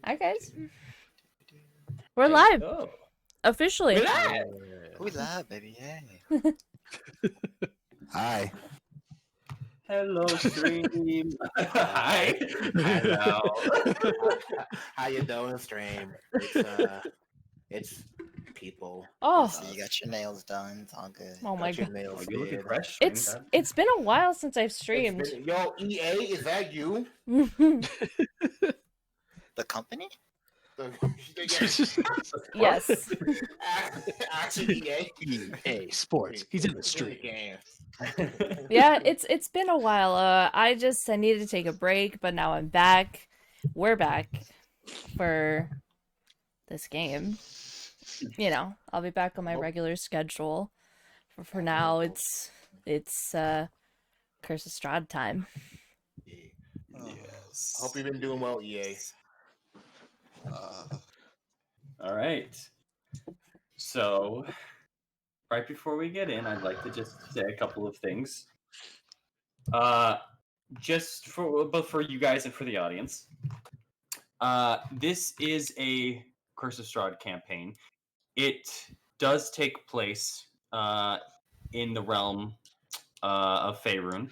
Hi, guys. We're live. Oh. Officially. We're live! We live, baby, yay. Hi. Hello, stream. Hi. Hello. How you doing, stream? It's people. Oh. So you got your nails done, it's all good. Oh my Got your god. nails You're looking did. fresh, stream. It's been a while since I've streamed. Yo, EA, is that you? The company? Yes. Actually, EA. EA Sports. He's in the stream. Yeah, it's been a while. I needed to take a break, but now I'm back. We're back for this game. You know, I'll be back on my regular schedule. For now, it's Curse of Strahd time. Yes. Hope you've been doing well, EA. All right. So, right before we get in, I'd like to just say a couple of things. Just for both for you guys and for the audience. This is a Curse of Strahd campaign. It does take place in the realm of Faerun.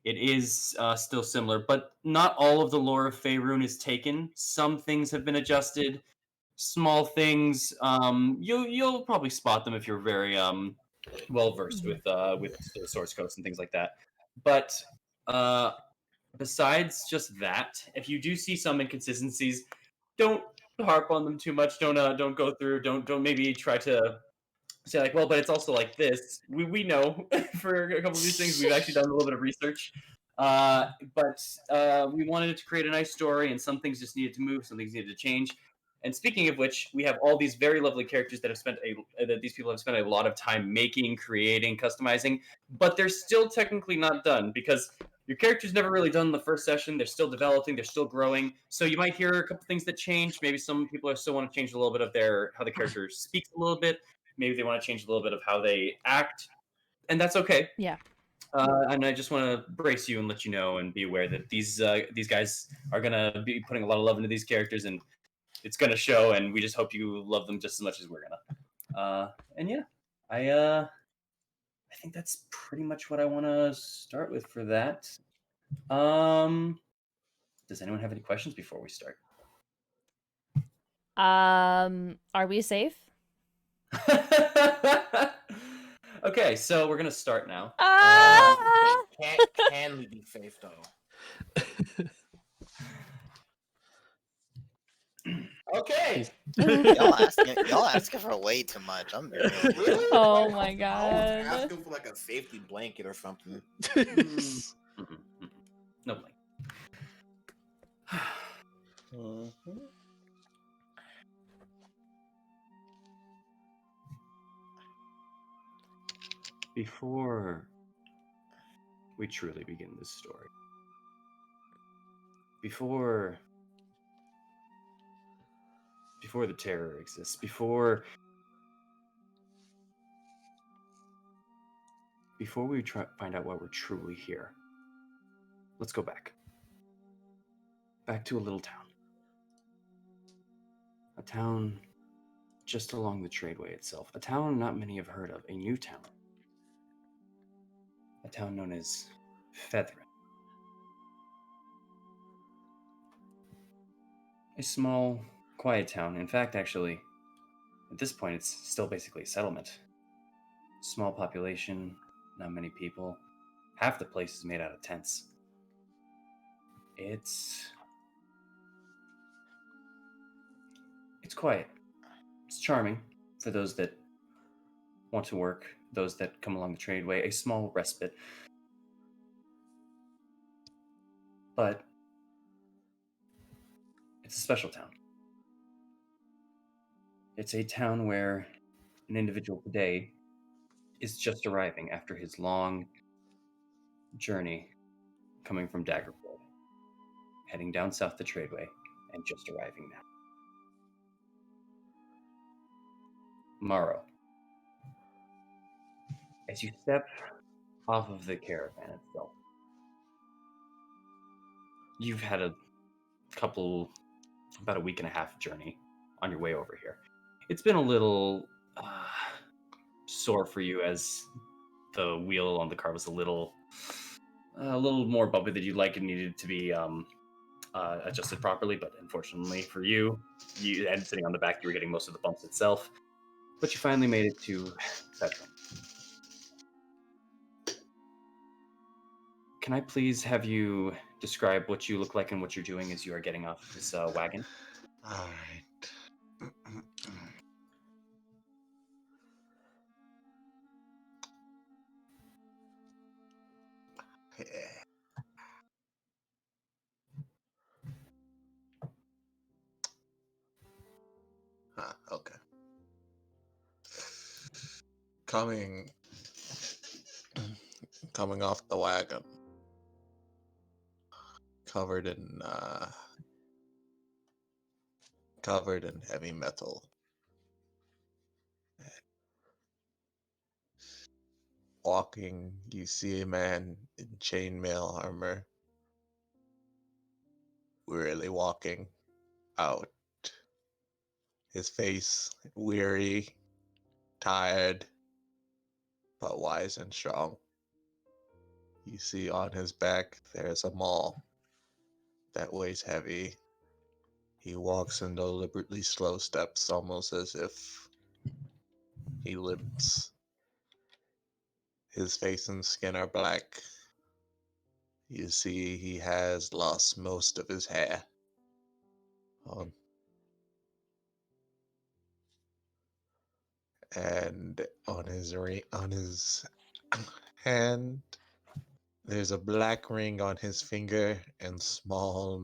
It is still similar, but not all of the lore of Faerun is taken. Some things have been adjusted. Small things. You'll probably spot them if you're very well versed with the source codes and things like that. But besides just that, if you do see some inconsistencies, don't harp on them too much. Don't go through. Don't maybe try to say like, well, but it's also like this. We know for a couple of these things. We've actually done a little bit of research. But we wanted to create a nice story, and some things just needed to move, some things needed to change. And speaking of which, we have all these very lovely characters that these people have spent a lot of time making, creating, customizing, but they're still technically not done because your character's never really done in the first session. They're still developing, they're still growing. So you might hear a couple things that change. Maybe some people still want to change a little bit of how the character speaks a little bit. Maybe they want to change a little bit of how they act, and that's okay. Yeah. And I just want to brace you and let you know and be aware that these guys are gonna be putting a lot of love into these characters, and it's gonna show. And we just hope you love them just as much as we're gonna. And yeah, I think that's pretty much what I want to start with for that. Does anyone have any questions before we start? Are we safe? Okay, so we're gonna start now. Can we be safe though? Okay. Y'all asking for way too much. I'm very Really? Oh my I was god. asking for like a safety blanket or something. No blank. Before we truly begin this story, before the terror exists, before we find out why we're truly here, let's go back to a little town. A town just along the tradeway itself. A town not many have heard of, a new town. A town known as Tavern. A small, quiet town. In fact, actually, at this point, it's still basically a settlement. Small population, not many people. Half the place is made out of tents. It's quiet. It's charming for those that want to work, those that come along the tradeway, a small respite. But it's a special town. It's a town where an individual today is just arriving after his long journey coming from Daggerford, heading down south the tradeway, and just arriving now. Morrow. As you step off of the caravan itself, you've had a couple about a week and a half journey on your way over here. It's been a little sore for you as the wheel on the car was a little more bumpy than you'd like and needed to be adjusted properly. But unfortunately for you, and sitting on the back, you were getting most of the bumps itself. But you finally made it to Tavern. Can I please have you describe what you look like and what you're doing as you are getting off this wagon? All right. Yeah. Okay. Coming off the wagon, covered in heavy metal. Walking, you see a man in chainmail armor, wearily walking out. His face weary, tired, but wise and strong. You see on his back there's a maul that weighs heavy. He walks in deliberately slow steps, almost as if he limps. His face and skin are black. You see he has lost most of his hair. And on his hand, there's a black ring on his finger and small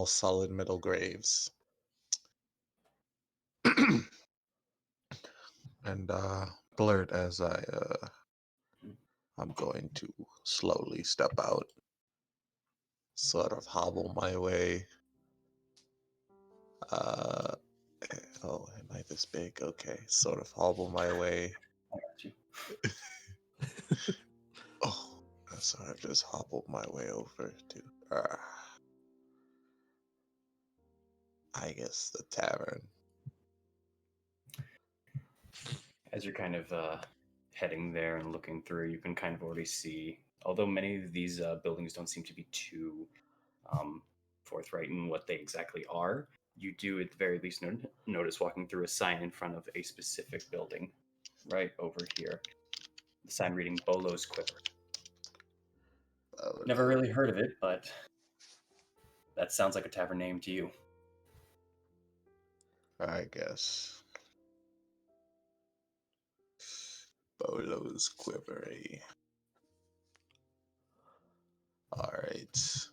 solid metal graves. And blurt as I'm going to slowly step out, sort of hobble my way. Oh, am I this big? Okay, sort of hobble my way. I got you. Oh, so I've just hobbled my way over to, I guess, the tavern. As you're kind of heading there and looking through, you can kind of already see, although many of these buildings don't seem to be too forthright in what they exactly are, you do at the very least notice walking through a sign in front of a specific building right over here. The sign reading Bolo's Quiver. Never really heard of it, but that sounds like a tavern name to you. I guess. Bolo's Quivery. Alright.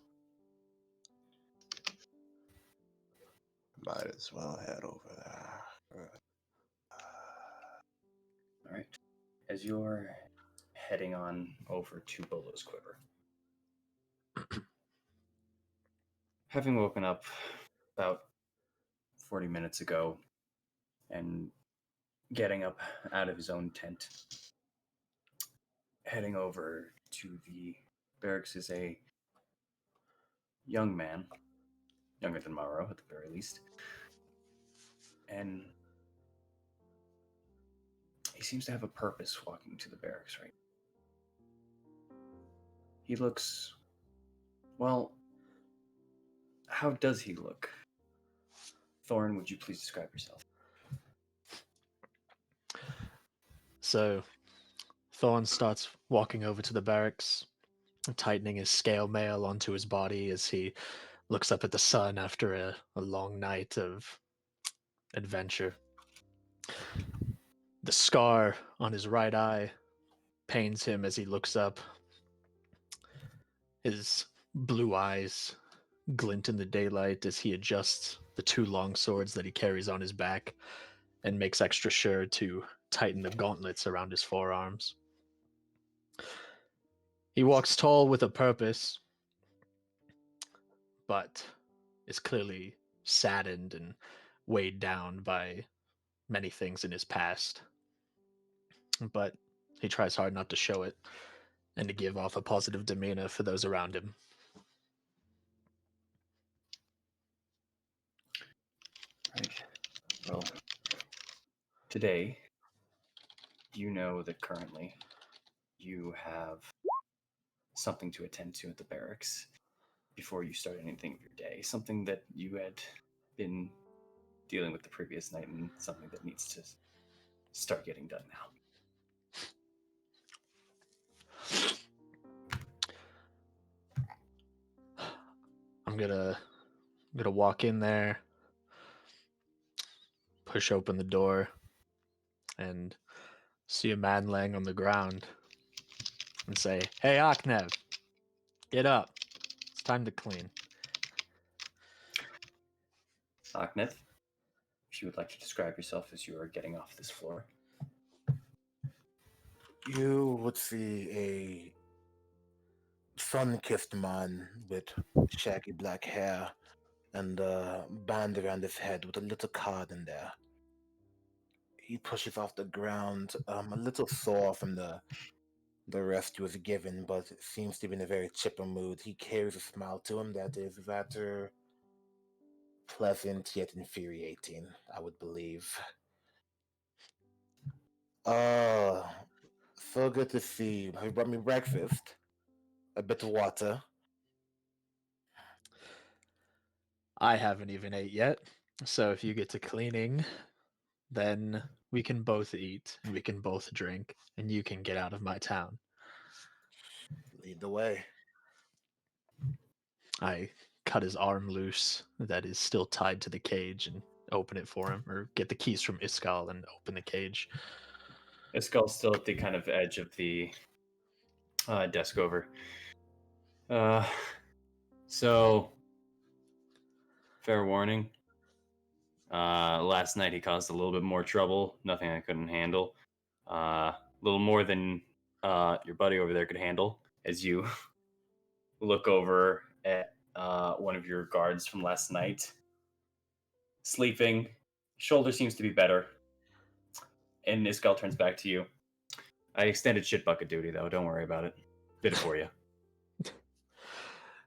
Might as well head over there. All right. As you're heading on over to Bolo's Quiver, having woken up about 40 minutes ago and getting up out of his own tent, heading over to the barracks is a young man, younger than Mauro at the very least, and he seems to have a purpose walking to the barracks right now. He looks, well, how does he look? Thorn, would you please describe yourself? So Thorn starts walking over to the barracks, tightening his scale mail onto his body as he looks up at the sun after a long night of adventure. The scar on his right eye pains him as he looks up. His blue eyes glint in the daylight as he adjusts the two long swords that he carries on his back and makes extra sure to tighten the gauntlets around his forearms. He walks tall with a purpose, but is clearly saddened and weighed down by many things in his past. But he tries hard not to show it and to give off a positive demeanor for those around him. Well, today, you know that currently you have something to attend to at the barracks before you start anything of your day. Something that you had been dealing with the previous night, and something that needs to start getting done now. I'm gonna walk in there, push open the door, and see a man laying on the ground, and say, "Hey, Aknev, get up. It's time to clean." Akneth, if you would like to describe yourself as you are getting off this floor. You would see a sun-kissed man with shaggy black hair and a band around his head with a little card in there. He pushes off the ground, a little sore from the rest he was given, but seems to be in a very chipper mood. He carries a smile to him that is rather pleasant yet infuriating, I would believe. Uh, so good to see you. Have you brought me breakfast? A bit of water. I haven't even ate yet, so if you get to cleaning, then we can both eat, and we can both drink, and you can get out of my town. Lead the way. I cut his arm loose that is still tied to the cage and open it for him, or get the keys from Iskal and open the cage. Iskal's still at the kind of edge of the desk over. Uh, so, fair warning. Last night he caused a little bit more trouble. Nothing I couldn't handle. A little more than your buddy over there could handle. As you look over at one of your guards from last night, sleeping. Shoulder seems to be better. And Iskal turns back to you. I extended shit bucket duty, though. Don't worry about it. Did it for you.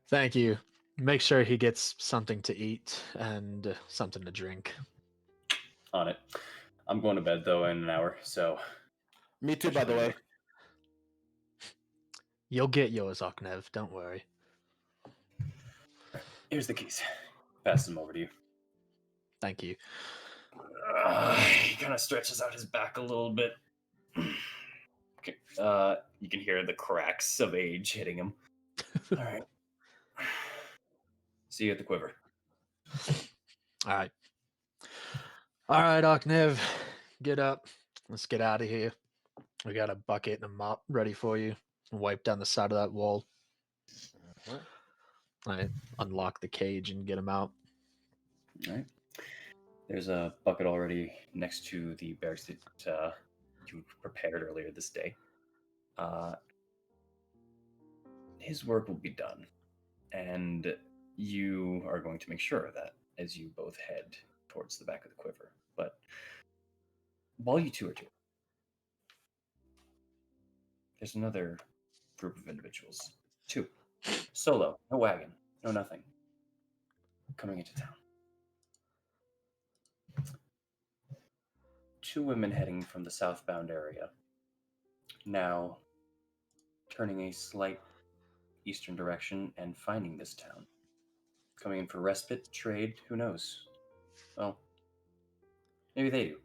Thank you. Make sure he gets something to eat and something to drink. On it. I'm going to bed, though, in an hour, so... Me too, by the way. You'll get yours, Aknev. Don't worry. Here's the keys. Pass them over to you. Thank you. He kind of stretches out his back a little bit. Okay. You can hear the cracks of age hitting him. All right. See you at the quiver. All right. All right, Aknev. Get up. Let's get out of here. We got a bucket and a mop ready for you. Wipe down the side of that wall. I unlock the cage and get him out. All right. There's a bucket already next to the barracks that you prepared earlier this day. His work will be done, and you are going to make sure of that as you both head towards the back of the quiver. But while you two are doing, there's another group of individuals, two, solo, no wagon, no nothing, coming into town. Two women heading from the southbound area, now turning a slight eastern direction and finding this town. Coming in for respite, trade, who knows? Well, maybe they do.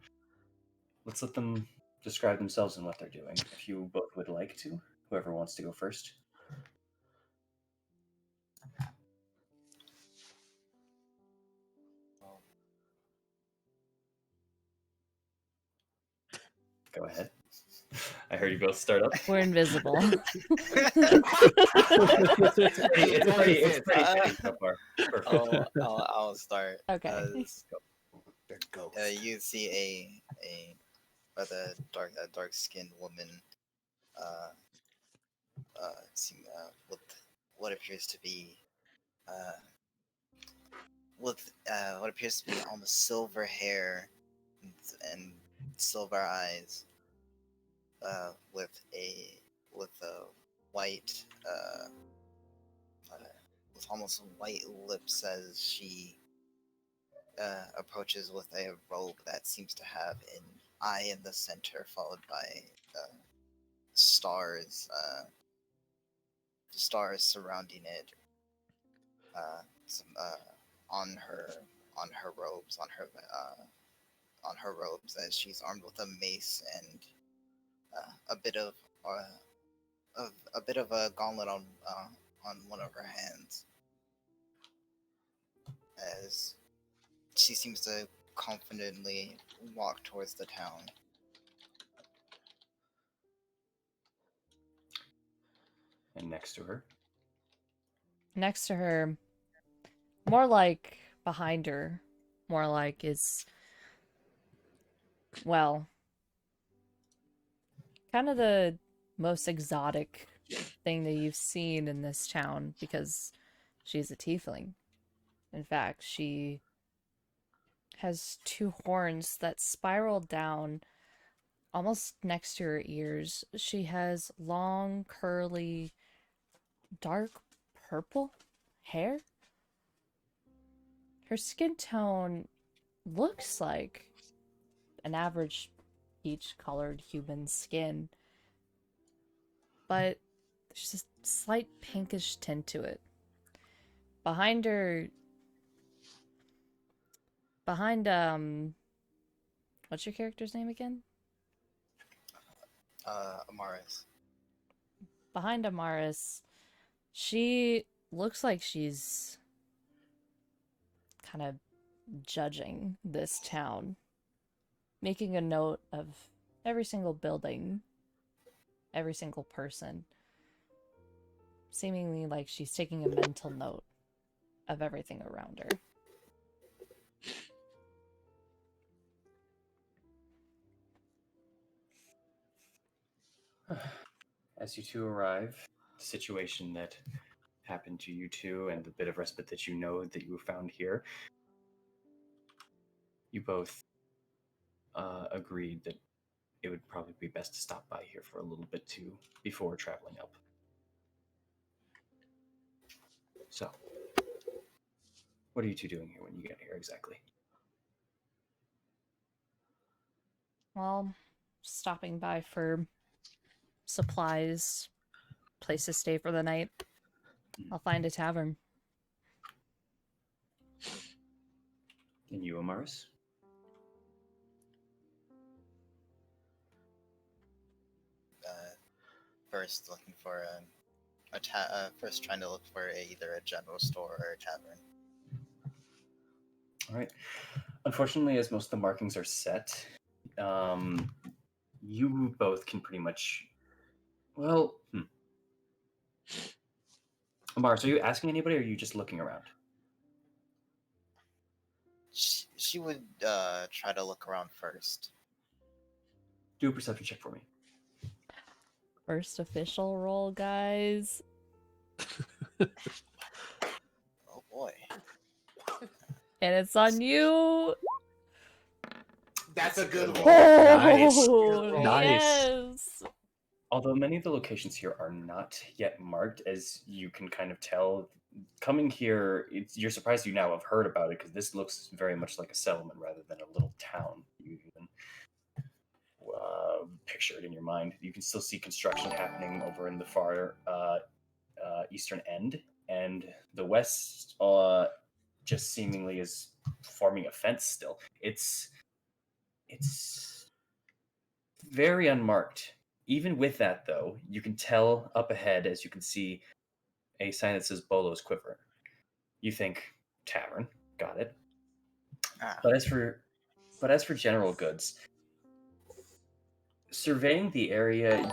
Let's let them describe themselves and what they're doing, if you both would like to. Whoever wants to go first. Go ahead. I heard you both start up. We're invisible. It's pretty fitting so far. Perfect. I'll start. Okay. There goes. You see a rather dark skinned woman, with what appears to be what appears to be almost silver hair and silver eyes, with a white with almost white lips as she approaches with a robe that seems to have an eye in the center, followed by stars, stars surrounding it. Some, on her robes, on her robes, as she's armed with a mace and a bit of a gauntlet on one of her hands, as she seems to confidently walk towards the town. And next to her, Next to her, more like behind her, more like is, well, kind of the most exotic thing that you've seen in this town because she's a tiefling. In fact, she has two horns that spiral down almost next to her ears. She has long, curly, dark purple hair. Her skin tone looks like an average peach-colored human skin, but there's a slight pinkish tint to it. Behind her, behind what's your character's name again? Amaris. Behind Amaris, she looks like she's kind of judging this town, making a note of every single building, every single person, seemingly like she's taking a mental note of everything around her. as you two arrive, the situation that happened to you two and the bit of respite that you know that you found here, you both agreed that it would probably be best to stop by here for a little bit too before traveling up. So, what are you two doing here when you get here exactly? Well, stopping by for supplies, place to stay for the night. I'll find a tavern. And you, Amaris? First looking for first trying to look for either a general store or a tavern. All right. Unfortunately, as most of the markings are set, you both can pretty much. Well, Amaris, are you asking anybody, or are you just looking around? She would try to look around first. Do a perception check for me. First official roll, guys. Oh boy. And it's on you. That's a good one. Oh, Nice. yes. Although many of the locations here are not yet marked, as you can kind of tell, coming here, you're surprised you now have heard about it because this looks very much like a settlement rather than a little town. You even picture it in your mind. You can still see construction happening over in the far eastern end, and the west just seemingly is forming a fence still. It's very unmarked. Even with that, though, you can tell up ahead, as you can see, a sign that says Bolo's Quiver. You think tavern, got it. Ah. But as for general goods, surveying the area,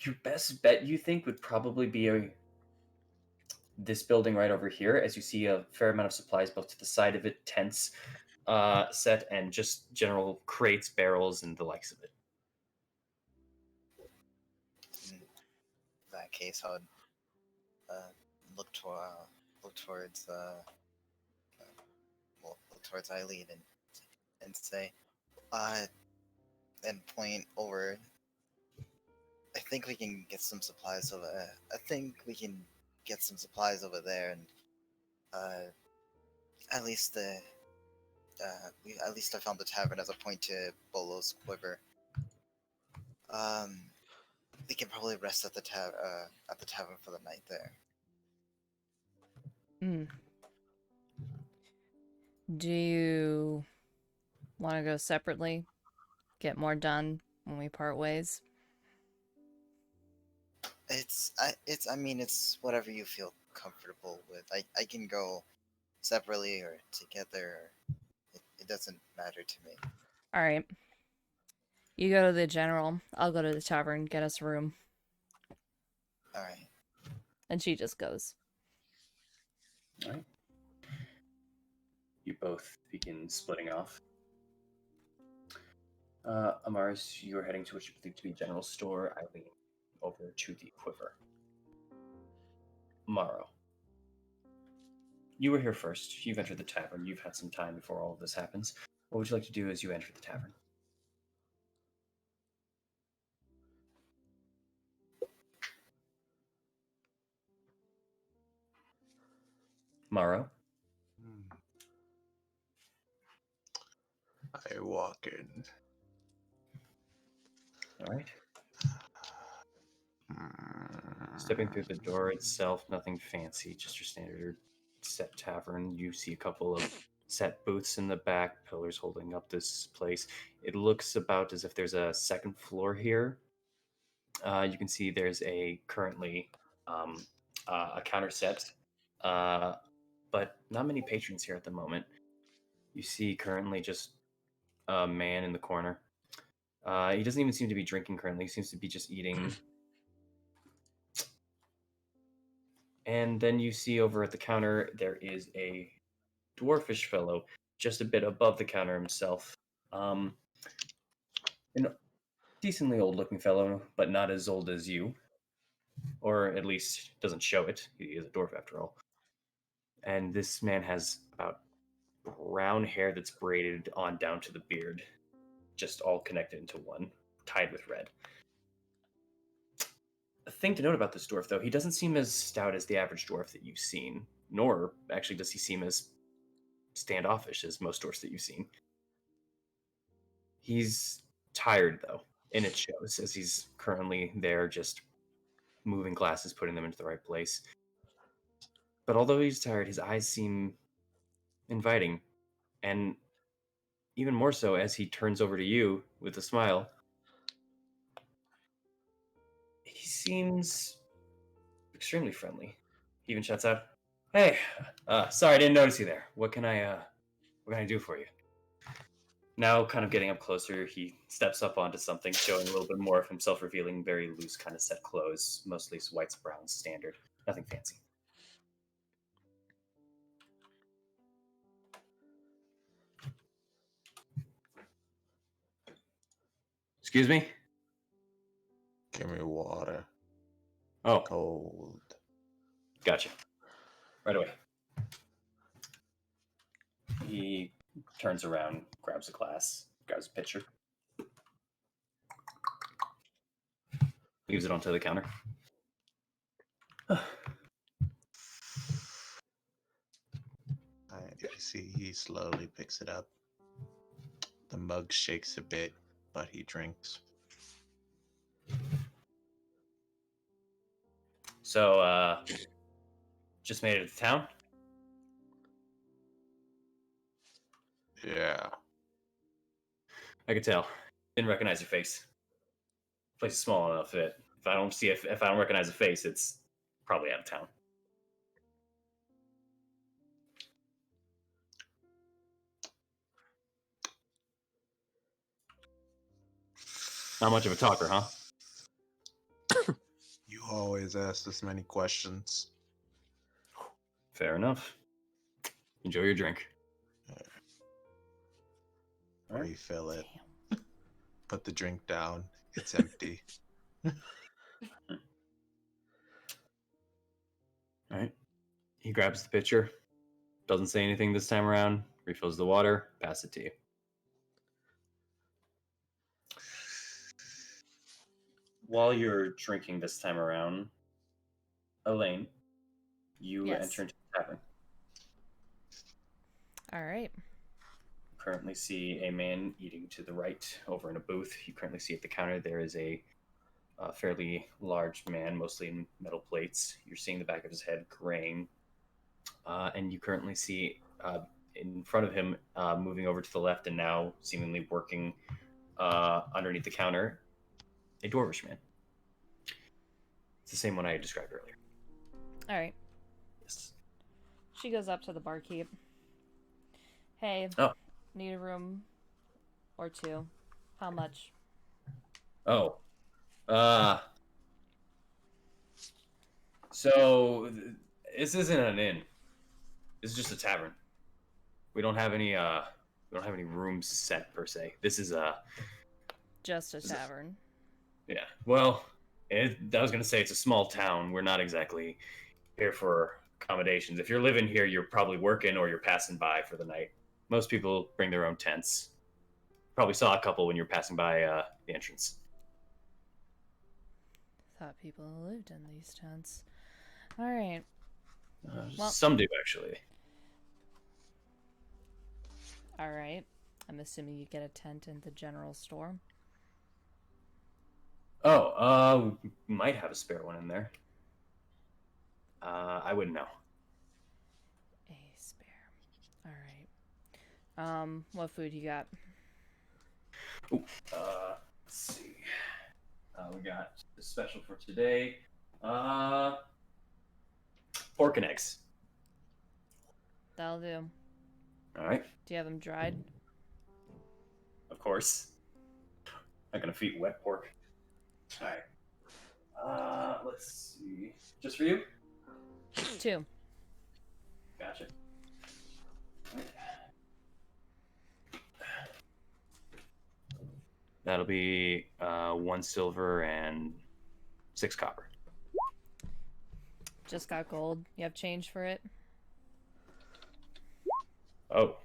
your best bet, you think, would probably be this building right over here, as you see a fair amount of supplies both to the side of it, tents set, and just general crates, barrels, and the likes of it. In that case, I would look towards look towards Eileen and say, and point over. I think we can get some supplies over. I think we can get some supplies over there, and At least at least I found the tavern as a point to Bolo's quiver. We can probably rest at the tavern for the night there. Mm. Do you want to go separately? Get more done when we part ways? I mean, it's whatever you feel comfortable with. I can go separately or together. It doesn't matter to me. All right. You go to the general. I'll go to the tavern, get us a room. All right. And she just goes. All right. You both begin splitting off. Amaris, you are heading to what you believe to be general store. Eileen, over to the quiver. Morrow. You were here first. You've entered the tavern. You've had some time before all of this happens. What would you like to do as you enter the tavern? Morrow. I walk in. All right. Stepping through the door itself, nothing fancy, just your standard set tavern. You see a couple of set booths in the back, pillars holding up this place. It looks about as if there's a second floor here. You can see there's currently a counter set, but not many patrons here at the moment. You see currently just a man in the corner. He doesn't even seem to be drinking currently. He seems to be just eating. And then you see over at the counter, there is a dwarfish fellow just a bit above the counter himself. An decently old looking fellow, but not as old as you. Or at least doesn't show it. He is a dwarf after all. And this man has about brown hair that's braided on down to the beard, just all connected into one, tied with red. A thing to note about this dwarf, though, he doesn't seem as stout as the average dwarf that you've seen, nor actually does he seem as standoffish as most dwarfs that you've seen. He's tired, though, and it shows as he's currently there just moving glasses, putting them into the right place. But although he's tired, his eyes seem inviting, and even more so as he turns over to you with a smile. He seems extremely friendly. He even shouts out, "Hey, sorry, I didn't notice you there. What can I do for you?" Now, kind of getting up closer, he steps up onto something, showing a little bit more of himself, revealing very loose, kind of set clothes, mostly whites, browns, standard, nothing fancy. Excuse me? Give me water. Oh, Cold. gotcha. Right away. He turns around, grabs a glass, grabs a pitcher, leaves it onto the counter. You see, he slowly picks it up. The mug shakes a bit, but he drinks. So, just made it to town? Yeah. I could tell. Didn't recognize your face. Place is small enough that if I don't recognize a face, it's probably out of town. Not much of a talker, huh? You always ask this many questions. Fair enough. Enjoy your drink. All right. Refill it. Put the drink down. It's empty. All right. He grabs the pitcher, doesn't say anything this time around, refills the water, pass it to you. While you're drinking this time around, Elaine, you Yes. enter into the tavern. All right. Currently see a man eating to the right over in a booth. You currently see at the counter there is a fairly large man, mostly in metal plates. You're seeing the back of his head graying. And you currently see in front of him, moving over to the left and now seemingly working underneath the counter, a dwarvish man. It's the same one I had described earlier. All right. Yes. She goes up to the barkeep. Hey, Oh. need a room or two. How much? Oh. So this isn't an inn. This is just a tavern. We don't have any rooms set per se. This is Just a tavern. yeah. Well, I was gonna say it's a small town. We're not exactly here for accommodations. If you're living here, you're probably working or you're passing by for the night. Most people bring their own tents. Probably saw a couple when you're passing by the entrance. Thought people lived in these tents. All right. Well- Some do actually. All right. I'm assuming you get a tent in the general store. Oh, we might have a spare one in there. I wouldn't know. A spare. All right. What food you got? Let's see. We got the special for today. Pork and eggs. That'll do. All right. Do you have them dried? Of course. Not gonna feed wet pork. All right. Let's see. Just for you? 2. Gotcha. That'll be 1 silver and 6 copper. Just got gold. You have change for it? Oh.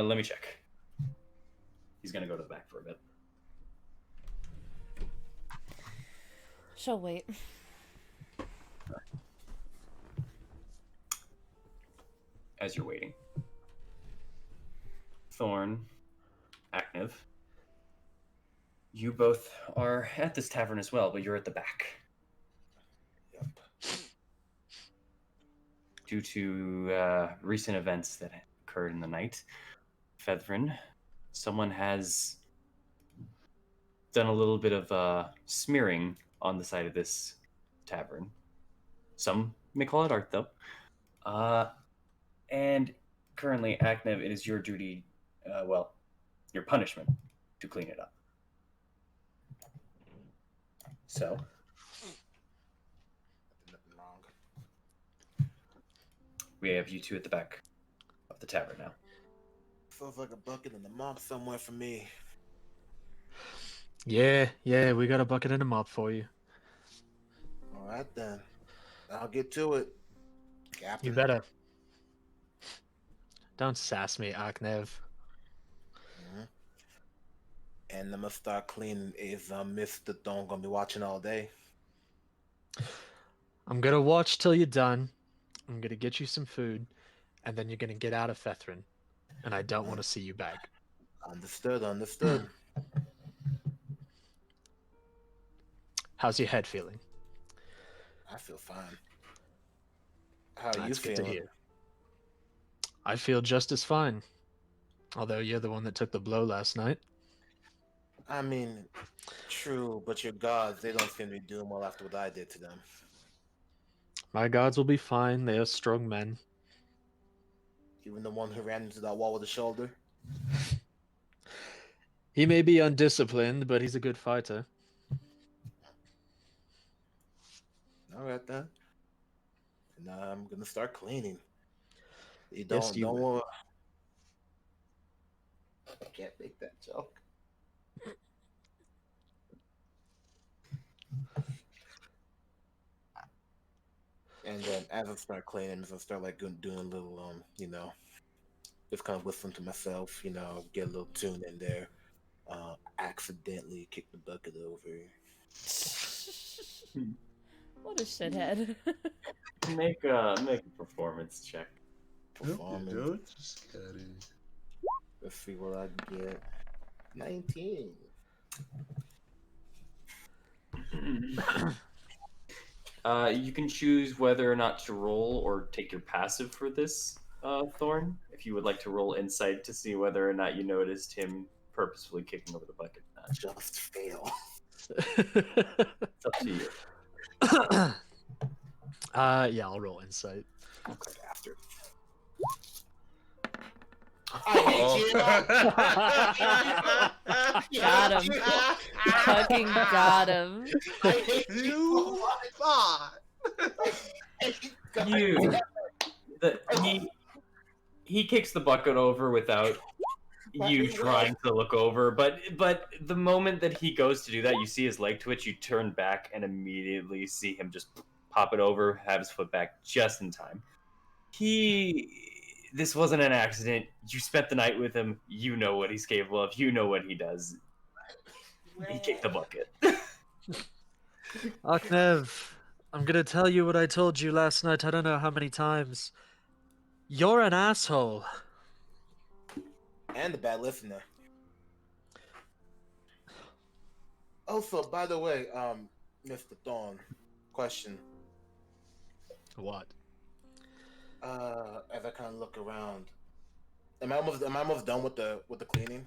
Let me check. He's gonna go to the back for a bit. She'll wait. As you're waiting, Thorn, Aknev, you both are at this tavern as well, but you're at the back. Yep. Due to recent events that occurred in the night, Fethrin, someone has done a little bit of smearing on the side of this tavern. Some may call it art, though. And currently, Aknev, it is your duty, your punishment, to clean it up. So, Nothing wrong. we have you two at the back of the tavern now. Feels like a bucket and a mop somewhere for me. Yeah, we got a bucket and a mop for you. All right then. I'll get to it. Captain. You better. Don't sass me, Aknev. Mm-hmm. And I'm gonna start cleaning. Is Mr. Thorn gonna be watching all day? I'm gonna watch till you're done. I'm gonna get you some food, and then you're gonna get out of Fethrin. And I don't want to see you back. Understood. How's your head feeling? I feel fine. How are you That's good to feeling? hear. I feel just as fine. Although you're the one that took the blow last night. I mean, true, but your gods, they don't seem to be doing well after what I did to them. My gods will be fine. They are strong men. Even the one who ran into that wall with the shoulder. He may be undisciplined, but he's a good fighter. All right then. And I'm gonna start cleaning. You Yes, don't you will. know. I can't make that joke. And then as I start cleaning, I'm gonna start like doing a little just kind of listening to myself, get a little tune in there. Accidentally kick the bucket over. What a shithead. Make a performance check. performance. Just kidding. Let's see what I get. 19. You can choose whether or not to roll or take your passive for this, Thorn. If you would like to roll insight to see whether or not you noticed him purposefully kicking over the bucket. Just fail. It's up to you. Yeah, I'll roll insight. Okay. Bastard. I hate you. Got him. Fucking got him. I hate You thought. He kicks the bucket over without you trying to look over, but the moment that he goes to do that, you see his leg twitch, you turn back and immediately see him just pop it over, have his foot back just in time. This wasn't an accident. You spent the night with him. You know what he's capable of. You know what he does. He kicked the bucket. Aknev, I'm gonna tell you what I told you last night. I don't know how many times. You're an asshole. And a bad listener. Also, by the way, Mr. Thorn, question. What? As I kind of look around, am I almost done with the cleaning?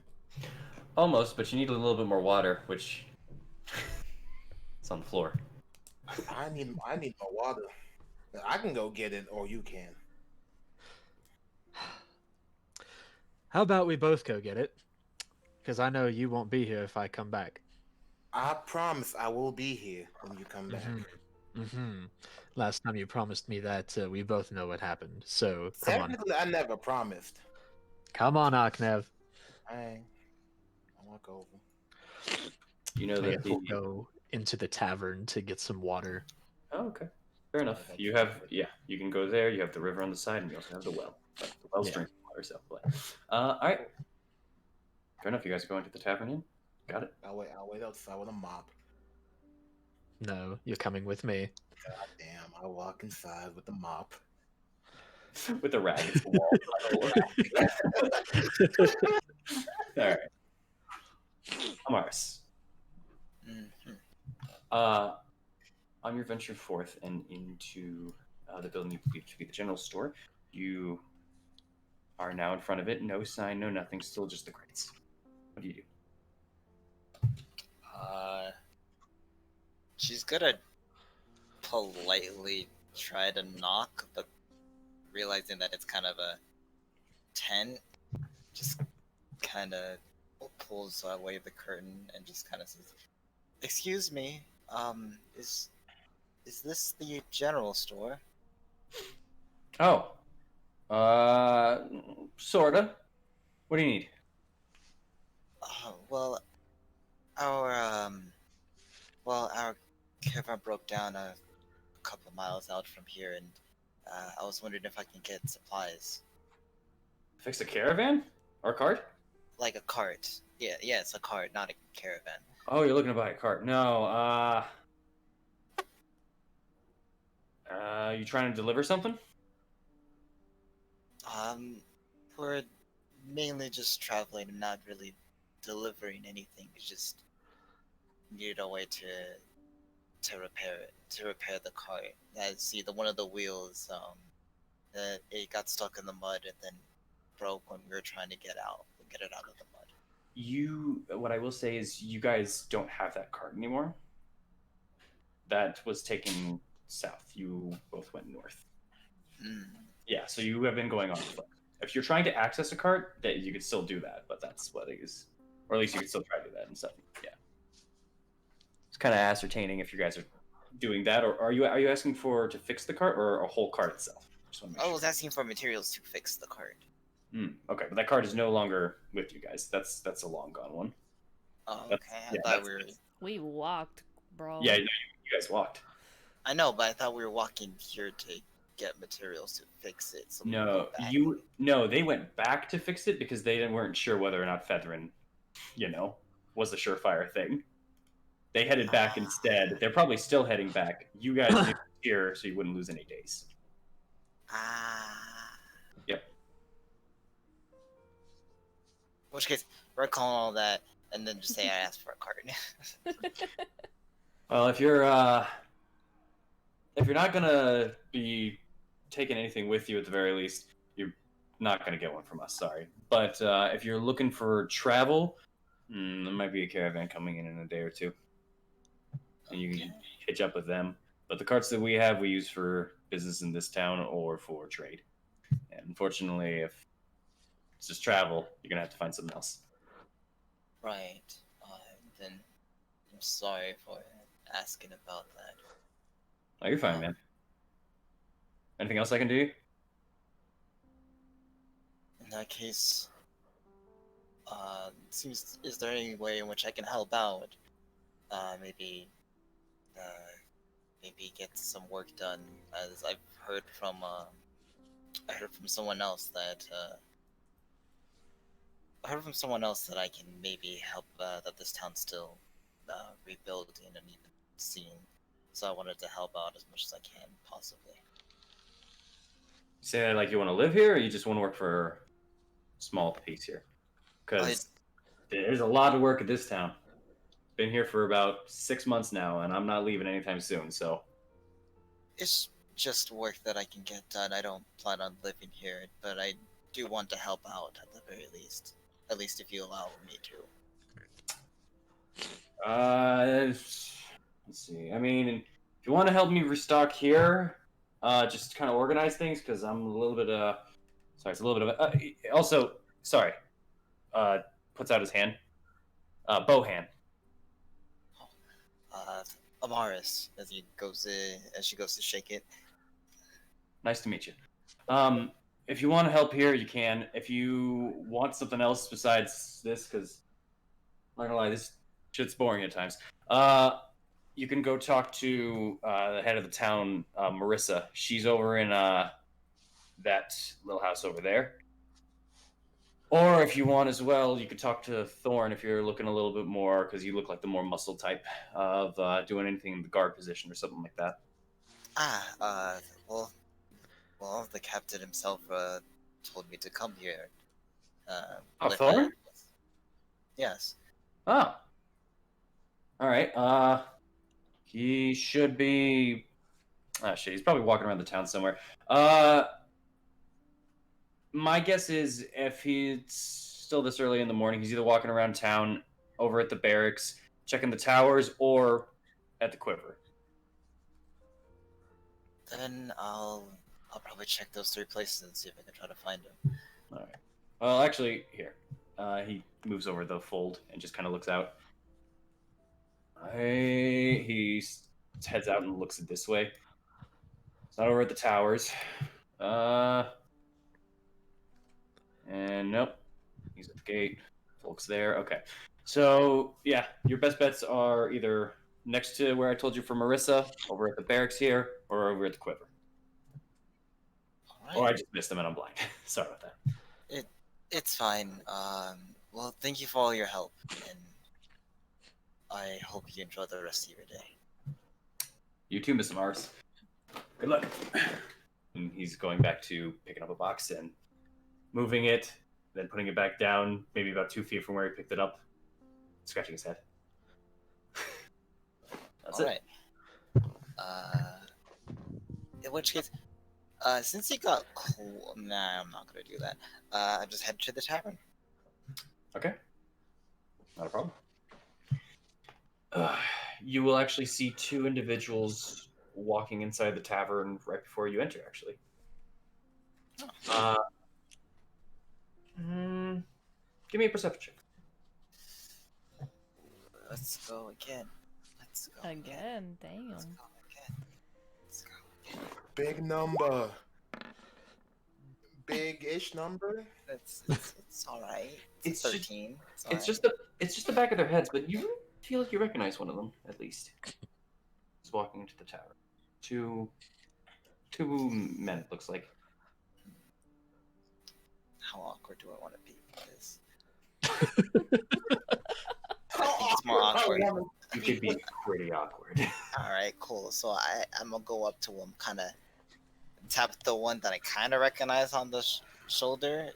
Almost, but you need a little bit more water, which it's on the floor. I need more water. I can go get it, or you can. How about we both go get it? Because I know you won't be here if I come back. I promise I will be here when you come back. Last time you promised me that, we both know what happened. So come on. Technically, I never promised. Come on, Aknev. I walk over. You know I that guess we'll go into the tavern to get some water. Oh, okay. Fair enough. You have, you can go there. You have the river on the side, and you also have the well. The well's drinking water, so. All right. Fair enough. You guys are going to the tavern in? Got it. I'll wait outside with a mop. No, you're coming with me. God damn, I walk inside with the mop. With the rag. It's the wall. All right. Amaris. On your venture forth and into the building you believe to be the general store, you are now in front of it. No sign, no nothing. Still just the crates. What do you do? She's gonna politely try to knock, but realizing that it's kind of a tent, just kind of pulls away the curtain and just kind of says, "Excuse me, is this the general store?" Oh, sorta. What do you need? Well, our caravan broke down a couple miles out from here, and I was wondering if I can get supplies. Fix a caravan? Or cart? Like a cart. Yeah, it's a cart, not a caravan. Oh, you're looking to buy a cart. No, you trying to deliver something? We're mainly just traveling and not really delivering anything. We just needed a way to repair it, to repair the cart. See, one of the wheels, it got stuck in the mud and then broke when we were trying to get it out of the mud. What I will say is you guys don't have that cart anymore. That was taken south. You both went north. Yeah, so you have been going on foot. If you're trying to access a cart, that you could still do that, but that's what it is. Or at least you could still try to do that and stuff. Yeah. It's kind of ascertaining if you guys are doing that, or are you asking to fix the cart or a whole cart itself? I was asking for materials to fix the cart. Okay, but that cart is no longer with you guys. That's a long gone one. Oh, okay. I thought we walked, bro. Yeah, you guys walked. I know, but I thought we were walking here to get materials to fix it. So they went back to fix it because they weren't sure whether or not Featherin, was the surefire thing. They headed back instead. They're probably still heading back. You guys did here so you wouldn't lose any days. Yep. which case, we're calling all that, and then just say I asked for a cart. Well, if you're not gonna be taking anything with you at the very least, you're not gonna get one from us. Sorry, but if you're looking for travel, there might be a caravan coming in a day or two, and you can hitch up with them. But the carts that we have, we use for business in this town or for trade. And unfortunately, if it's just travel, you're gonna have to find something else. Right. Then I'm sorry for asking about that. Oh, you're fine, man. Anything else I can do? In that case, is there any way in which I can help out? Maybe get some work done. As I've heard from someone else that I can maybe help. That this town's still rebuilding and even seeing. So I wanted to help out as much as I can possibly. Say that like you want to live here, or you just want to work for a small piece here? Because there's a lot of work at this town. Been here for about 6 months now, and I'm not leaving anytime soon. So It's just work that I can get done. I don't plan on living here, but I do want to help out at the very least. At least if you allow me to. let's see. I mean, if you want to help me restock here, just kind of organize things, because I'm a little bit sorry, it's a little bit of also sorry. Puts out his hand. Bow hand. Amaris, as she goes to shake it. Nice to meet you. If you want to help here, you can. If you want something else besides this, because I'm not gonna lie, this shit's boring at times. You can go talk to the head of the town, Marissa. She's over in that little house over there. Or if you want as well, you could talk to Thorn if you're looking a little bit more, because you look like the more muscle type of doing anything in the guard position or something like that. Well, the captain himself told me to come here. Thorn? Yes. Oh. All right. He should be. Oh shit, he's probably walking around the town somewhere. My guess is if he's still this early in the morning, he's either walking around town, over at the barracks, checking the towers, or at the quiver. Then I'll probably check those 3 places and see if I can try to find him. All right. Well, actually, here. He moves over the fold and just kind of looks out. He heads out and looks this way. It's not over at the towers. And nope. He's at the gate. Folks there. Okay. So, yeah, your best bets are either next to where I told you for Marissa, over at the barracks here, or over at the quiver. All right. Or I just missed him and I'm blind. Sorry about that. It's fine. Well, thank you for all your help, and I hope you enjoy the rest of your day. You too, Mr. Mars. Good luck. And he's going back to picking up a box and moving it, then putting it back down, maybe about 2 feet from where he picked it up, scratching his head. That's all it. Right. In which case, since you got cool, nah, I'm not gonna do that. I just head to the tavern. Okay. Not a problem. You will actually see 2 individuals walking inside the tavern right before you enter, actually. Give me a perception check. Let's go again. Again, damn. Let's go again. Big number. Big-ish number. It's all right. It's 13. It's just the back of their heads, but you feel like you recognize one of them at least. He's walking into the tower. Two men, it looks like. How awkward do I want to be with this? I think it's more awkward. You could be pretty awkward. All right, cool. So I'm gonna go up to him, kind of tap the one that I kind of recognize on the shoulder?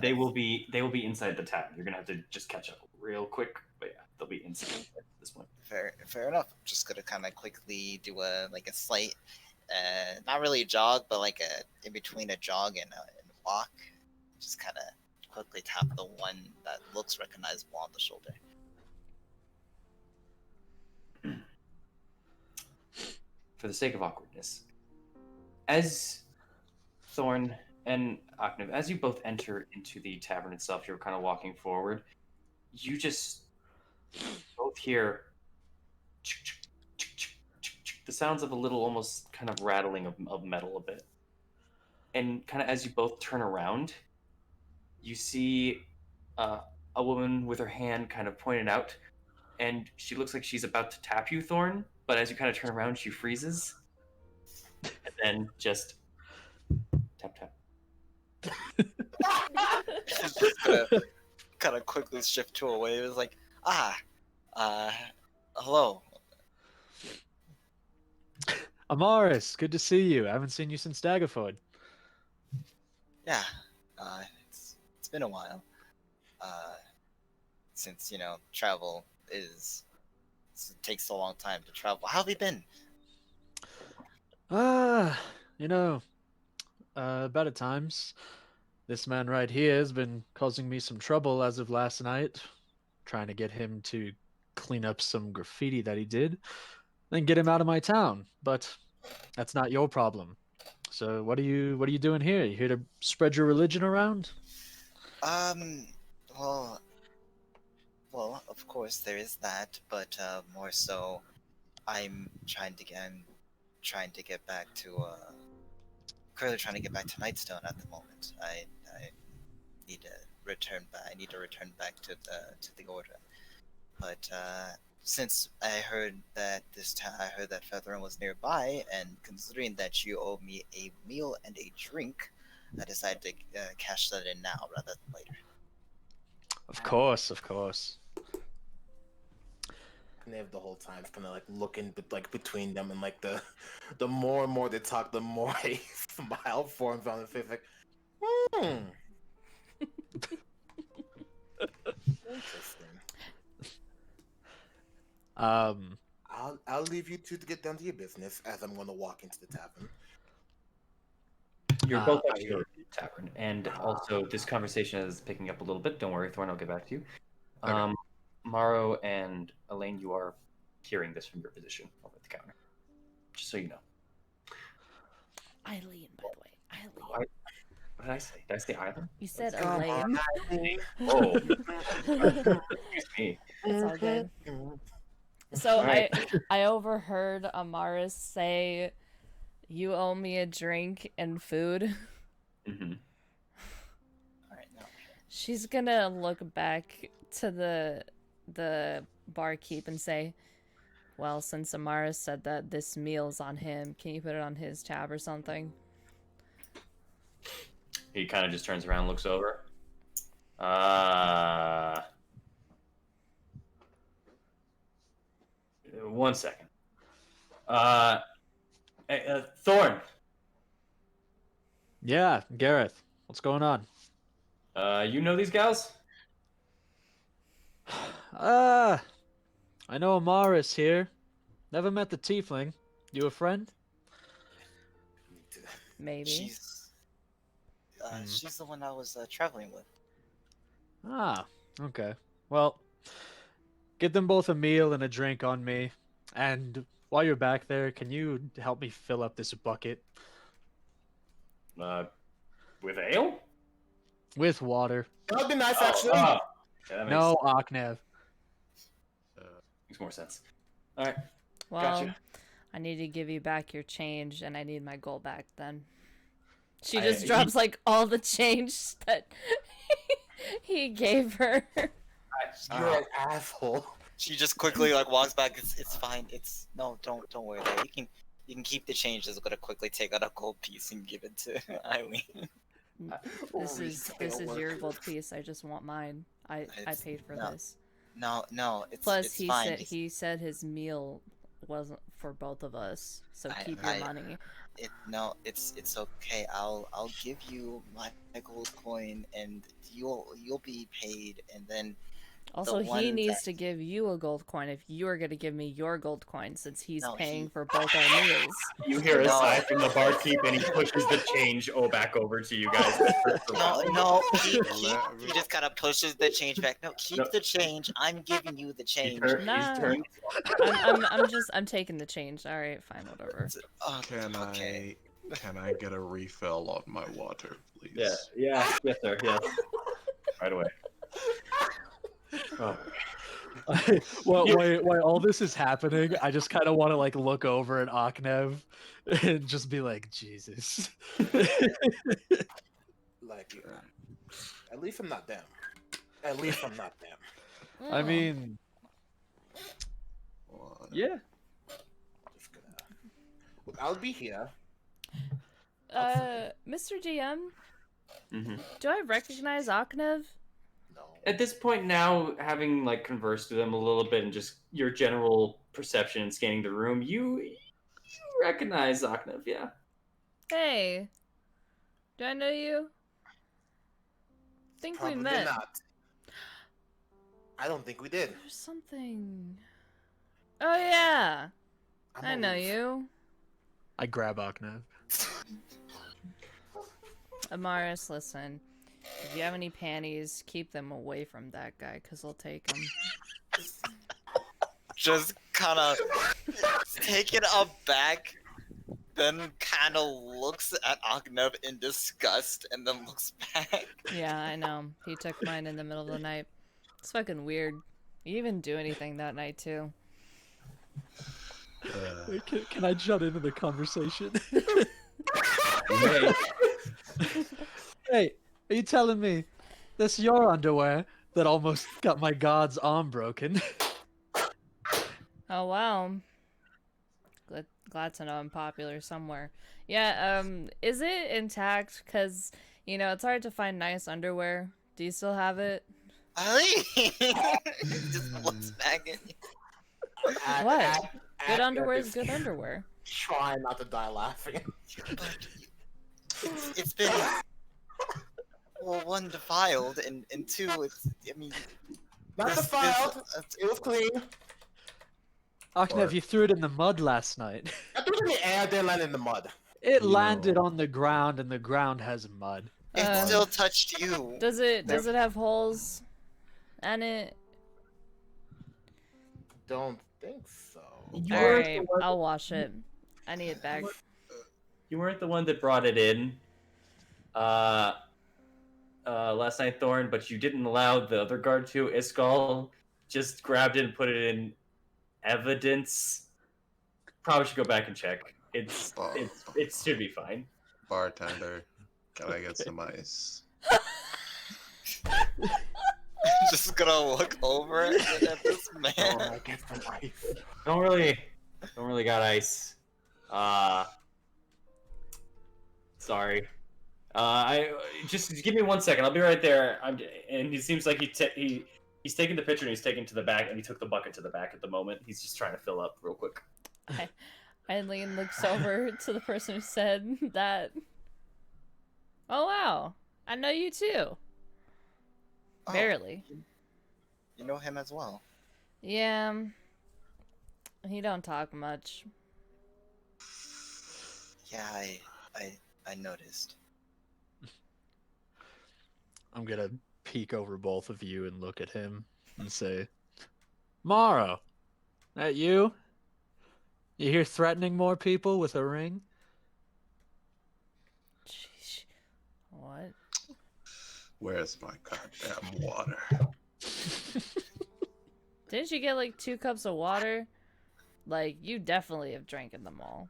They will be inside the tavern. You're gonna have to just catch up real quick, but yeah, they'll be inside at this point. Fair enough. Just gonna kind of quickly do a slight, not really a jog, but like a in between a jog and a walk. Just kind of quickly tap the one that looks recognizable on the shoulder. For the sake of awkwardness, as Thorn and Aknev, as you both enter into the tavern itself, you're kind of walking forward. You just both hear the sounds of a little, almost kind of rattling of metal a bit. And kind of as you both turn around, you see a woman with her hand kind of pointed out, and she looks like she's about to tap you, Thorn. But as you kind of turn around, she freezes, and then just tap tap. Just gonna kind of quickly shift to a wave. It's like, hello. Amaris, good to see you. I haven't seen you since Daggerford. Yeah, it's been a while. Since travel takes a long time to travel. How have you been? You know, about at times. This man right here has been causing me some trouble as of last night. Trying to get him to clean up some graffiti that he did, then get him out of my town. But that's not your problem. So what are you doing here? You here to spread your religion around? Well, of course there is that, but more so, I'm trying to get back to currently trying to get back to Nightstone at the moment. I need to return back. I need to return back to the order. But since I heard that Featherin was nearby, and considering that you owe me a meal and a drink, I decided to cash that in now rather than later. Of course, of course. Nev the whole time is kind of like looking between them, and like the more and more they talk, the more a smile forms on his face. Like, interesting. I'll leave you two to get down to your business, as I'm going to walk into the tavern. You're both at your tavern, and also this conversation is picking up a little bit. Don't worry, Thorn, I'll get back to you. Okay. Morrow and Elaine, you are hearing this from your position over at the counter. Just so you know. Eileen, by the way. Eileen. What did I say? Did I say Eileen? You said Come on, Elaine. Oh, excuse me. It's all good. So I overheard Amaris say, "You owe me a drink and food." Mm-hmm. All right, now. She's gonna look back to the barkeep and say, "Well, since Amaris said that this meal's on him, can you put it on his tab or something?" He kind of just turns around, looks over. One second. Thorn. Yeah, Gareth, what's going on? You know these gals? I know Amaris here. Never met the tiefling. You a friend? Maybe. She's the one I was traveling with. Ah, okay. Well, get them both a meal and a drink on me. And while you're back there, can you help me fill up this bucket? With ale? With water. That'd be nice, actually. Yeah, that No, Aknev. makes more sense. All right. Well, Gotcha. I need to give you back your change, and I need my gold back then. She just drops, like, all the change that he gave her. You're an asshole. She just quickly walks back. It's fine. Don't worry. You can keep the change. Just gonna quickly take out a gold piece and give it to Eileen. This is your gold piece. I just want mine. I paid for this. No, it's Plus, it's fine. he said his meal wasn't for both of us, so keep your money. No, it's okay. I'll give you my gold coin, and you'll be paid, and then Also, he one needs that to give you a gold coin if you are going to give me your gold coin, since he's No, paying he- for both our meals. You hear a No. sigh from the barkeep, and he pushes the change back over to you guys. no, keep Let me- he just kind of pushes the change back. No, keep No. the change. I'm giving you the change. Nah. He's turned. I'm taking the change. All right, fine, whatever. Oh, Can okay. I get a refill on my water, please? Yes, sir. Yes. Right away. Oh. While all this is happening, I just kind of want to like look over at Aknev and just be like, Jesus. Like, at least I'm not them. At least I'm not them. I mean, Water. yeah. Just gonna. Look, I'll be here. Mr. GM, Mm-hmm. do I recognize Aknev? No. At this point now, having like conversed with him a little bit and just your general perception and scanning the room, you recognize Aknev, yeah. Hey, do I know you? Think Probably we met. not. I don't think we did. There's something. Oh yeah, I'm I know aloof. you, I grab Aknev. Amaris. Listen, if you have any panties, keep them away from that guy, cause he'll take them. Just kind of taken aback, then kind of looks at Agnev in disgust, and then looks back. Yeah, I know. He took mine in the middle of the night. It's fucking weird. You didn't do anything that night too. Wait, can I jump into the conversation? Hey, Hey, are you telling me that's your underwear that almost got my god's arm broken? Oh wow. Glad to know I'm popular somewhere. Yeah, is it intact? Cause, it's hard to find nice underwear. Do you still have it? Just looks back at you. What? Good Aknev underwear is is good underwear. Try not to die laughing. But it's been well, one defiled, and two, I mean, Not defiled. It was clean. Aknev, you threw it in the mud last night. I threw it in the air, then landed in the mud. It You landed know- on the ground, and the ground has mud. it still touched you. Does it have holes in it? Don't think so. You All weren't right, the one- I'll wash it. I need it back. you weren't the one that brought it in last night, Thorn, but you didn't allow the other guard to. Iskall just grabbed it and put it in evidence. Probably should go back and check. It should be fine. Bartender, can I get some ice? Just gonna look over at this Oh, man. I get some ice. Don't really got ice. Sorry. I just give me 1 second. I'll be right there. And he seems like he's taking the picture and he's taking it to the back, and he took the bucket to the back at the moment. He's just trying to fill up real quick. Eileen looks over to the person who said that. Oh wow, I know you too. Oh, Barely. you know him as well. Yeah. He don't talk much. Yeah, I noticed. I'm gonna peek over both of you and look at him and say, Morrow, that you? You here threatening more people with a ring? Sheesh. What? Where's my goddamn water? Didn't you get like 2 cups of water? Like, you definitely have drank them all.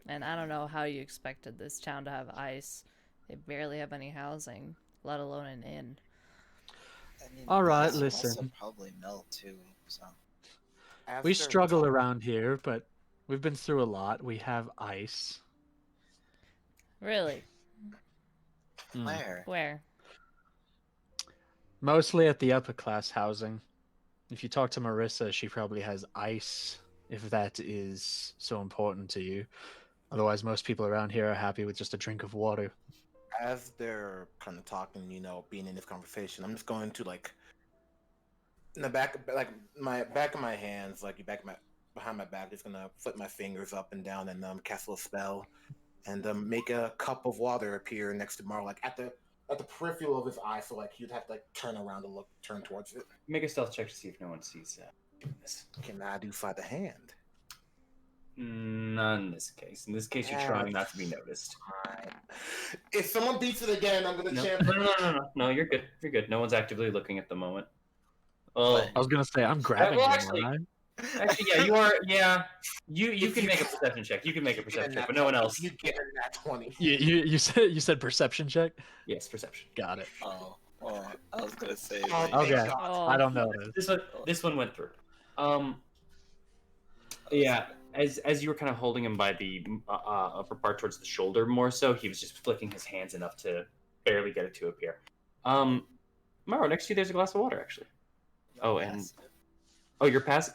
And I don't know how you expected this town to have ice. They barely have any housing, let alone an inn. I mean, All right, ice will also listen. probably melt too. So We After struggle talk- around here, but we've been through a lot. We have ice. Really? Hmm. where? Where? Mostly at the upper class housing. If you talk to Marissa, she probably has ice, if that is so important to you. Otherwise, most people around here are happy with just a drink of water. As they're kind of talking, being in this conversation, I'm just going to in the back, like my back of my hands, like behind my back, just gonna flip my fingers up and down and cast a little spell, and make a cup of water appear next to Marl, like at the peripheral of his eye, so like he'd have to turn around to turn towards it. Make a stealth check to see if no one sees doing this. Can I do sleight of hand? Not in this case. In this case, you're trying not to be noticed. If someone beats it again, I'm gonna chant. No, you're good. You're good. No one's actively looking at the moment. Oh, I was gonna say I'm grabbing well, him, actually- right? actually, yeah, you are. Yeah, you can make a perception check. You can make a perception check, but no one else. You get a nat 20. You said perception check. Yes, perception. Got it. Oh, well, I was gonna say. Oh, like, Okay. Oh. I don't know this. This one went through. Yeah. As you were kind of holding him by the upper part towards the shoulder, more so, he was just flicking his hands enough to barely get it to appear. Maro, next to you, there's a glass of water, actually. Oh, and your passive.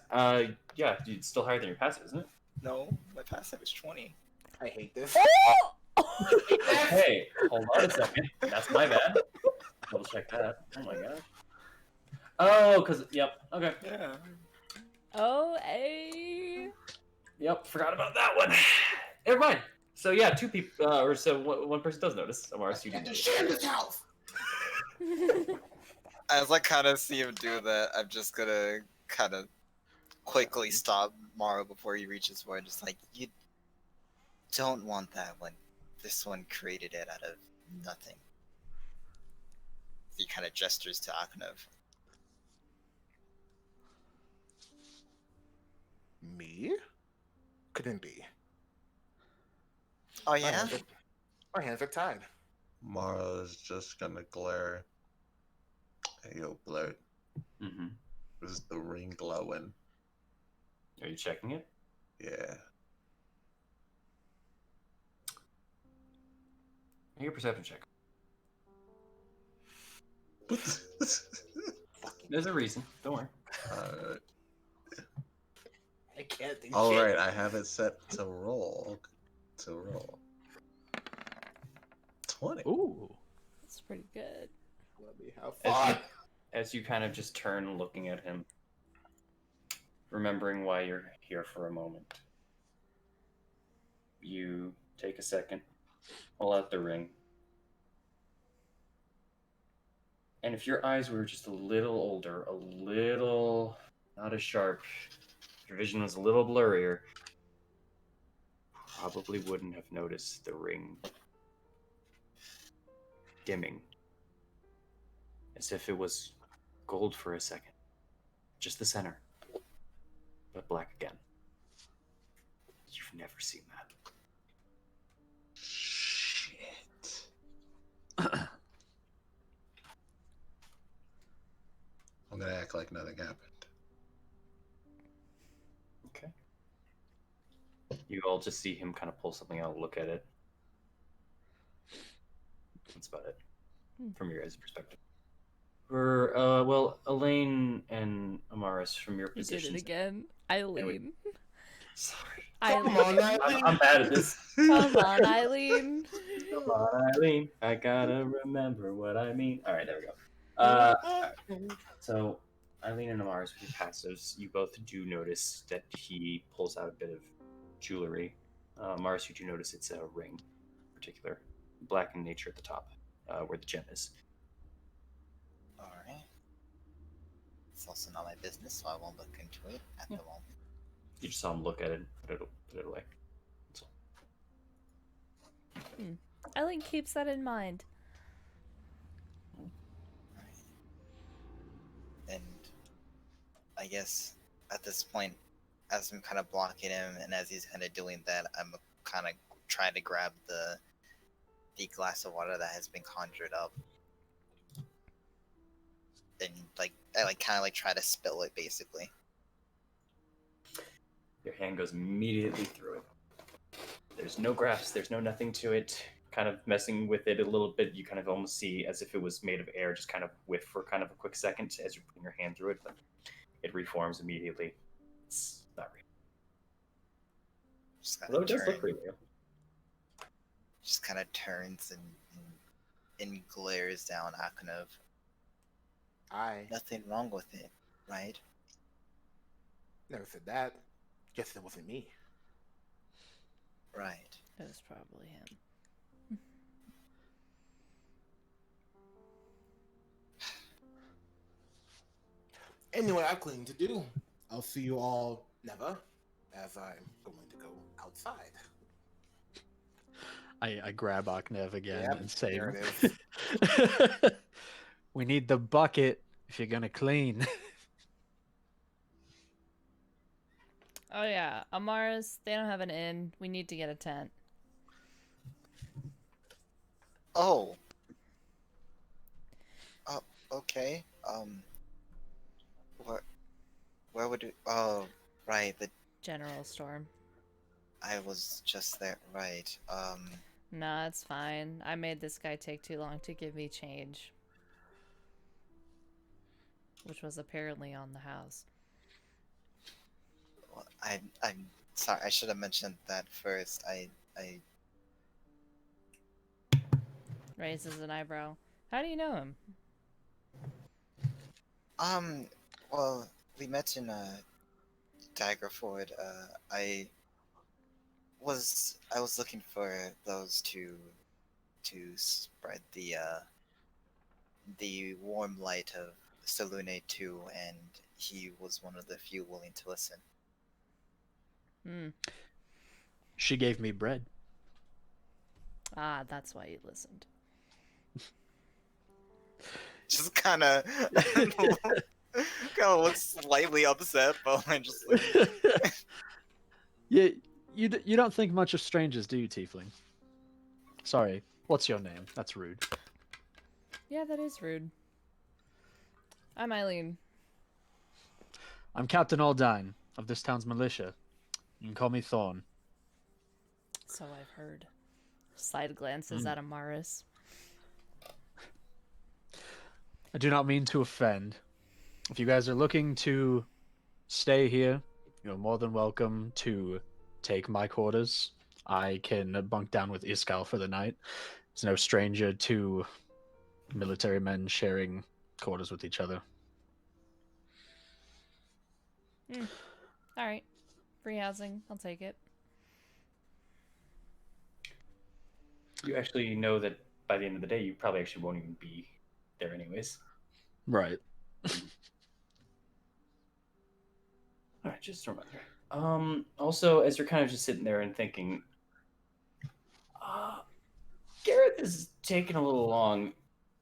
Yeah, it's still higher than your passive, isn't it? No, my passive is 20. I hate this. Hey, hold on a second. That's my bad. Double check that. Oh my god. Oh, yep. Okay. Yeah. Oh, a. Yep. Forgot about that one. Never mind. So yeah, two people, or so one person does notice. Amaris, you do notice. Share this house. As I kind of see him do that, I'm just gonna kind of quickly stop Maro before he reaches for it. Just like, you don't want that when this one created it out of nothing. He kind of gestures to Akhnov. Me? Couldn't be. Oh yeah? Our hands are tied. Mara's just gonna glare. Hey, yo, Blurred. Mm-hmm. Is the ring glowing? Are you checking it? Yeah. Make a perception check. There's a reason. Don't worry. Alright. I can't do shit. Alright, I have it set to roll. 20. Ooh. That's pretty good. Let me have As fun. you, as you kind of just turn looking at him, remembering why you're here for a moment, you take a second, pull out the ring, and if your eyes were just a little older, a little not as sharp, your vision was a little blurrier, probably wouldn't have noticed the ring dimming, as if it was gold for a second. Just the center, but black again. You've never seen that. Shit. I'm gonna act like nothing happened. Okay. You all just see him kind of pull something out, look at it. That's about it, from your guys' perspective. For, Elaine and Amaris, from your You did positions. it again. Eileen. Sorry. Come Eileen. on, Eileen. I'm bad at this. Come on, Eileen. Come on, Eileen. I gotta remember what I mean. All right, there we go. So, Eileen and Amaris, with your passives, you both do notice that he pulls out a bit of jewelry. Amaris, you do notice it's a ring, in particular, black in nature at the top, where the gem is. Alright. It's also not my business, so I won't look into it at the moment. You just saw him look at it, put it away. That's all. Eileen keeps that in mind. And I guess at this point, as I'm kind of blocking him, and as he's kind of doing that, I'm kind of trying to grab the glass of water that has been conjured up, and I kind of try to spill it, basically. Your hand goes immediately through it. There's no grafts, there's no nothing to it. Kind of messing with it a little bit, you kind of almost see as if it was made of air, just kind of whiff for kind of a quick second as you're putting your hand through it, but it reforms immediately. It's not real. Just kind Although of it does look turn, pretty real. just kind of turns and glares down Akonov. I Nothing wrong with it, right? never said that. Guess it wasn't me. Right. It was probably him. Anyway, I have cleaning to do. I'll see you all never, as I'm going to go outside. I grab Aknev again Yep, and say, there it is. "We need the bucket if you're gonna clean." Oh yeah, Amaris, they don't have an inn. We need to get a tent. Oh. Oh, okay. Where would it? Oh, right. General store. I was just there. Right. Nah, it's fine. I made this guy take too long to give me change. Which was apparently on the house. Well, I'm sorry. I should have mentioned that first. I Raises an eyebrow. How do you know him? Well, we met in Daggerford. I was looking for those to spread the warm light of Salune 2, and he was one of the few willing to listen. Hmm. She gave me bread. Ah, that's why you listened. Just kind of looks slightly upset, but I'm just like, Yeah, you don't think much of strangers, do you, Tiefling? Sorry, what's your name? That's rude. Yeah, that is rude. I'm Eileen. I'm Captain Aldine of this town's militia. You can call me Thorn. So I've heard. Side glances at Amaris. I do not mean to offend. If you guys are looking to stay here, you're more than welcome to take my quarters. I can bunk down with Iskal for the night. He's no stranger to military men sharing quarters with each other. Alright. Free housing. I'll take it. You actually know that by the end of the day, you probably actually won't even be there anyways. Right. All right, just a reminder. Also, as you're kind of just sitting there and thinking, Garrett is taking a little long.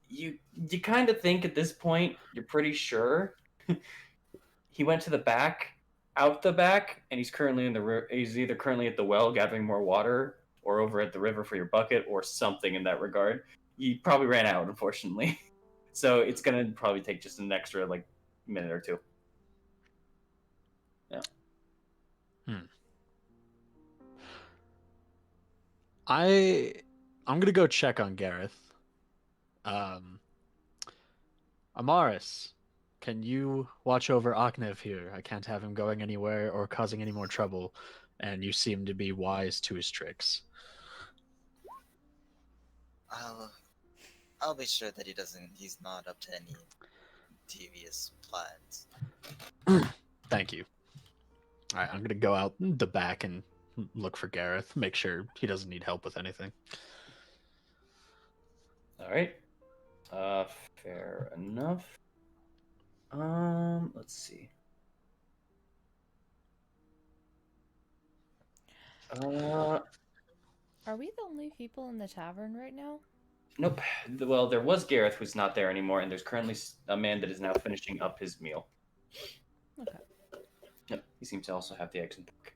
You kind of think at this point you're pretty sure he went to the back, out the back, and he's currently in the he's either currently at the well gathering more water, or over at the river for your bucket, or something in that regard. He probably ran out, unfortunately. So it's gonna probably take just an extra like minute or two. Yeah. I'm gonna go check on Gareth. Amaris, can you watch over Aknev here? I can't have him going anywhere or causing any more trouble, and you seem to be wise to his tricks. I'll be sure that he's not up to any devious plans. Thank you. All right, I'm gonna go out the back and look for Gareth. Make sure he doesn't need help with anything. All right. Fair enough. Let's see. Are we the only people in the tavern right now? Nope. Well, there was Gareth who's not there anymore, and there's currently a man that is now finishing up his meal. Okay. Yep. He seems to also have the eggs and pork.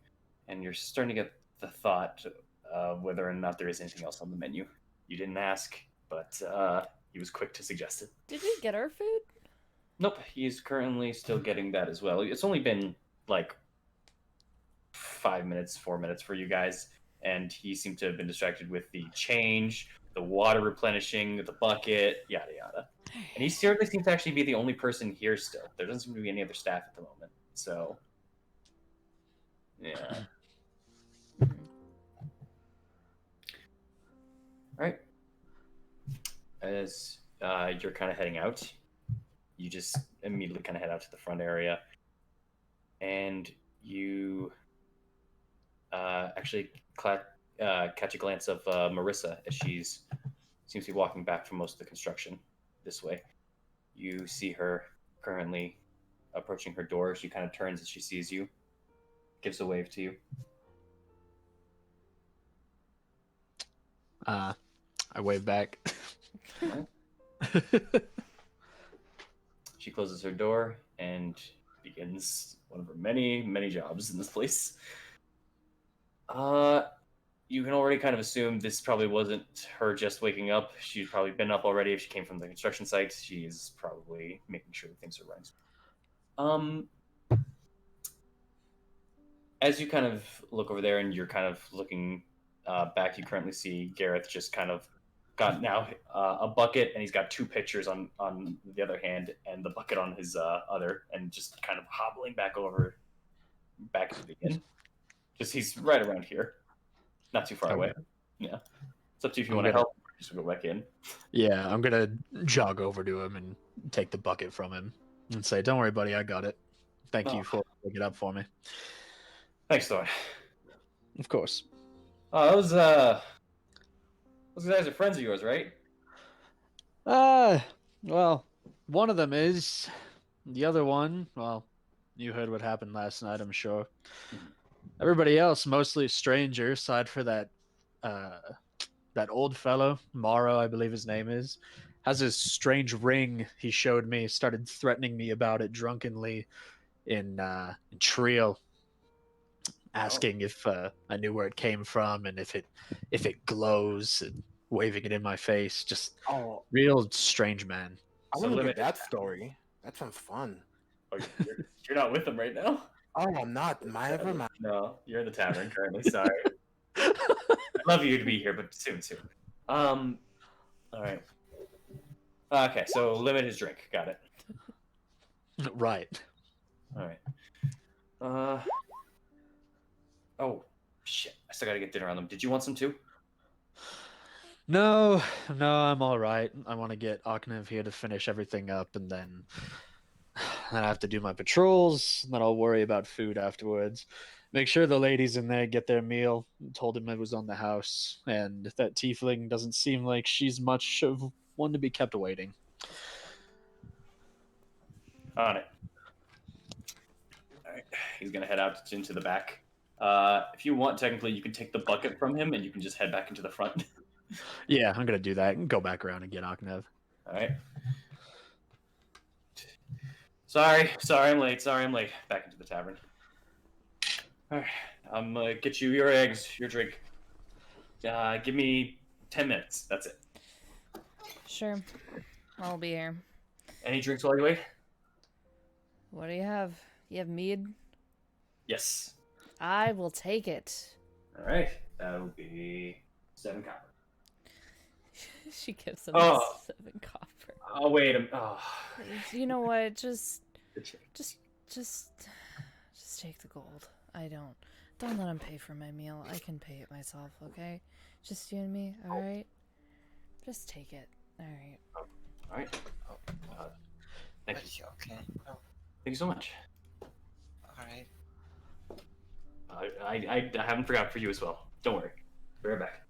And you're starting to get the thought of whether or not there is anything else on the menu. You didn't ask, but he was quick to suggest it. Did we get our food? Nope. He's currently still getting that as well. It's only been like 5 minutes, 4 minutes for you guys, and he seemed to have been distracted with the change, the water replenishing, the bucket, yada yada. And he certainly seems to actually be the only person here still. There doesn't seem to be any other staff at the moment. So, yeah. All right. As you're kind of heading out, you just immediately kind of head out to the front area, and you actually catch a glance of Marissa as she's seems to be walking back from most of the construction this way. You see her currently approaching her door. She kind of turns as she sees you, gives a wave to you. I wave back. She closes her door and begins one of her many, many jobs in this place. You can already kind of assume this probably wasn't her just waking up. She's probably been up already. If she came from the construction site, she is probably making sure that things are running. As you kind of look over there and you're kind of looking back, you currently see Gareth just kind of got now a bucket, and he's got two pitchers on the other hand, and the bucket on his other, and just kind of hobbling back into the inn. Just he's right around here, not too far away. Yeah, it's up to you if you want to help. Just go back in. Yeah, I'm gonna jog over to him and take the bucket from him and say, "Don't worry, buddy, I got it. Thank you for picking it up for me." Thanks, Thor. Of course. Those guys are friends of yours, right? Well, one of them is. The other one, well, you heard what happened last night, I'm sure. Everybody else, mostly a stranger, aside for that old fellow, Morrow, I believe his name is, has this strange ring he showed me, started threatening me about it drunkenly in Trio, asking if I knew where it came from and if it glows, and waving it in my face. Just real strange man. I want to get that story. That sounds fun. Oh, you're not with them right now? Oh, I'm not. Never mind. No, you're in the tavern currently. Sorry. I'd love you to be here, but soon. All right. Okay, so limit his drink. Got it. Right. All right. Oh, shit. I still gotta get dinner on them. Did you want some too? No, I'm all right. I want to get Aknev here to finish everything up, and then I have to do my patrols, and then I'll worry about food afterwards. Make sure the ladies in there get their meal. Told him it was on the house, and that tiefling doesn't seem like she's much of one to be kept waiting. On it. All right. He's gonna head out into the back. If you want, technically, you can take the bucket from him, and you can just head back into the front. Yeah, I'm gonna do that and go back around and get Aknev. All right. Sorry, I'm late. Back into the tavern. All right, I'm gonna get you your eggs, your drink. Give me 10 minutes. That's it. Sure. I'll be here. Any drinks while you wait? What do you have? You have mead? Yes. I will take it. All right, that'll be 7 copper. She gives him 7 copper. Oh wait. You know what? Just take the gold. Don't let him pay for my meal. I can pay it myself, okay? Just you and me, all right? Just take it. All right. All right. Thank you. Okay. Oh, Thank you so much. all right. I haven't forgot for you as well. Don't worry. Be right back.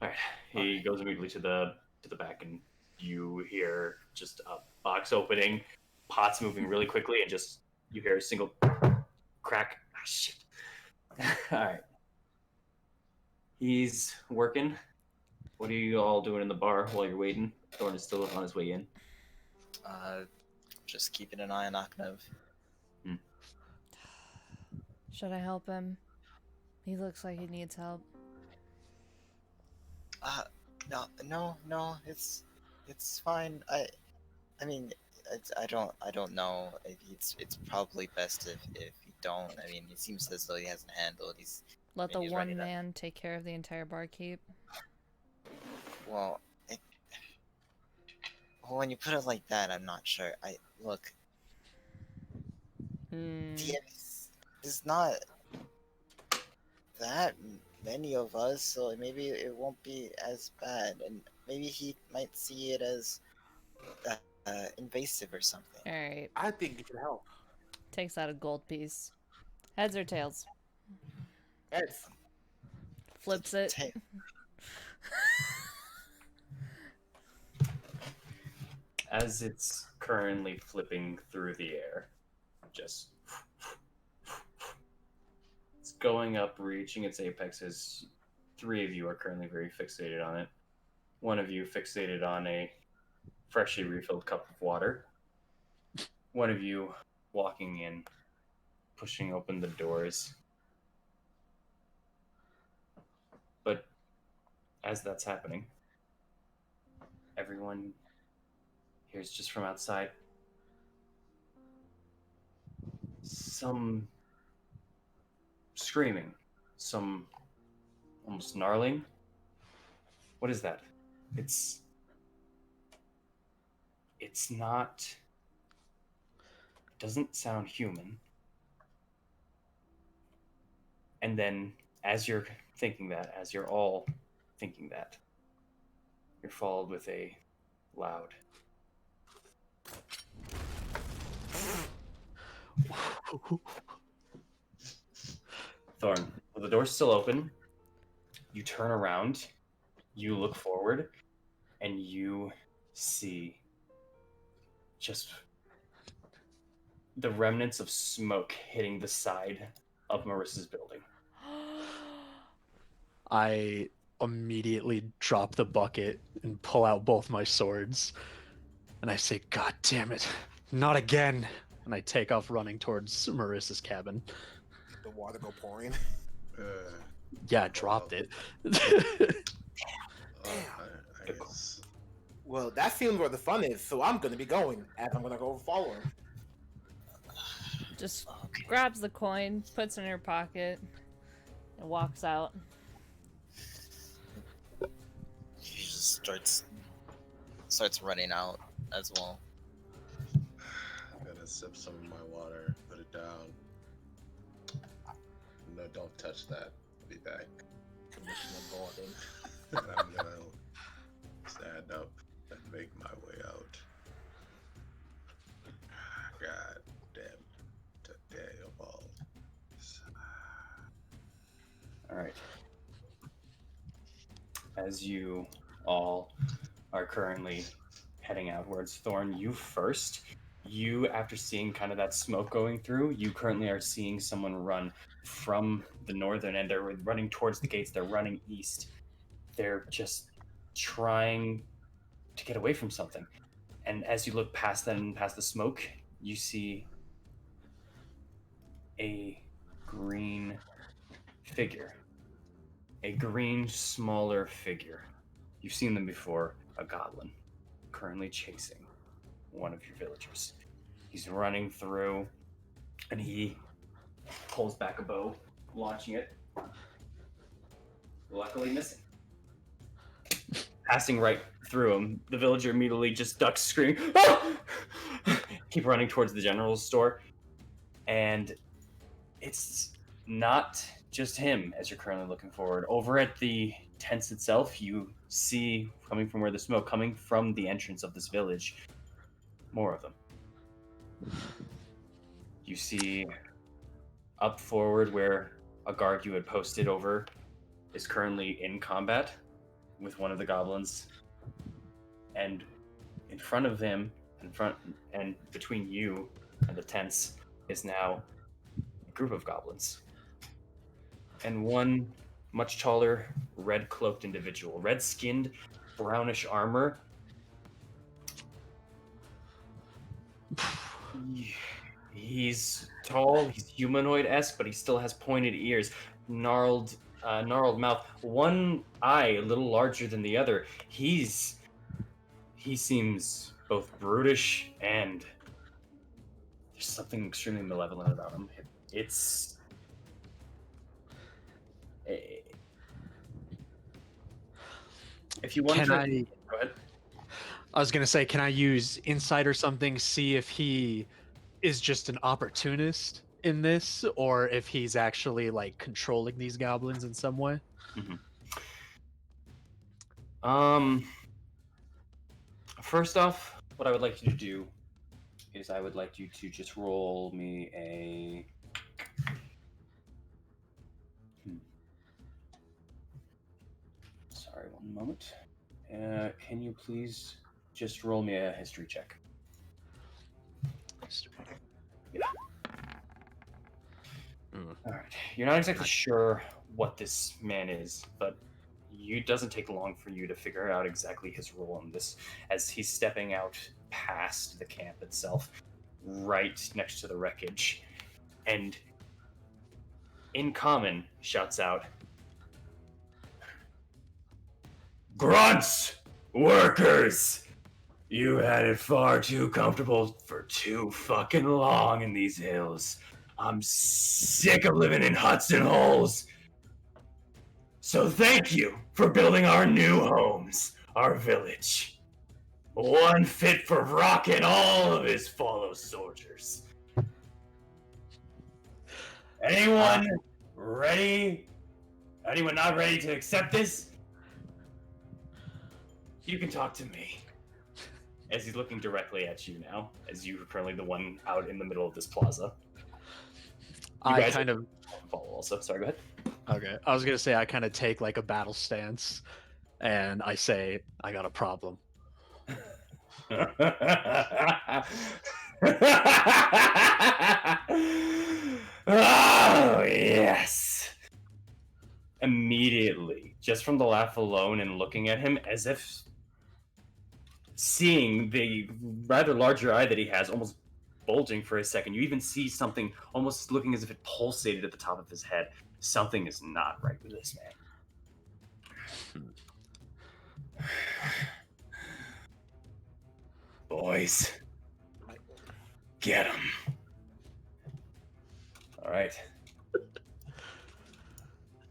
All right. He goes immediately to the back, and you hear just a box opening, pots moving really quickly, and just you hear a single crack. Ah, shit. All right. He's working. What are you all doing in the bar while you're waiting? Thorn is still on his way in. Just keeping an eye on Aknev. Should I help him? He looks like he needs help. No, it's fine. I mean, I don't know. It's probably best if you don't. I mean, it seems as though he hasn't handled. Let the one man take care of the entire barkeep. Well, it, well, when you put it like that, I'm not sure. Look, Hmm. there's not that many of us, so maybe it won't be as bad, and maybe he might see it as invasive or something. All right. I think you should help. Takes out a gold piece. Heads or tails? Heads. Flips it. As it's currently flipping through the air, just it's going up, reaching its apex as three of you are currently very fixated on it. One of you fixated on a freshly refilled cup of water. One of you walking in, pushing open the doors. But as that's happening, everyone hears just from outside some screaming, some almost gnarling. What is that? It's not, it doesn't sound human. And then as you're thinking that, as you're all thinking that, you're followed with a loud Thorn. Well, the door's still open. You turn around, you look forward, and you see just the remnants of smoke hitting the side of Marissa's building. I immediately drop the bucket and pull out both my swords. And I say, God damn it, not again. And I take off running towards Marissa's cabin. The water go pouring. Yeah, I dropped it. I guess. Well, that seems where the fun is, so I'm gonna be going, as I'm gonna go follow him. Just grabs the coin, puts it in her pocket, and walks out. He just starts running out as well. I'm gonna sip some of my water, put it down. No, don't touch that. I'll be back. Commissioner Gordon. And I'm gonna stand up and make my way out. God damn, today of all. All right. As you all are currently heading outwards, Thorn, you first. You, after seeing kind of that smoke going through, you currently are seeing someone run from the northern end. They're running towards the gates. They're running east. They're just trying to get away from something. And as you look past them, past the smoke, you see a green figure. A green, smaller figure. You've seen them before, a goblin, currently chasing one of your villagers. He's running through, and he pulls back a bow, launching it, luckily missing. Passing right through him, the villager immediately just ducks, screaming, "Ah!" Keep running towards the general store, and it's not just him as you're currently looking forward. Over at the tents itself, you see, coming from where the smoke, coming from the entrance of this village, more of them. You see up forward where a guard you had posted over is currently in combat with one of the goblins. And in front of him, and between you and the tents, is now a group of goblins. And one much taller, red-cloaked individual, red-skinned, brownish armor. He's tall, he's humanoid-esque, but he still has pointed ears, gnarled mouth, one eye a little larger than the other. He seems both brutish and there's something extremely malevolent about him. It's If you want Can to, I? go ahead. I was gonna say, can I use insight or something, see if he is just an opportunist in this, or if he's actually like controlling these goblins in some way? First off, what I would like you to do is I would like you to just roll me a. Sorry, one moment. Can you please just roll me a history check? All right. You're not exactly sure what this man is, but it doesn't take long for you to figure out exactly his role in this as he's stepping out past the camp itself, right next to the wreckage. And in common, shouts out, "Grunts! Workers! You had it far too comfortable for too fucking long in these hills. I'm sick of living in huts and holes. So thank you for building our new homes, our village. One fit for Rock and all of his fellow soldiers. Anyone ready? Anyone not ready to accept this? You can talk to me." As he's looking directly at you now, as you are currently the one out in the middle of this plaza. I kind of follow also. Sorry, go ahead. okay. I was gonna say I kind of take like a battle stance, and I say I got a problem. Oh, yes. Immediately, just from the laugh alone and looking at him as if seeing the rather larger eye that he has almost bulging for a second, you even see something almost looking as if it pulsated at the top of his head. Something is not right with this man. Boys, get him. All right.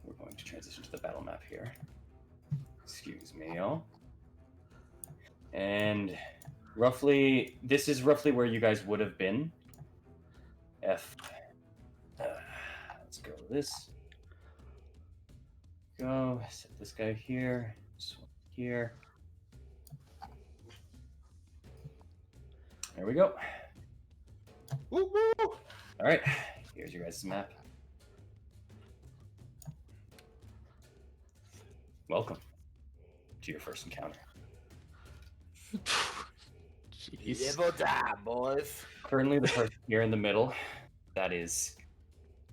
We're going to transition to the battle map here. Excuse me, y'all. And roughly, this is roughly where you guys would have been. Let's go with this. Go, set this guy here. This one here. There we go. Woo-woo! All right, here's your guys' map. Welcome to your first encounter. Jeez. Live or die, boys. Currently, the person here in the middle, that is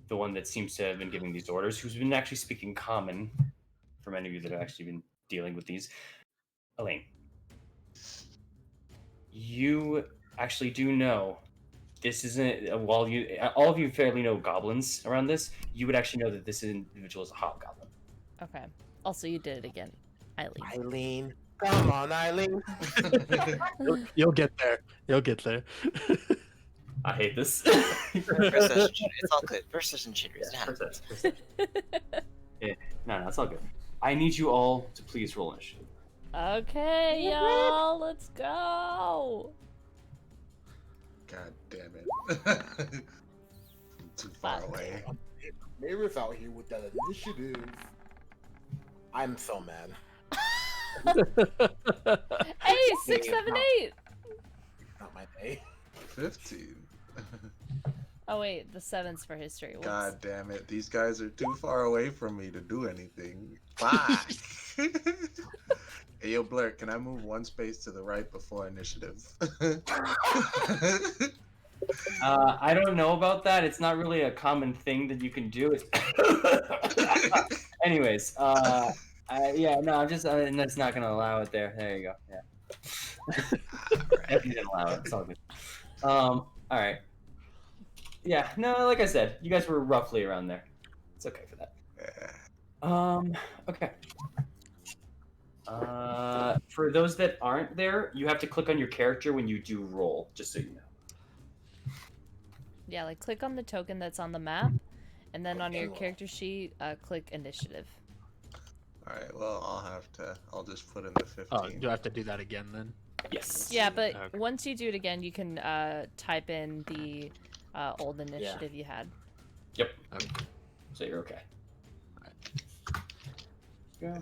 the one that seems to have been giving these orders, who's been actually speaking common, for many of you that have actually been dealing with these. Elaine, you actually do know this isn't, while you, all of you fairly know goblins around this, you would actually know that this individual is a hobgoblin. Okay. Also, you did it again, Eileen. Eileen. Come on, Eileen. You'll get there. You'll get there. I hate this. First session shit. It's all good. First session shit. It happens. Yeah, no, it's all good. I need you all to please roll initiative. Okay, y'all, let's go. God damn it. I'm too far away. Mayor's out here with that initiative. I'm so mad. Hey, 6, 7, 8. Not my day. 15. Oh wait, the 7's for history. Whoops. God damn it. These guys are too far away from me to do anything. Fuck. Hey, yo, Blur, can I move one space to the right before initiative? I don't know about that. It's not really a common thing that you can do. It's anyways, yeah, no, I'm just, that's not going to allow it there. There you go. Yeah. If you didn't allow it, it's all good. All right. Yeah, no, like I said, you guys were roughly around there. It's okay for that. Okay. For those that aren't there, you have to click on your character when you do roll, just so you know. Yeah, like click on the token that's on the map, and then on your character sheet, click initiative. Alright, well, I'll just put in the 15. Oh, do I have to do that again then? Yes. Yeah, but Okay. once you do it again, you can type in the old initiative you had. Yep. Okay. So you're okay. Go.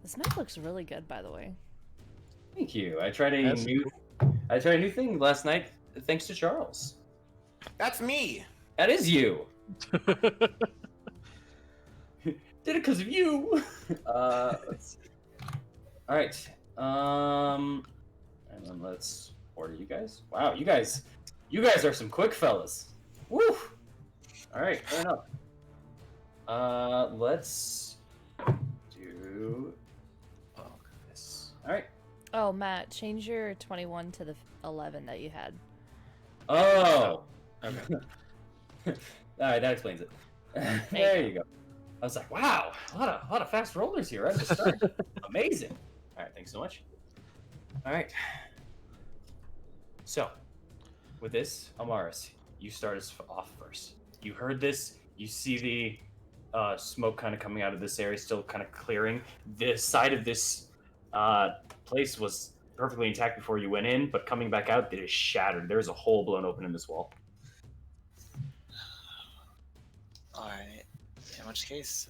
This map looks really good, by the way. Thank you. I tried a That's new thing last night thanks to Charles. That's me. That is you. Did it because of you. Let's see. All right. And then let's order you guys. Wow, you guys are some quick fellas. Woo. All right, fair enough. Let's do this. All right. Oh, Matt, change your 21 to the 11 that you had. Oh. Okay. All right, that explains it. There you go. I was like, wow, a lot of fast rollers here right at the start. Amazing. All right, thanks so much. All right. So, with this, Amaris, you start us off first. You heard this. You see the smoke kind of coming out of this area, still kind of clearing. The side of this place was perfectly intact before you went in, but coming back out, it is shattered. There's a hole blown open in this wall. Alright. In which case,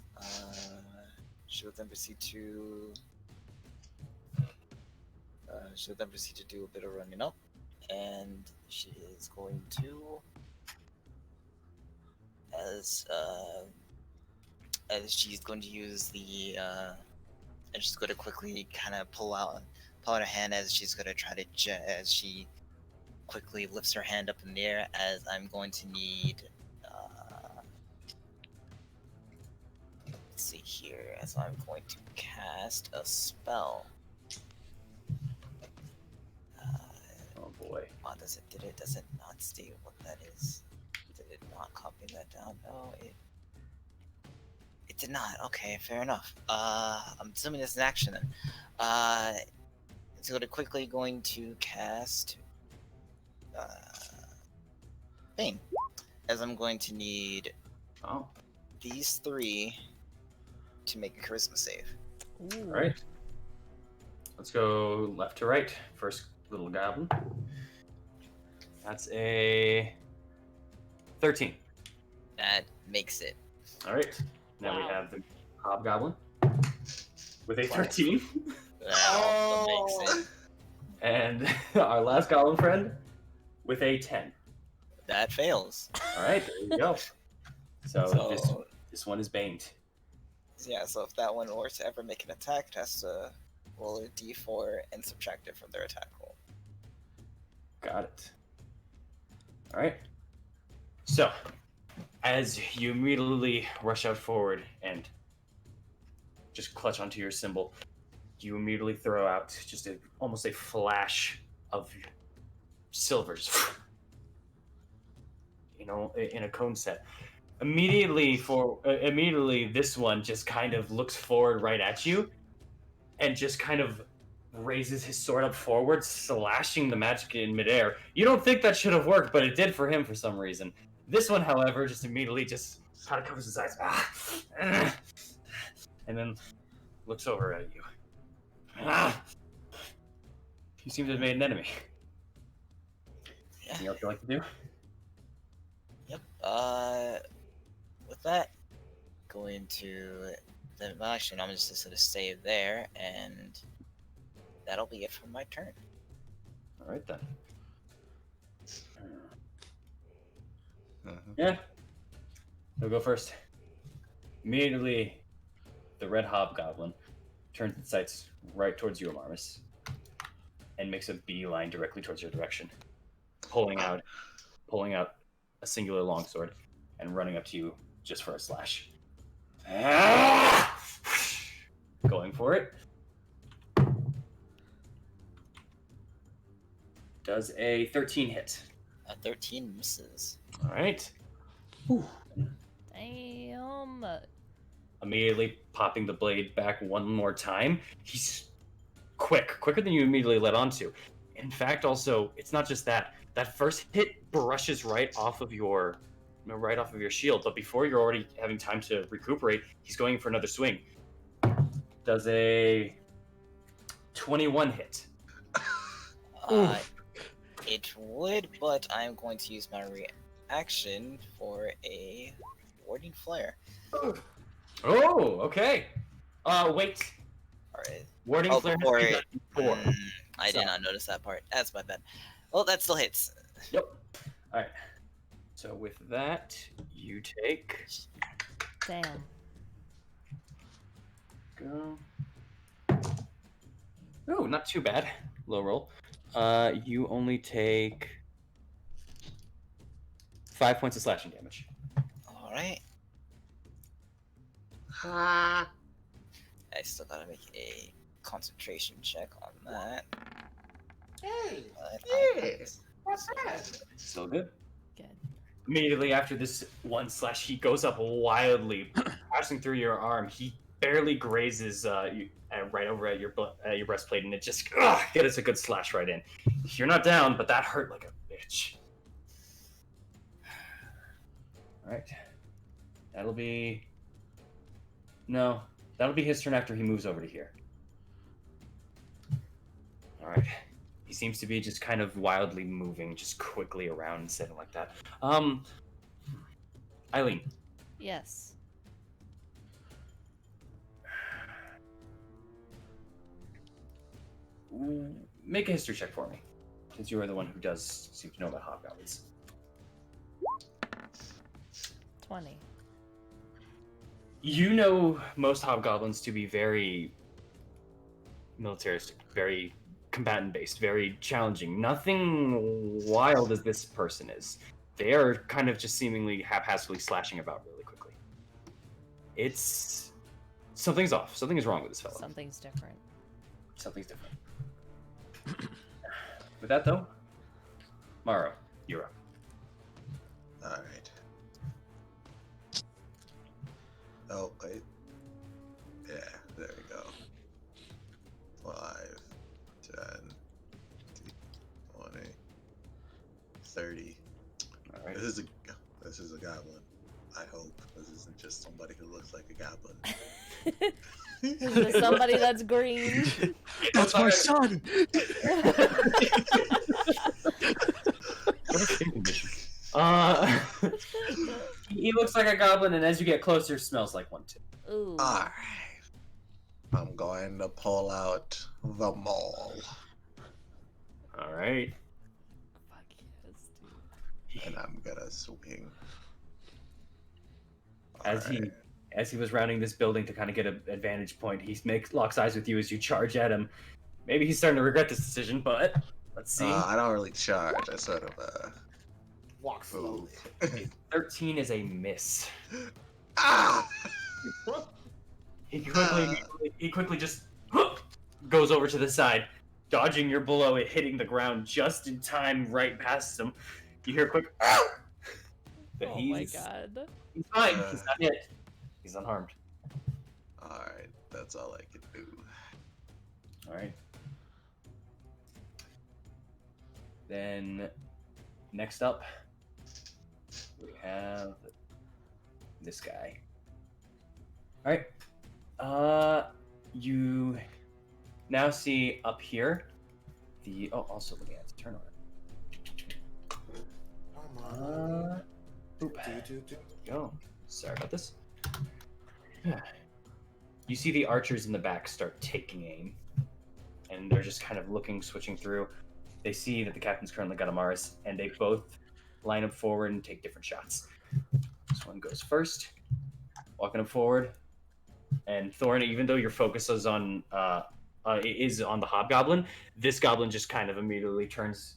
she would then proceed to do a bit of running up, and she is going to as she's going to use the and she's going to quickly kind of pull out her hand as she's going to try to as she quickly lifts her hand up in the air, as I'm going to need let's see here, as I'm going to cast a spell. Oh boy. Oh, does it not state what that is? Did it not copy that down? No, it did not. Okay, fair enough. I'm assuming it's an action then. It's quickly going to cast Bane, as I'm going to need Oh. these three to make a charisma save. Ooh. All right. Let's go left to right. First little goblin. That's a 13. That makes it. All right. Now we Wow. have the hobgoblin with a 13. That also makes it. And our last goblin friend with a 10. That fails. All right, there you go. So this one is baned. Yeah, so if that one were to ever make an attack, it has to roll a d4 and subtract it from their attack roll. Got it. All right. So, as you immediately rush out forward and just clutch onto your symbol, you immediately throw out just almost a flash of silver, just, in a cone set. Immediately, this one just kind of looks forward right at you, and just kind of raises his sword up forward, slashing the magic in midair. You don't think that should have worked, but it did for him for some reason. This one, however, just immediately just kind of covers his eyes, and then looks over at you. You seem to have made an enemy. Anything else you'd like to do? Yep. With that, going to well, actually, no, I'm just gonna save there, and that'll be it for my turn. All right then. Mhm. Yeah. He'll go first. Immediately, the red hobgoblin turns its sights right towards you, Amarmus, and makes a beeline directly towards your direction, pulling out a singular longsword and running up to you just for a slash. Going for it. Does a 13 hit. A 13 misses. All right. Damn. Immediately popping the blade back one more time. He's quicker than you immediately led onto. In fact, also, it's not just that. That first hit brushes right off of your shield, but before you're already having time to recuperate, he's going for another swing. Does a 21 hit. It would, but I'm going to use my reaction for a warding flare. Oh, okay. Wait. Alright. Warding flare before has it. to be four. I did not notice that part. That's my bad. Well, that still hits. Yep. All right. So with that, you take. Damn. Go. Oh, not too bad. Low roll. You only take 5 points of slashing damage. Alright. Ah. I still gotta make a concentration check on that. Hey. Yes. What's that? Still good. Good. Immediately after this one slash, he goes up wildly, passing through your arm. He barely grazes you, right over at your breastplate, and it just gets a good slash right in. You're not down, but that hurt like a bitch. All right, that'll be his turn after he moves over to here. All right. He seems to be just kind of wildly moving, just quickly around and sitting like that. Eileen. Yes. Make a history check for me, since you are the one who does seem to know about hobgoblins. 20. You know most hobgoblins to be very militaristic, very combatant-based, very challenging. Nothing wild as this person is. They are kind of just seemingly haphazardly slashing about really quickly. Something's off. Something is wrong with this fellow. Something's different. Something's different. With that, though, Morrow, you're up. All right. Oh, wait. Yeah, there we go. 5, 10, 20, 30. All right. This is a goblin. I hope this isn't just somebody who looks like a goblin. There's somebody that's green. That's my son. He looks like a goblin, and as you get closer, smells like one too. Ooh. Alright. I'm going to pull out the maul. All right. Fuck yes, dude. And I'm gonna swing. As Alright. he was rounding this building to kind of get an advantage point, he locks eyes with you as you charge at him. Maybe he's starting to regret this decision, but let's see. I don't really charge. I sort of Walk slowly. 13 is a miss. Ah! He quickly just goes over to the side, dodging your blow, it hitting the ground just in time, right past him. You hear a quick. But Oh my god. He's fine. He's not hit. He's unharmed. Alright, that's all I can do. All right. Then, next up, we have this guy. All right. You now see up here also looking at the turn order. Go. Sorry about this. You see the archers in the back start taking aim, and they're just kind of looking, switching through. They see that the captain's currently got a Mars, and they both line up forward and take different shots. This one goes first, walking up forward, and Thorn, even though your focus is on the hobgoblin, this goblin just kind of immediately turns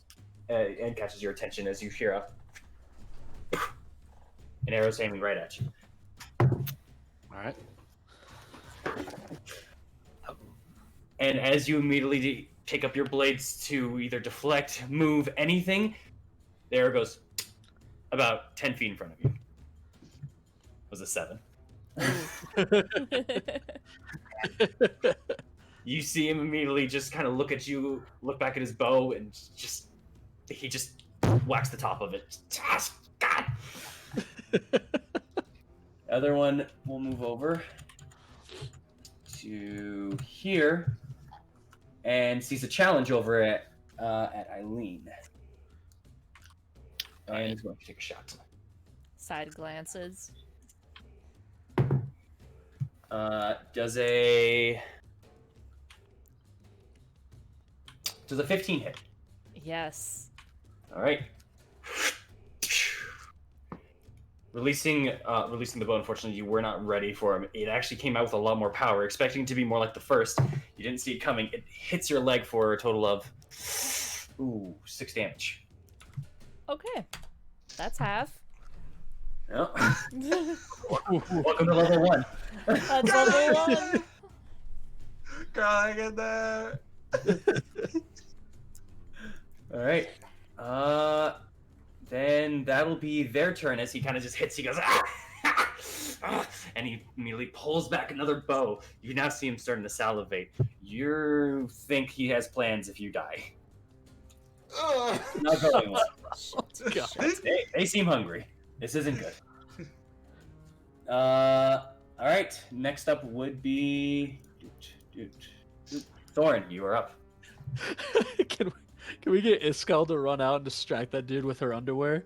and catches your attention as you hear an arrow's aiming right at you. All right. And as you immediately take up your blades to either deflect, move, anything, the arrow goes about 10 feet in front of you. It was a 7. You see him immediately just kind of look at you, look back at his bow, and he just whacks the top of it. God. Other one will move over to here and sees a challenge over at Eileen. And is going to take a shot. Side glances. Does a 15 hit? Yes. All right. Releasing the bow, unfortunately, you were not ready for him. It actually came out with a lot more power, expecting it to be more like the first. You didn't see it coming. It hits your leg for a total of 6 damage. Okay. That's half. Yeah. Welcome to level 1. That's level 1. God, I get that. All right. Then that'll be their turn as he kind of just hits. He goes, and he immediately pulls back another bow. You now see him starting to salivate. You think he has plans if you die. Not going well. They seem hungry. This isn't good. All right. Next up would be Thorn. You are up. Can we get Iskal to run out and distract that dude with her underwear?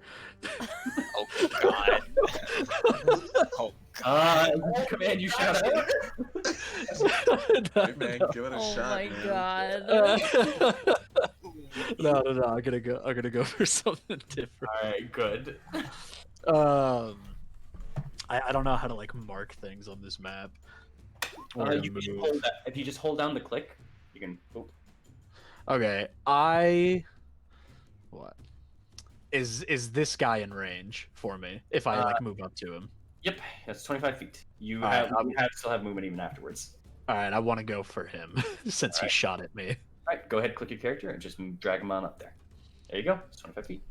Oh god. Oh god. Command you shout out. Hey, man, give it a Oh shot, my man. god. No. I'm gonna go for something different. All right, good. I don't know how to like mark things on this map. Or You can move. if you just hold down the click, you can. Oh. Okay, what is this guy in range for me if I like move up to him? Yep, that's 25 feet. You All have, right, you still have movement even afterwards. All right, I want to go for him since he Alright. shot at me. All right, go ahead, click your character, and just drag him on up there. There you go. It's 25 feet.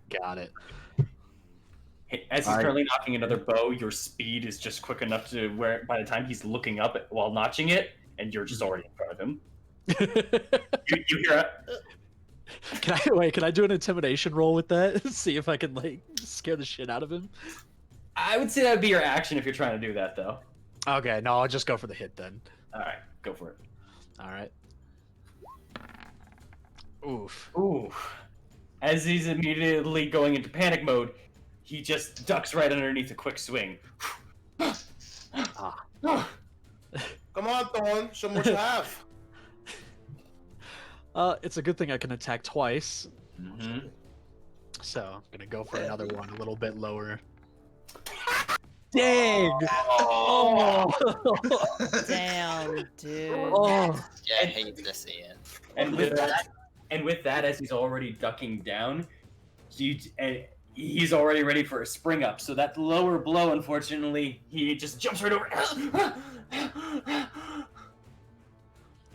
Got it. As he's currently knocking another bow, your speed is just quick enough to where by the time he's looking up while notching it, and you're just already in front of him. You hear it. Can I do an intimidation roll with that? See if I can like scare the shit out of him. I would say that would be your action if you're trying to do that, though. Okay, no, I'll just go for the hit then. All right, go for it. All right. Oof. Ooh. As he's immediately going into panic mode, he just ducks right underneath a quick swing. Ah. Come on, Thorn. Show me what you have. It's a good thing I can attack twice. Mm-hmm. So I'm gonna go for another one a little bit lower. Dang! Oh! Damn, dude. Oh! yeah, I hate to see it. And with that, as he's already ducking down, he's already ready for a spring up. So that lower blow, unfortunately, he just jumps right over.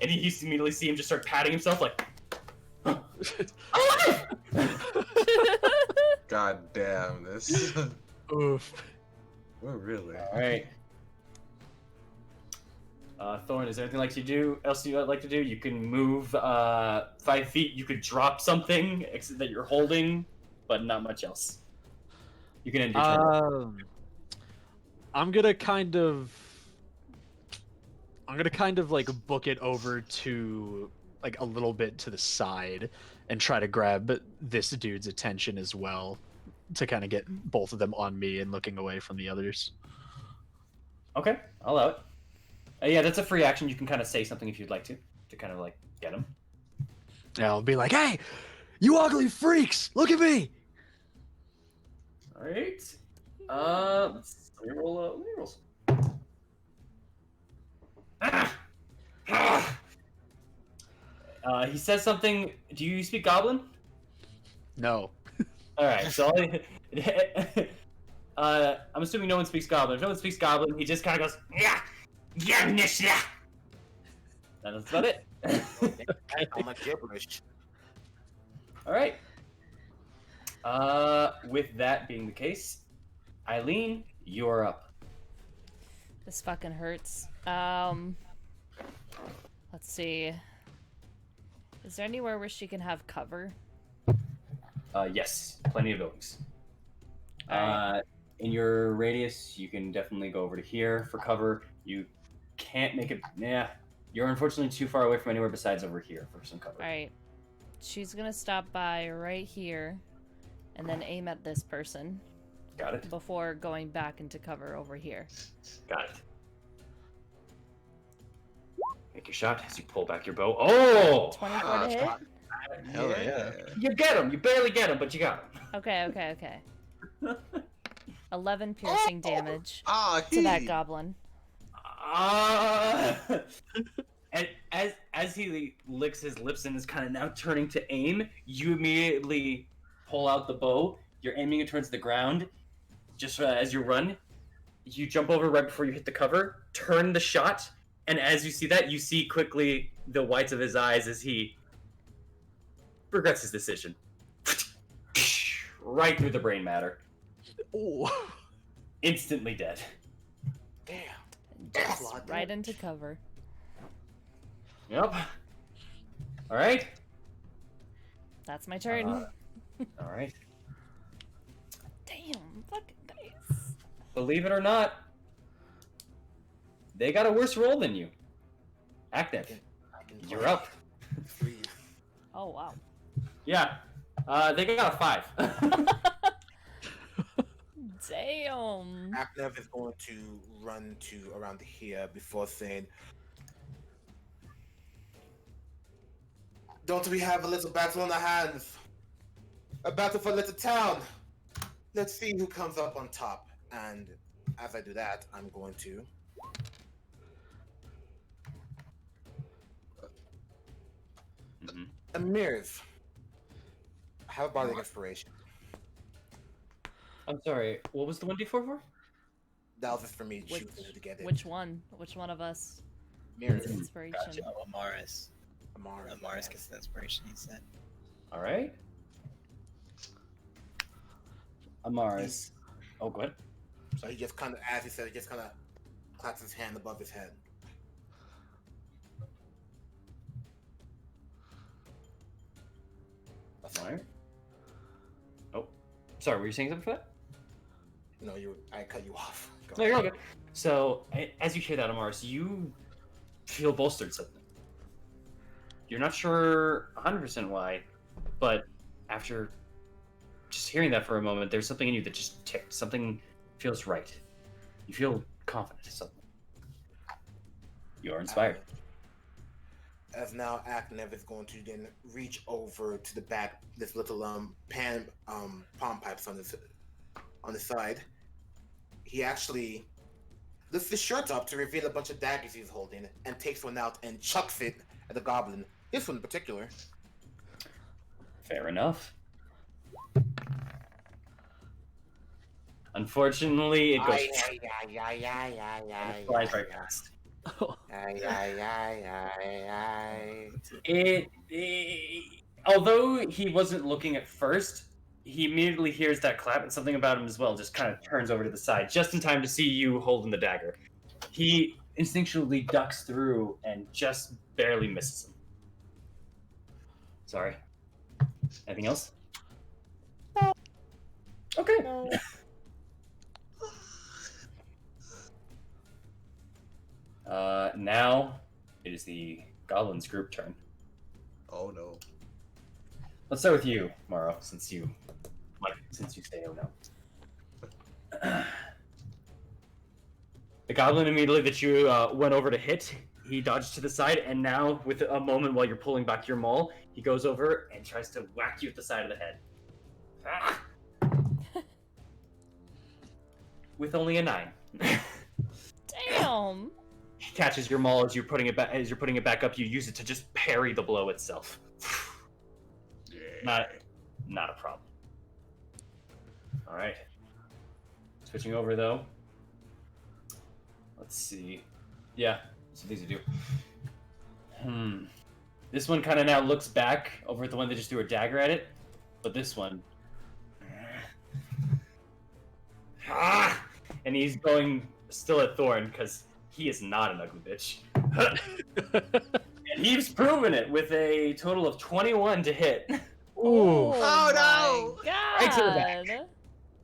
And you immediately see him just start patting himself like. God damn this. Oof. Oh, really? All right. Thorn, is there anything else you'd like to do? You can move 5 feet. You could drop something that you're holding, but not much else. You can end your turn. I'm gonna kind of like book it over to like a little bit to the side and try to grab this dude's attention as well to kind of get both of them on me and looking away from the others. Okay, I'll allow it. Yeah, that's a free action. You can kind of say something if you'd like to kind of like get him. Yeah, I'll be like, "Hey, you ugly freaks! Look at me!" All right. Let me roll. He says something. Do you speak Goblin? No. All right. So I'm assuming no one speaks Goblin. If no one speaks Goblin, he just kind of goes, yeah. That's about it. I'm like gibberish. All right. With that being the case, Eileen, you're up. This fucking hurts. Let's see. Is there anywhere where she can have cover? Yes, plenty of buildings. Alright. In your radius, you can definitely go over to here for cover. You can't make it. Yeah, you're unfortunately too far away from anywhere besides over here for some cover. Alright. She's gonna stop by right here and then aim at this person Got it. before going back into cover over here. Got it. Make your shot as you pull back your bow. Oh! 24 to hit? Hell yeah. You get him. You barely get him, but you got him. Okay. 11 piercing damage Ah, to that goblin. And as he licks his lips and is kind of now turning to aim, you immediately pull out the bow. You're aiming it towards the ground. Just as you run, you jump over right before you hit the cover, turn the shot, and as you see that, you see quickly the whites of his eyes as he regrets his decision. Right through the brain matter. Oh. Instantly dead. Damn. Just Lot right damage. into cover. Yep. All right. That's my turn. All right. Damn, fucking dice. Believe it or not, they got a worse roll than you. Active. You're up. 3. Oh, wow. Yeah. They got a 5. Damn. Aknev is going to run to around here before saying, "Don't we have a little battle on our hands? A battle for a little town. Let's see who comes up on top." And as I do that, I'm going to Amirs. I have a bardic inspiration. I'm sorry. What was the 1d4 for? That was just for me Which, choosing to get it. which one? Which one of us? Amirs. Inspiration. Gotcha. Oh, Amaris. Amaris. Amaris gets the inspiration, he said. All right. Amaris. Oh, go ahead. So he just kind of, as he said, he just kind of claps his hand above his head. All right. Oh, sorry. Were you saying something for that? No, I cut you off. Go No, you're all ahead. good. So, as you hear that, Amaris, you feel bolstered suddenly. You're not sure 100% why, but after just hearing that for a moment, there's something in you that just ticked. Something feels right. You feel confident suddenly. You are inspired. As now Aknev is going to then reach over to the back, this little palm pipes on the side. He actually lifts his shirt up to reveal a bunch of daggers he's holding and takes one out and chucks it at the goblin. This one in particular. Fair enough. Unfortunately, it goes it flies right past. Although he wasn't looking at first, he immediately hears that clap and something about him as well just kind of turns over to the side just in time to see you holding the dagger. He instinctually ducks through and just barely misses him. Sorry. Anything else? No. Okay. No. Now it is the goblins group turn. Oh no. Let's start with you, Morrow, since you say oh no. The goblin immediately that you went over to hit, he dodged to the side, and now with a moment while you're pulling back your maul, he goes over and tries to whack you at the side of the head. Ah! With only a 9. Damn. He catches your maul as you're putting it back. As you're putting it back up, you use it to just parry the blow itself. Not a problem. All right. Switching over though. Let's see. Yeah, so these are do. This one kind of now looks back over at the one that just threw a dagger at it, but this one. And he's going still at Thorn because he is not an ugly bitch. He's proven it with a total of 21 to hit. Oh, Oh, my no! Right to the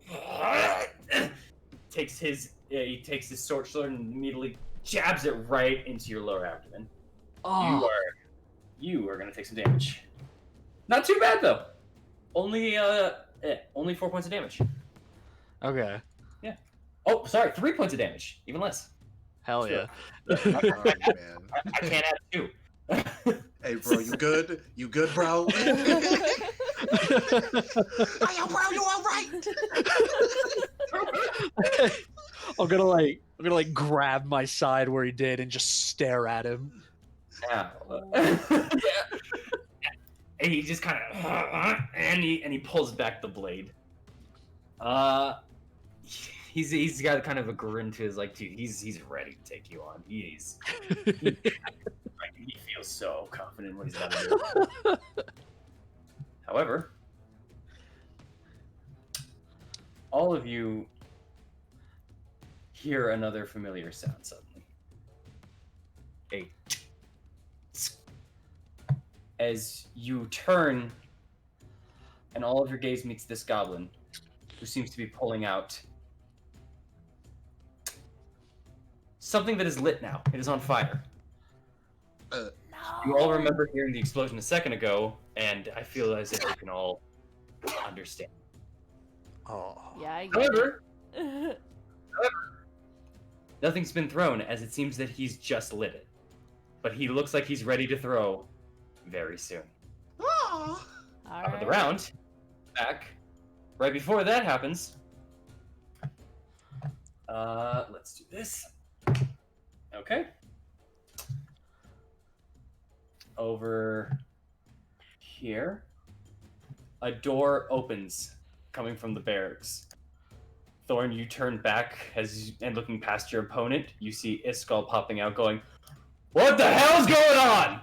God. He takes his short sword and immediately jabs it right into your lower abdomen. Oh, You are gonna take some damage. Not too bad though. Only 4 points of damage. okay. Oh, sorry, 3 points of damage. Even less. Hell Sure. yeah. Oh, man. I can't add 2. Hey, bro, you good? You good, bro? Hey, yo, bro, you all right? I'm gonna like grab my side where he did and just stare at him. Yeah. And he just kind of and he pulls back the blade. He's got kind of a grin to his dude. He's ready to take you on. He feels so confident in what he's about to do. However, all of you hear another familiar sound suddenly. As you turn, and all of your gaze meets this goblin, who seems to be pulling out something that is lit now. It is on fire. You all remember hearing the explosion a second ago, and I feel as if you can all understand. Oh. Yeah, I get However, it. nothing's been thrown, as it seems that he's just lit it. But he looks like he's ready to throw very soon. Oh. Top of the round, back. Right before that happens, let's do this. Okay. Over here, a door opens, coming from the barracks. Thorn, you turn back and looking past your opponent, you see Iskall popping out, going, "What the hell's going on?"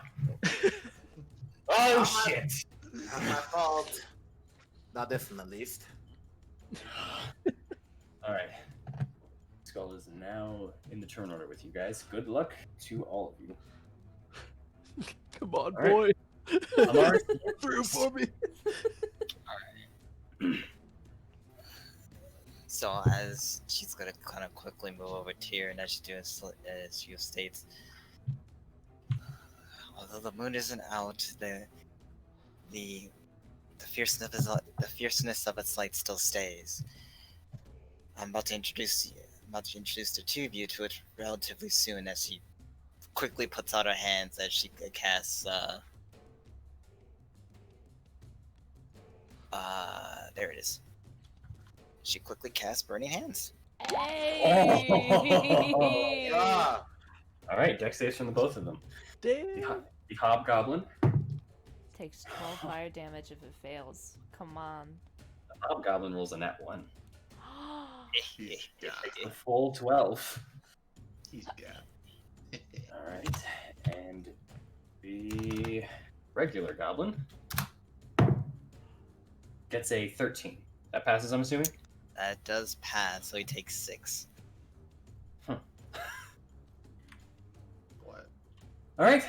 Oh shit! Not my fault. Not this one, at least. All right. Skull is now in the turn order with you guys. Good luck to all of you. Come on, All right. boy. Amar, Through for me. So as she's gonna kind of quickly move over to here, and as she states, although the moon isn't out, the fierceness of its light still stays. I'm about to introduce the two of you to it relatively soon. As she quickly puts out her hands as she casts. There it is. She quickly casts Burning Hands. Hey! Ah, all right, dex saves from the both of them. Damn. The hobgoblin. Takes 12 fire damage if it fails. Come on. The hobgoblin rolls a nat 1. He's A full 12. He's got. All right, and the regular goblin gets a 13. That passes, I'm assuming. That does pass, so he takes 6. What? All right.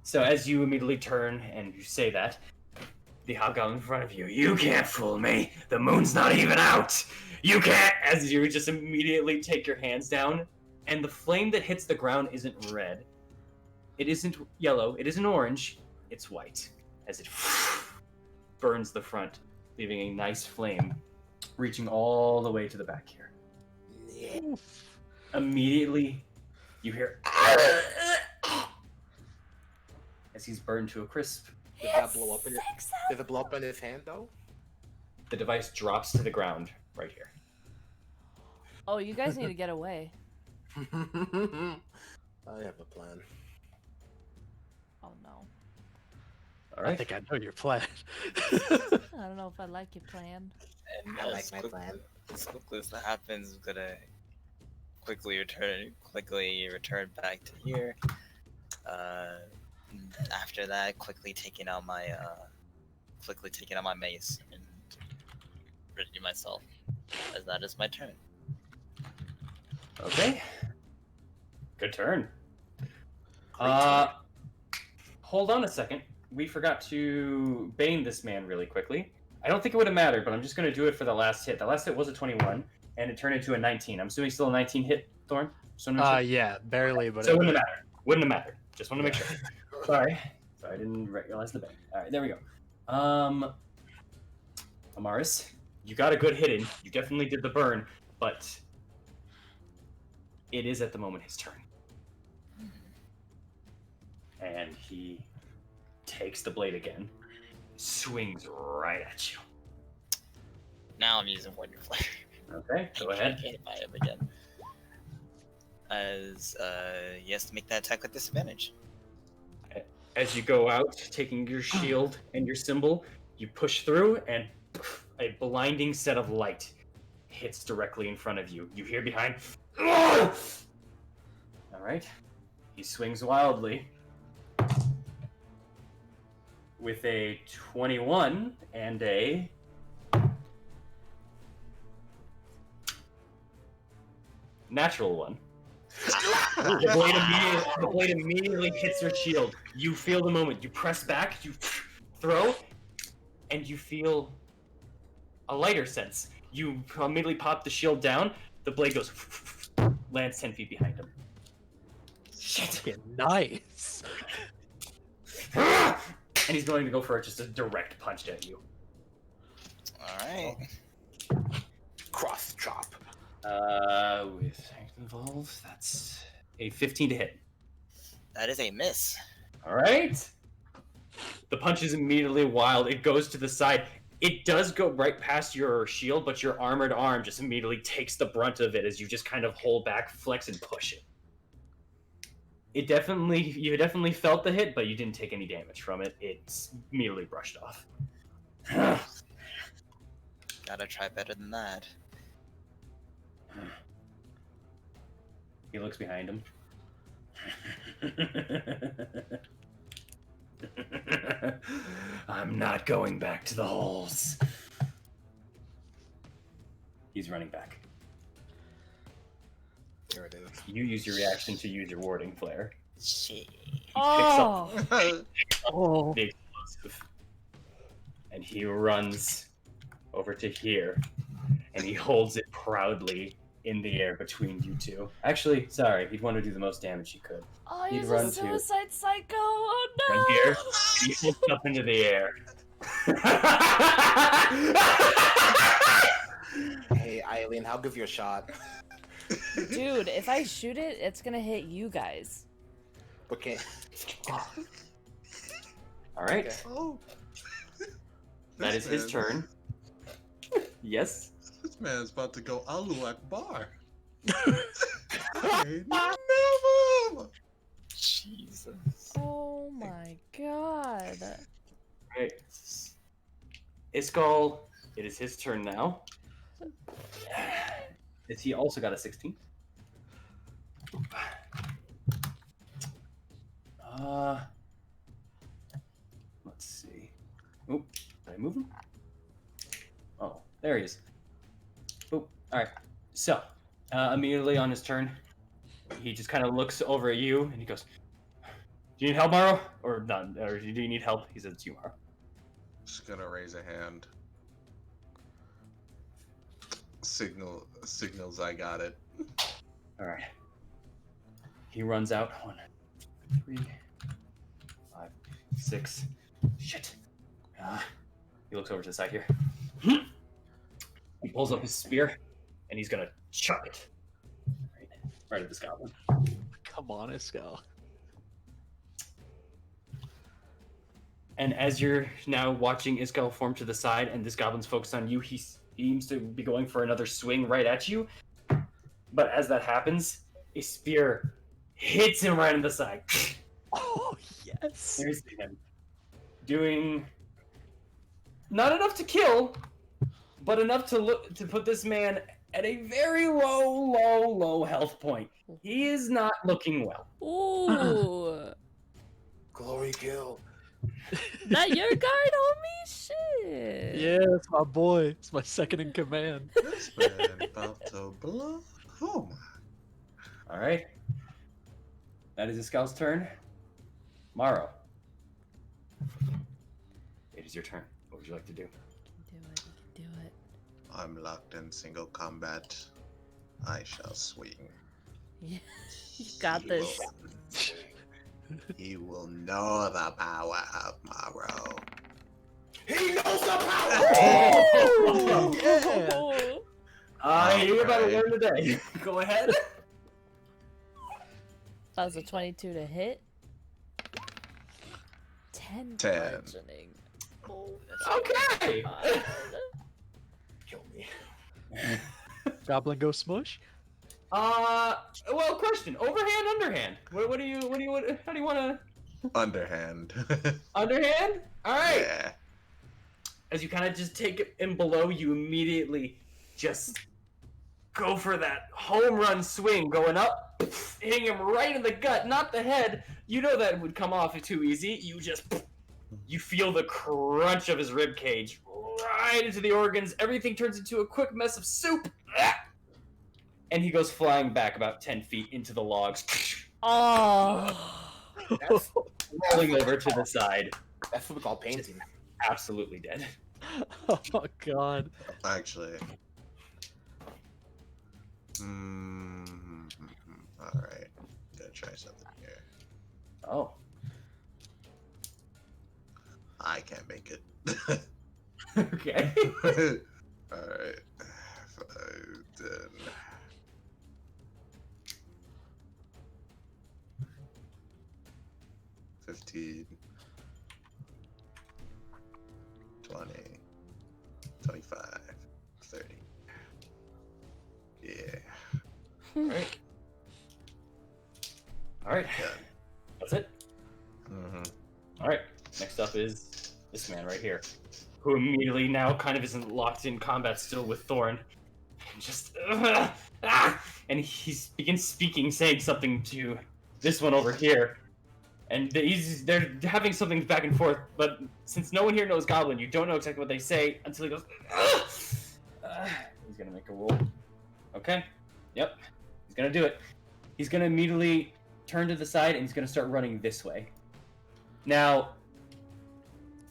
So as you immediately turn and you say that, the hobgoblin in front of you, "You can't fool me. The moon's not even out. You can't." As you just immediately take your hands down, and the flame that hits the ground isn't red. It isn't yellow. It isn't orange. It's white. As it burns the front, leaving a nice flame reaching all the way to the back here. Immediately, you hear as he's burned to a crisp. did that blow up in his, did it blow up in his hand though? The device drops to the ground right here. Oh, you guys need to get away. I have a plan. Oh no. All I right. think I know your plan. I don't know if I like your plan. And I like my plan. As quickly as that happens, I'm gonna quickly return back to here. After that, quickly taking out my mace and ready myself, as that is my turn. Okay. Good turn. hold on a second. We forgot to bane this man really quickly. I don't think it would have mattered, but I'm just going to do it for the last hit. The last hit was a 21, and it turned into a 19. I'm assuming still a 19 hit, Thorn? Just want to make sure. Yeah, barely, but So it wouldn't have mattered. Wouldn't have mattered. Just want to make sure. Sorry, I didn't realize the bane. All right, there we go. Amaris, you got a good hit in. You definitely did the burn, but it is at the moment his turn. And he takes the blade again, swings right at you. Now I'm using Wonder Flare. Okay, go ahead. Get hit by him again. As he has to make that attack with disadvantage. As you go out, taking your shield and your symbol, you push through, and a blinding set of light hits directly in front of you. You hear behind. All right. He swings wildly with a 21 and a natural one. The blade immediately hits your shield. You feel the moment. You press back, you throw, and you feel a lighter sense. You immediately pop the shield down. The blade goes, lands 10 feet behind him. Shit. Nice. And he's going to go for just a direct punch at you. Alright. Cross chop. With strength involved, that's a 15 to hit. That is a miss. All right. The punch is immediately wild. It goes to the side. It does go right past your shield, but your armored arm just immediately takes the brunt of it as you just kind of hold back, flex, and push it. You definitely felt the hit, but you didn't take any damage from it. It's immediately brushed off. Gotta try better than that. He looks behind him. I'm not going back to the holes. He's running back. There it is. You use your reaction to use your warding flare. Shit. Oh, Oh. The explosive. And he runs over to here. And he holds it proudly in the air between you two. Actually, sorry, he'd want to do the most damage he could. oh, He'd he's run a to- suicide psycho. Oh no! Right here. He holds it up into the air. Hey, Eileen, I'll give you a shot. Dude, if I shoot it, it's gonna hit you guys. Okay. All right, Okay. Oh. that is his turn. Yes. This man's about to go Allahu Akbar. Hey, never. Jesus. Oh my god. Right. Iskall, it is his turn now. Is he also got a 16? Let's see. Oop, did I move him? Oh, there he is. Oop, alright. So, immediately on his turn, he just kind of looks over at you and he goes, "Do you need help, Maro? Or none? Or do you need help?" He says, "It's you, Maro." Just gonna raise a hand. Signals I got it. Alright. He runs out. 1, 3, 5, 6. Shit. He looks over to the side here. He pulls up his spear, and he's gonna chuck it. Right at this goblin. Come on, Iskall. And as you're now watching Iskall form to the side, and this goblin's focused on you, he seems to be going for another swing right at you. But as that happens, a spear hits him right in the side. Oh, yes. There's him. Doing not enough to kill, but enough to put this man at a very low health point. He is not looking well. Ooh. Glory kill. That your guard, homie? Shit. Yeah, it's my boy. It's my second in command. This man about to blow. Oh my. All right. That is Iskall's turn. Maro. It is your turn. What would you like to do? Do it. You can do it. I'm locked in single combat. I shall swing. Yeah, you got He this. He will know the power of my robe. He knows the power! You're about to Alright. learn today. Go ahead. That was a 22 to hit. 10 10. bludgeoning. Oh, Okay. God. Kill me. Goblin go smush. Well, question: overhand, underhand? What do you how do you want to? Underhand. Underhand? All right. Yeah. As you kind of just take it in below, you immediately just go for that home run swing, going up, hitting him right in the gut, not the head. You know that would come off too easy. You feel the crunch of his rib cage right into the organs. Everything turns into a quick mess of soup. And he goes flying back about 10 feet into the logs, Oh. That's, rolling over to the side. that's what we call painting. Absolutely dead. Oh God. Actually. Alright. Gonna try something here. Oh. I can't make it. Okay. Alright. 5, 10. 15. 20. 25. 30. Yeah. Alright. Alright. Done. That's it. Alright. Next up is this man right here, who immediately now kind of isn't locked in combat still with Thorn. And just and he begins speaking, saying something to this one over here. And they're having something back and forth, but since no one here knows Goblin, you don't know exactly what they say until he goes. He's gonna make a roll. Okay. Yep. He's gonna do it. He's gonna immediately turn to the side and he's gonna start running this way. Now,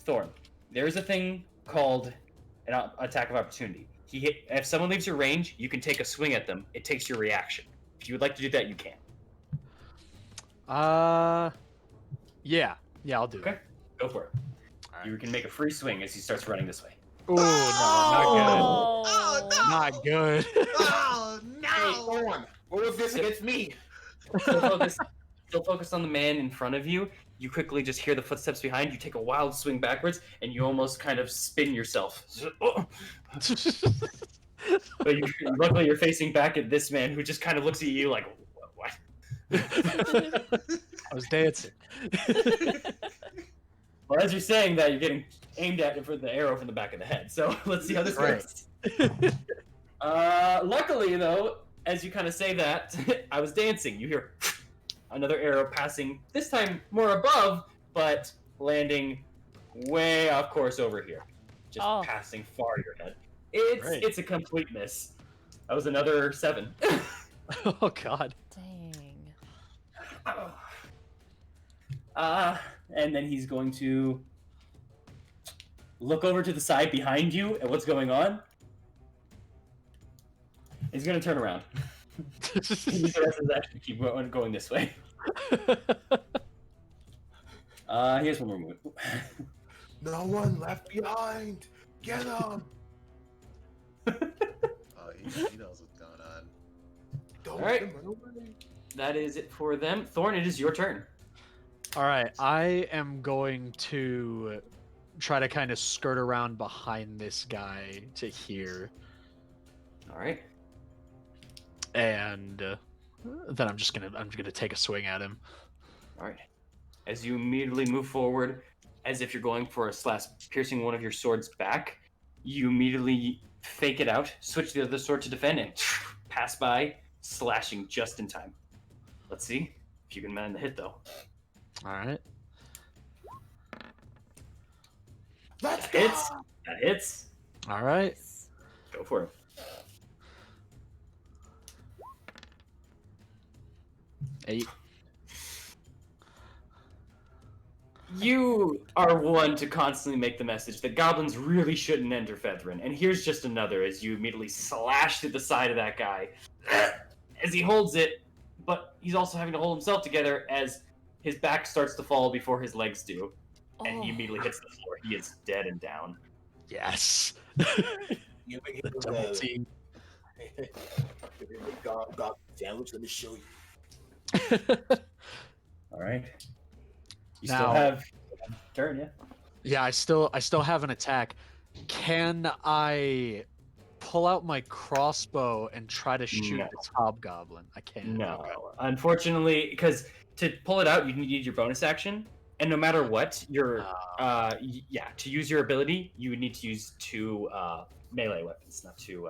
Thorn, there is a thing called an attack of opportunity. If someone leaves your range, you can take a swing at them. It takes your reaction. If you would like to do that, you can. Yeah, I'll do Okay, that. go for it. Alright. You can make a free swing as he starts running this way. Ooh, no, Oh, not good. Oh, no! Hey, Thorn, what was this against me? Still focused on the man in front of you. You quickly just hear the footsteps behind you. Take a wild swing backwards, and you almost kind of spin yourself. But luckily, you're facing back at this man, who just kind of looks at you like, "What?" I was dancing. Well, as you're saying that, you're getting aimed at for the arrow from the back of the head. So let's see how this Right. goes. Luckily, though, as you kind of say that, I was dancing. You hear another arrow passing, this time more above, but landing way off course over here. Just passing far your head. It's a complete miss. That was another 7. Oh God. Dang. And then he's going to look over to the side behind you at what's going on. He's going to turn around. The rest is actually keep going this way. Here's one more move. No one left behind. Get him. Oh, he knows what's going on. Don't All right. let him run away. That is it for them. Thorn, it is your turn. All right, I am going to try to kind of skirt around behind this guy to here, All right. and then I'm gonna take a swing at him. All right. As you immediately move forward, as if you're going for a slash, piercing one of your swords back, you immediately fake it out, switch the other sword to defend, and pass by, slashing just in time. Let's see if you can man the hit, though. All right. Let's That hits. That hits. All right. Go for it. You are one to constantly make the message that goblins really shouldn't enter Tavern, and here's just another as you immediately slash through the side of that guy as he holds it, but he's also having to hold himself together as his back starts to fall before his legs do, and he immediately hits the floor. He is dead and down. Yes. You make The double team. God sandwich. Let me show you. All right. You Now- still have turn, yeah. Yeah, I still have an attack. Can I pull out my crossbow and try to shoot No. this hobgoblin? I can't. No, Okay. unfortunately, because to pull it out, you need your bonus action, and no matter what, to use your ability, you would need to use two melee weapons, not two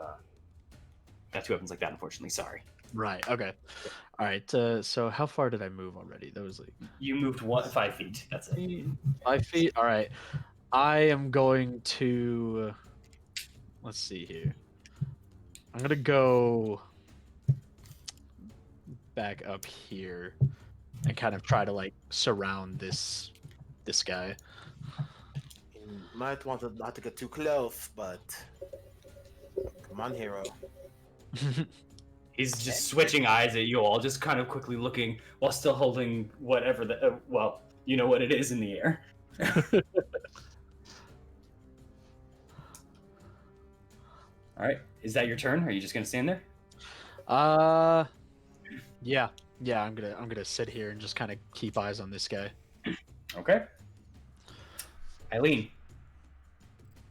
weapons like that. Unfortunately, sorry. Right. Okay. All right. So how far did I move already? That was like You moved 5 feet. That's it. 5 feet. All right. I am going to. Let's see here. I'm gonna go back up here and kind of try to like surround this guy. You might want to not to get too close, but come on, hero. He's just switching eyes at you all, just kind of quickly looking while still holding whatever you know what it is in the air. All right, is that your turn? Are you just gonna stand there? Yeah. I'm gonna sit here and just kind of keep eyes on this guy. Okay. Eileen,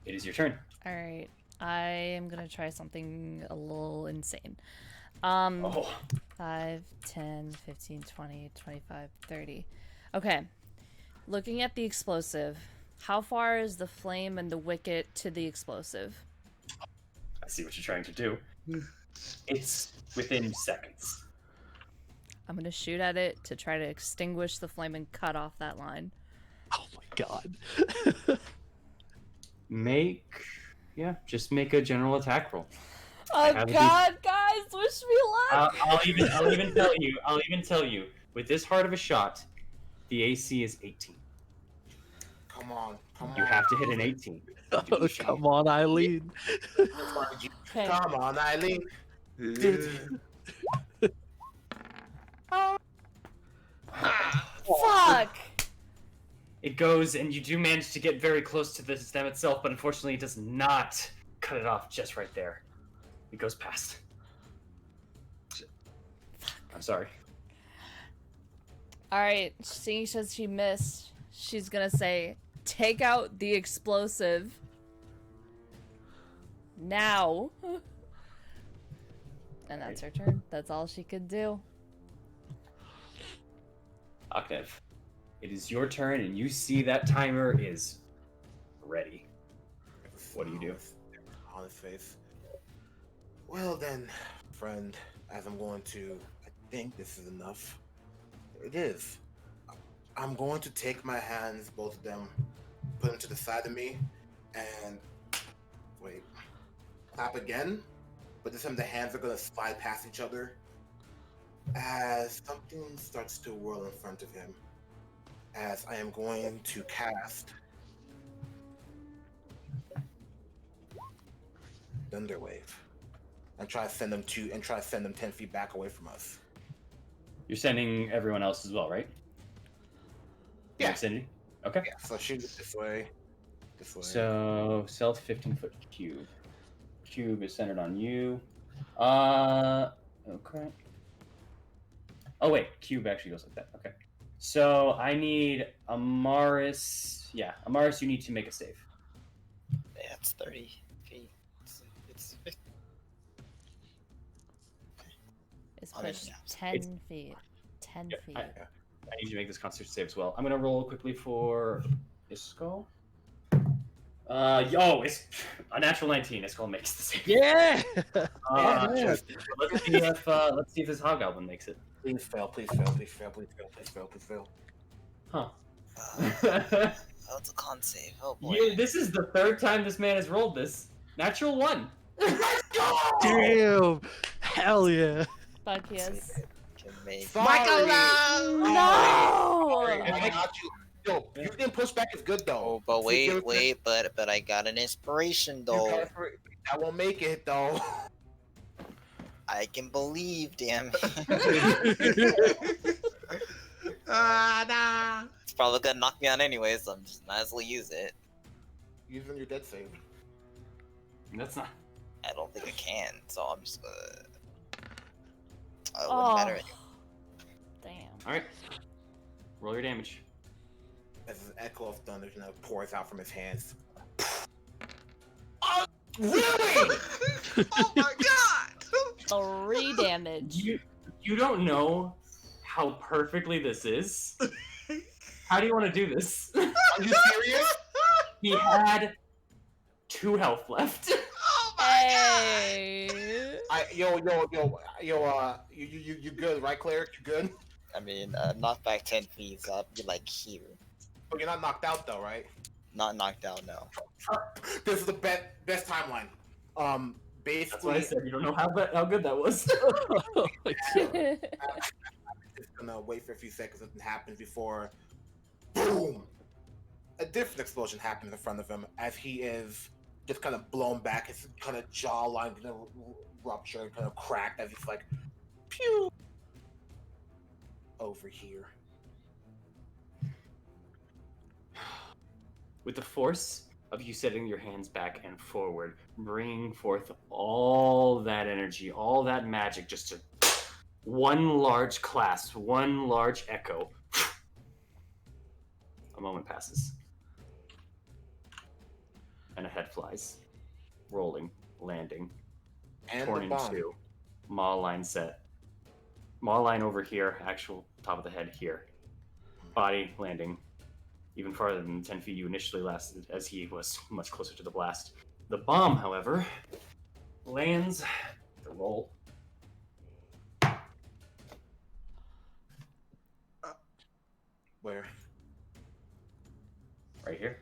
it is your turn. All right. I am gonna try something a little insane. 5, 10, 15, 20, 25, 30. Okay. Looking at the explosive, how far is the flame and the wicket to the explosive? I see what you're trying to do. It's within seconds. I'm gonna shoot at it to try to extinguish the flame and cut off that line. Oh my god. Just make a general attack roll. Oh have god, guys, wish me luck! I'll even tell you. With this hard of a shot, the AC is 18. Come on. You have to hit an 18. Oh, come on, Eileen. Okay. Come on, Eileen. Fuck! It goes, and you do manage to get very close to the stem itself, but unfortunately, it does not cut it off just right there. It goes past. I'm sorry. Alright, seeing as she missed, she's gonna say, take out the explosive. Now. And that's her turn. That's all she could do. Aknev, it is your turn, and you see that timer is ready. What do you do? On his face. Well then, friend, as I'm going to, I think this is enough. It is. I'm going to take my hands, both of them, put them to the side of me, and wait, clap again. But this time the hands are going to slide past each other as something starts to whirl in front of him. As I am going to cast Thunderwave and try to send them 10 feet back away from us. You're sending everyone else as well, right? Yeah. Vicinity? Okay. Yeah, so shoot it this way. So, self 15-foot cube. Cube is centered on you. Okay. Oh, wait. Cube actually goes like that. Okay. So, I need Amaris. Yeah, Amaris, you need to make a save. Yeah, it's 30 feet. It's It's I'll make pushed it. 10 feet. 10 Yeah, feet. I need you to make this Constitution save as well. I'm gonna roll quickly for Isco. It's a natural 19. Isco makes the save. Yeah. Let's see if this hobgoblin makes it. Please fail, please fail. Huh. Oh, it's a con save. Oh boy. Yeah, this is the third time this man has rolled this. Natural 1. Damn. Hell yeah. Fuck yes. Can make. Michael, No! And Yo, you can push back is good though. Oh, but See, give wait, it- but I got an inspiration you though. got it for- That won't make it though. I can believe, damn it. Nah. It's probably gonna knock me out anyway, so I'm just might as well use it. Using your dead save. That's not. I don't think I can, so I'm just gonna. It wouldn't Oh, matter. damn. All right. Roll your damage. As an echo of thunder pours out from his hands. Oh, really? Oh my god! 3 damage. You don't know how perfectly this is. How do you want to do this? Are you serious? He had 2 health left. Oh my Hey. You good, right, Cleric? You good? I mean, knock back 10 feet, so I'll be like here. But you're not knocked out though, right? Not knocked out, no. This is the best timeline. Basically, That's what I said. You don't know how good that was. just gonna wait for a few seconds and it happens before boom, a different explosion happens in front of him as he is just kind of blown back. His kind of jawline kind of ruptured, kind of cracked as he's like, pew, over here. With the force of you setting your hands back and forward, bringing forth all that energy, all that magic, just to one large clasp, one large echo. A moment passes. And a head flies. Rolling, landing, And torn the in bomb. 2. Maw line set. Maw line over here, actual top of the head here. Body landing even farther than the 10 feet you initially lasted, as he was much closer to the blast. The bomb, however, lands the roll. Where? Right here.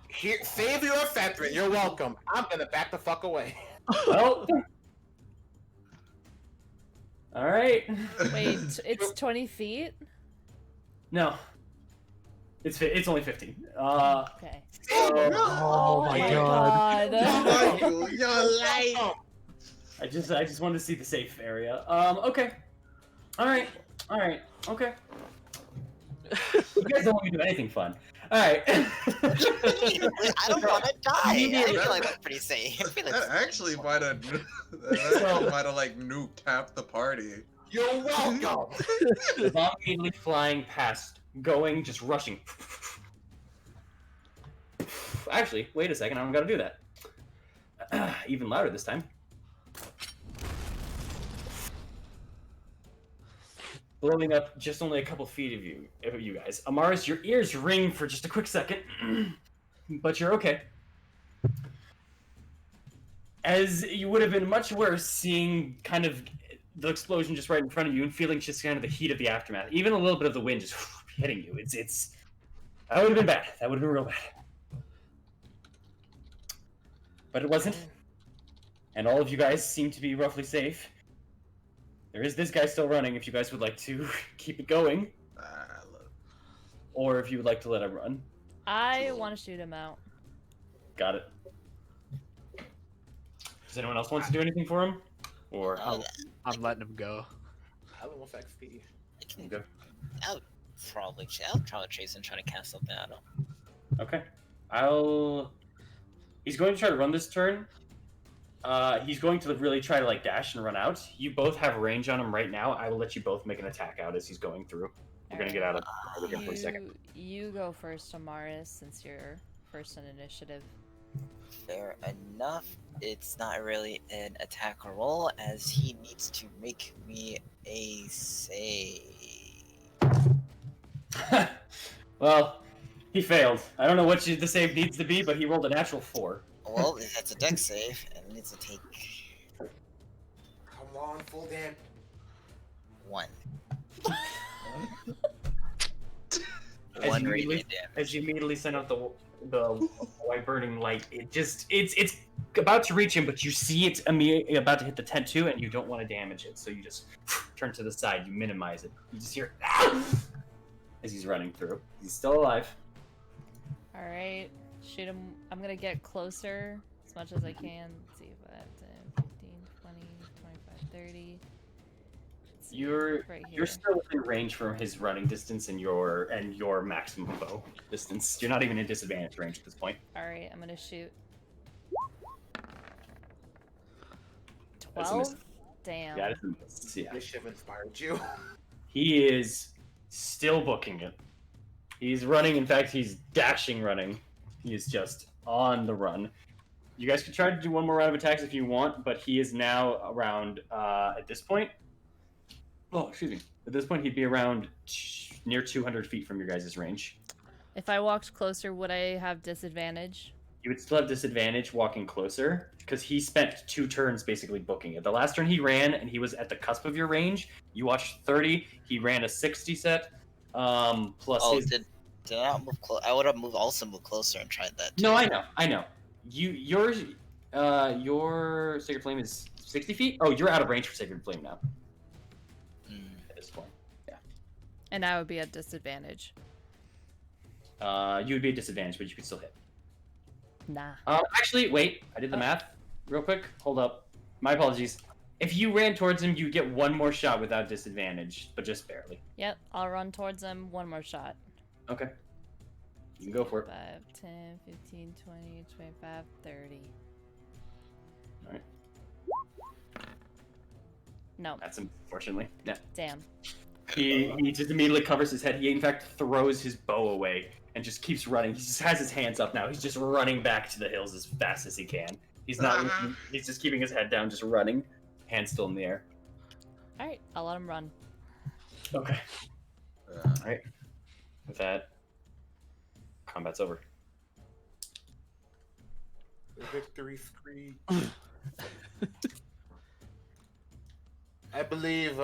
Here, save your Fethrin. You're welcome. I'm gonna back the fuck away. Well. All right. Wait, it's 20 feet? No. It's only 15. Okay. Oh my god. Michael, you're late. I just wanted to see the safe area. Okay. All right. Okay. You guys don't want me to do anything fun. All right. I don't want to die. I feel like that's pretty safe. I feel like That actually might have like nuked half the party. You're welcome. The bomb immediately flying past, going, just rushing. Actually, wait a second, I'm gonna do that. Even louder this time. Blowing up just only a couple feet of you guys. Amaris, your ears ring for just a quick second, but you're okay. As you would have been much worse seeing kind of the explosion just right in front of you and feeling just kind of the heat of the aftermath. Even a little bit of the wind just hitting you. It's that would have been bad. That would have been real bad. But it wasn't. And all of you guys seem to be roughly safe. There is this guy still running if you guys would like to keep it going. Or if you would like to let him run. I want to shoot him out. Got it. Does anyone else want to do anything for him? Or I'm letting him go. Alan wants XP. Okay. I'll probably chase and try to cast something at him. Okay. He's going to try to run this turn. He's going to really try to dash and run out. You both have range on him right now. I will let you both make an attack out as he's going through. You're gonna get out of here for a second. You go first, Amaris, since you're first in initiative. Fair enough. It's not really an attack or roll, as he needs to make me a save. Well, he failed. I don't know what the save needs to be, but he rolled a natural 4. Well, that's a dex save, and it needs to take Come on, full damn. 1. As 1 you radiant immediately- damage. As you immediately send out the white burning light, it's about to reach him, but you see it immediately about to hit the tent too, and you don't want to damage it, so you just turn to the side, you minimize it. You just hear, "Ah!" as he's running through. He's still alive. All right, shoot him. I'm gonna get closer as much as I can. Let's see, 5, 10, 15, 20, 25, 30. Let's see, You're right here. you're still within range from his running distance and your maximum bow distance. You're not even in disadvantage range at this point. All right, I'm gonna shoot. That's a miss. 12. Damn. Yeah, that's a miss. Yeah. This ship inspired you. He is still booking it. He's running. In fact, he's dashing running. He is just on the run. You guys could try to do one more round of attacks if you want, but he is now around, at this point... Oh, excuse me. At this point, he'd be around near 200 feet from your guys' range. If I walked closer, would I have disadvantage? You would still have disadvantage walking closer, because he spent 2 turns basically booking it. The last turn he ran, and he was at the cusp of your range. You watched 30. He ran a 60 set. Plus his... did I not move close? I would have also moved closer and tried that too. No, I know. Your Sacred Flame is 60 feet? Oh, you're out of range for Sacred Flame now. At this point. Yeah. And I would be at disadvantage. You would be at disadvantage, but you could still hit. Nah. Actually, wait. I did the math real quick. Hold up. My apologies. If you ran towards him, you get one more shot without disadvantage, but just barely. Yep, I'll run towards him. One more shot. Okay. You can go for it. 5, 10, 15, 20, 25, 30. Alright. No. That's unfortunately. Yeah. Damn. He just immediately covers his head. He, in fact, throws his bow away and just keeps running. He just has his hands up now. He's just running back to the hills as fast as he can. He's not. He's just keeping his head down, just running, hands still in the air. All right, I'll let him run. Okay. All right. With that, combat's over. Victory screech. I believe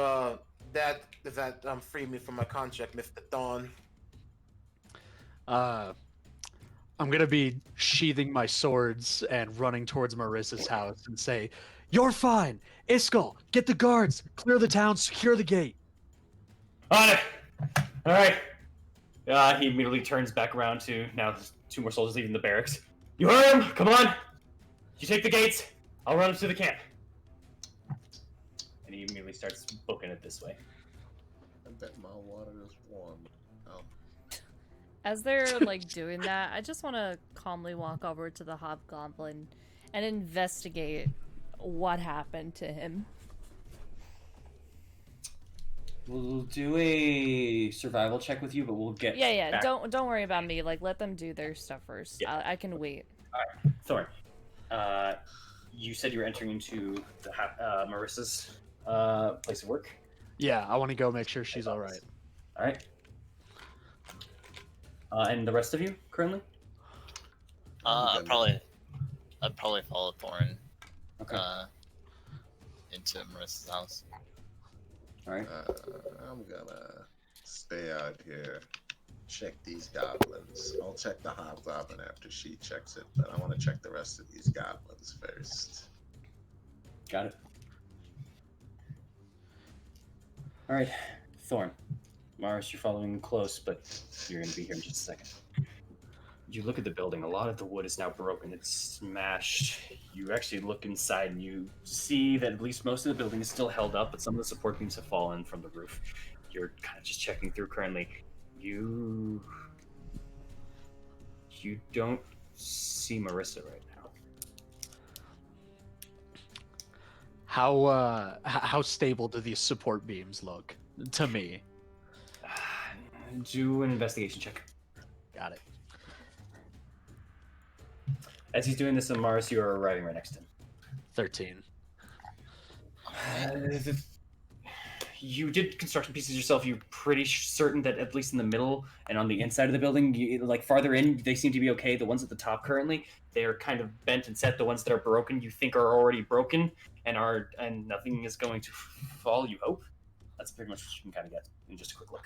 that freed me from my contract, Mr. Thorn. I'm gonna be sheathing my swords and running towards Marissa's house and say, "You're fine, Iskall. Get the guards, clear the town, secure the gate." On it. All right. He immediately turns back around to now. There's 2 more soldiers leaving the barracks. You heard him. Come on. You take the gates. I'll run them to the camp. And he immediately starts booking it this way. I bet my water is warm. Oh. As they're like doing that, I just want to calmly walk over to the hobgoblin and investigate what happened to him. We'll do a survival check with you, but we'll get back. Don't worry about me. Like, let them do their stuff first. Yeah. I can wait. Thorn, you said you were entering into the Marissa's place of work. Yeah, I want to go make sure she's all right. All right. And the rest of you currently? I'd probably follow Thorn Okay. into Marissa's house. All right. I'm gonna stay out here, check these goblins. I'll check the hobgoblin after she checks it, but I want to check the rest of these goblins first. Got it. All right, Thorn. Mars, you're following close, but you're going to be here in just a second. You look at the building. A lot of the wood is now broken. It's smashed. You actually look inside and you see that at least most of the building is still held up, but some of the support beams have fallen from the roof. You're kind of just checking through currently. You don't see Marissa right now. How stable do these support beams look to me? Do an investigation check. Got it. As he's doing this, Amaris, you are arriving right next to him. 13. You did construction pieces yourself. You're pretty certain that at least in the middle and on the inside of the building, like farther in, they seem to be okay. The ones at the top currently, they're kind of bent and set. The ones that are broken, you think are already broken and nothing is going to fall. You hope. That's pretty much what you can kind of get in just a quick look.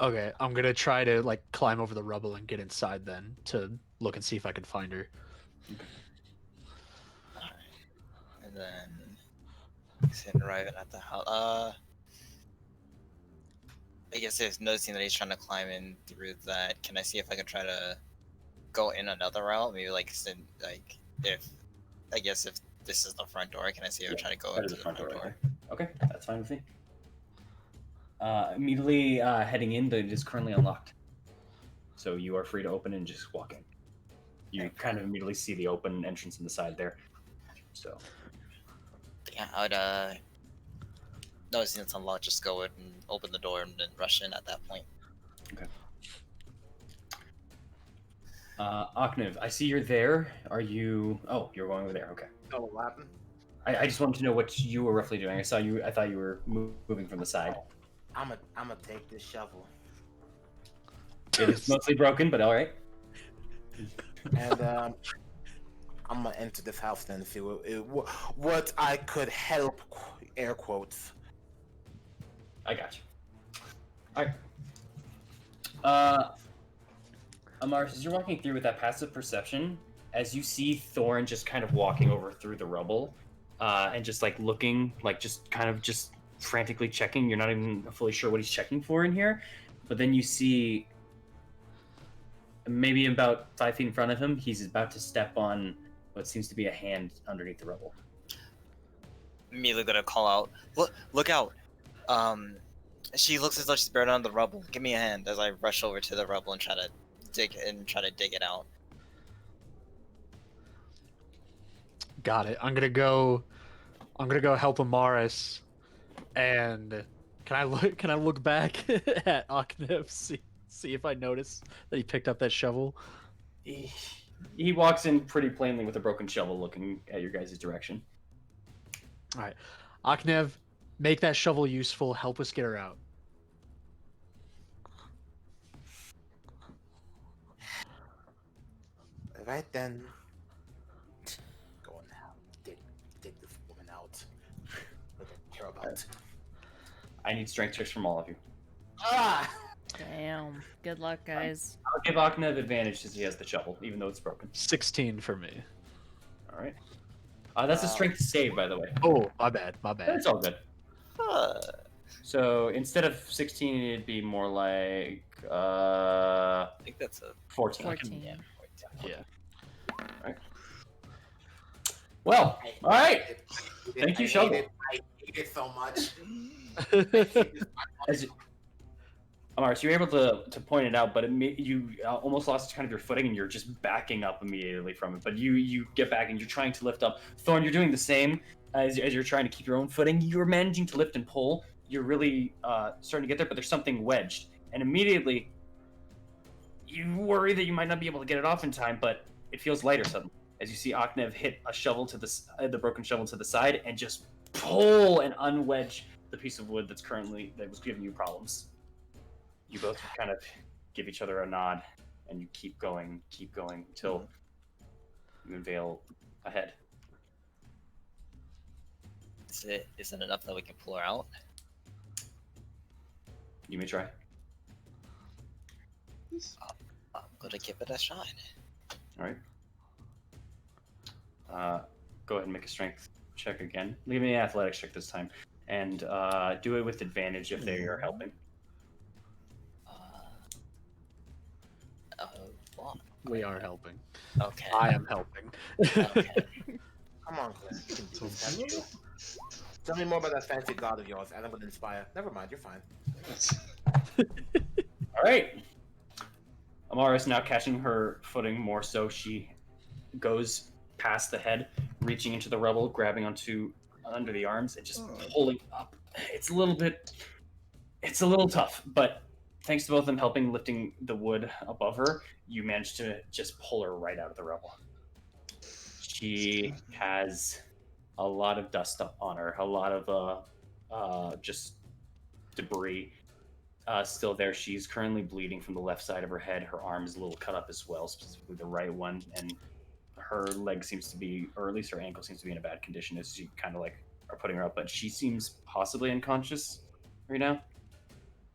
Okay, I'm gonna try to like climb over the rubble and get inside then to look and see if I can find her. Alright. And then he's arriving at the house. guess if noticing that he's trying to climb in through that, can I see if I can try to go in another route? Maybe like if I guess if this is the front door, can I see if I try to go That into is the the front door. door? Right there. Okay, that's fine with me. Immediately heading in, it is currently unlocked. So you are free to open and just walk in. You kind of immediately see the open entrance in the side there. So Yeah, I would noticing it's unlocked, just go in and open the door and then rush in at that point. okay. Aknev, I see you're there. Are you? Oh, you're going over there. Okay. Oh, what happened? I just wanted to know what you were roughly doing. I saw you. I thought you were moving from the side. I'm gonna take this shovel It is mostly broken, but all right. and I'm gonna enter this house then and see what I could help. Air quotes. I got you. All right. Amaris, as you're walking through with that passive perception, as you see Thorn just kind of walking over through the rubble, and just like looking, like just kind of just frantically checking. You're not even fully sure what he's checking for in here, but then you see maybe about 5 feet in front of him, he's about to step on what seems to be a hand underneath the rubble. Immediately gonna call out, look out! She looks as though she's buried under the rubble. Give me a hand as I rush over to the rubble and try to dig it out. Got it. I'm gonna go help Amaris, and can I look back at Aknev, see if I notice that he picked up that shovel? He walks in pretty plainly with a broken shovel, looking at your guys' direction. All right, Aknev, make that shovel useful. Help us get her out. Right then. Go on now. Dig this woman out. What I care about. I need strength checks from all of you. Ah! Damn. Good luck, guys. I'll give Aknev advantage since he has the shovel, even though it's broken. 16 for me. All right. That's a strength save, by the way. Oh, my bad. It's all good. Huh. So instead of 16, it'd be more like I think that's a 14. 14. Yeah. Well, all right. Thank you, I shovel. hate it so much. As Amaris, you were able to point it out, but you almost lost kind of your footing, and you're just backing up immediately from it. But you get back, and you're trying to lift up. Thorn, you're doing the same as you're trying to keep your own footing. You're managing to lift and pull. You're really starting to get there, but there's something wedged. And immediately, you worry that you might not be able to get it off in time, but it feels lighter suddenly. As you see Aknev hit a shovel to the broken shovel to the side, and just pull and unwedge the piece of wood that was giving you problems. You both kind of give each other a nod, and you keep going until you unveil ahead. Is it enough that we can pull her out? You may try. I'm gonna give it a shot. All right. Go ahead and make a strength check again. Leave me an athletics check this time, and do it with advantage if they are helping. What? We are helping. Okay. I am helping. Okay. Come on, Claire. You can do this. Can't you? Tell me more about that fancy god of yours, and I'm gonna inspire. Never mind, you're fine. All right. Amaris now catching her footing more so. She goes past the head, reaching into the rubble, grabbing onto under the arms, and just pulling up. It's a little tough, but thanks to both of them helping lifting the wood above her, you managed to just pull her right out of the rubble. She has a lot of dust up on her, a lot of just debris still there. She's currently bleeding from the left side of her head. Her arm is a little cut up as well, specifically the right one, and her leg seems to be, or at least her ankle seems to be in a bad condition as you kind of like are putting her up, but she seems possibly unconscious right now.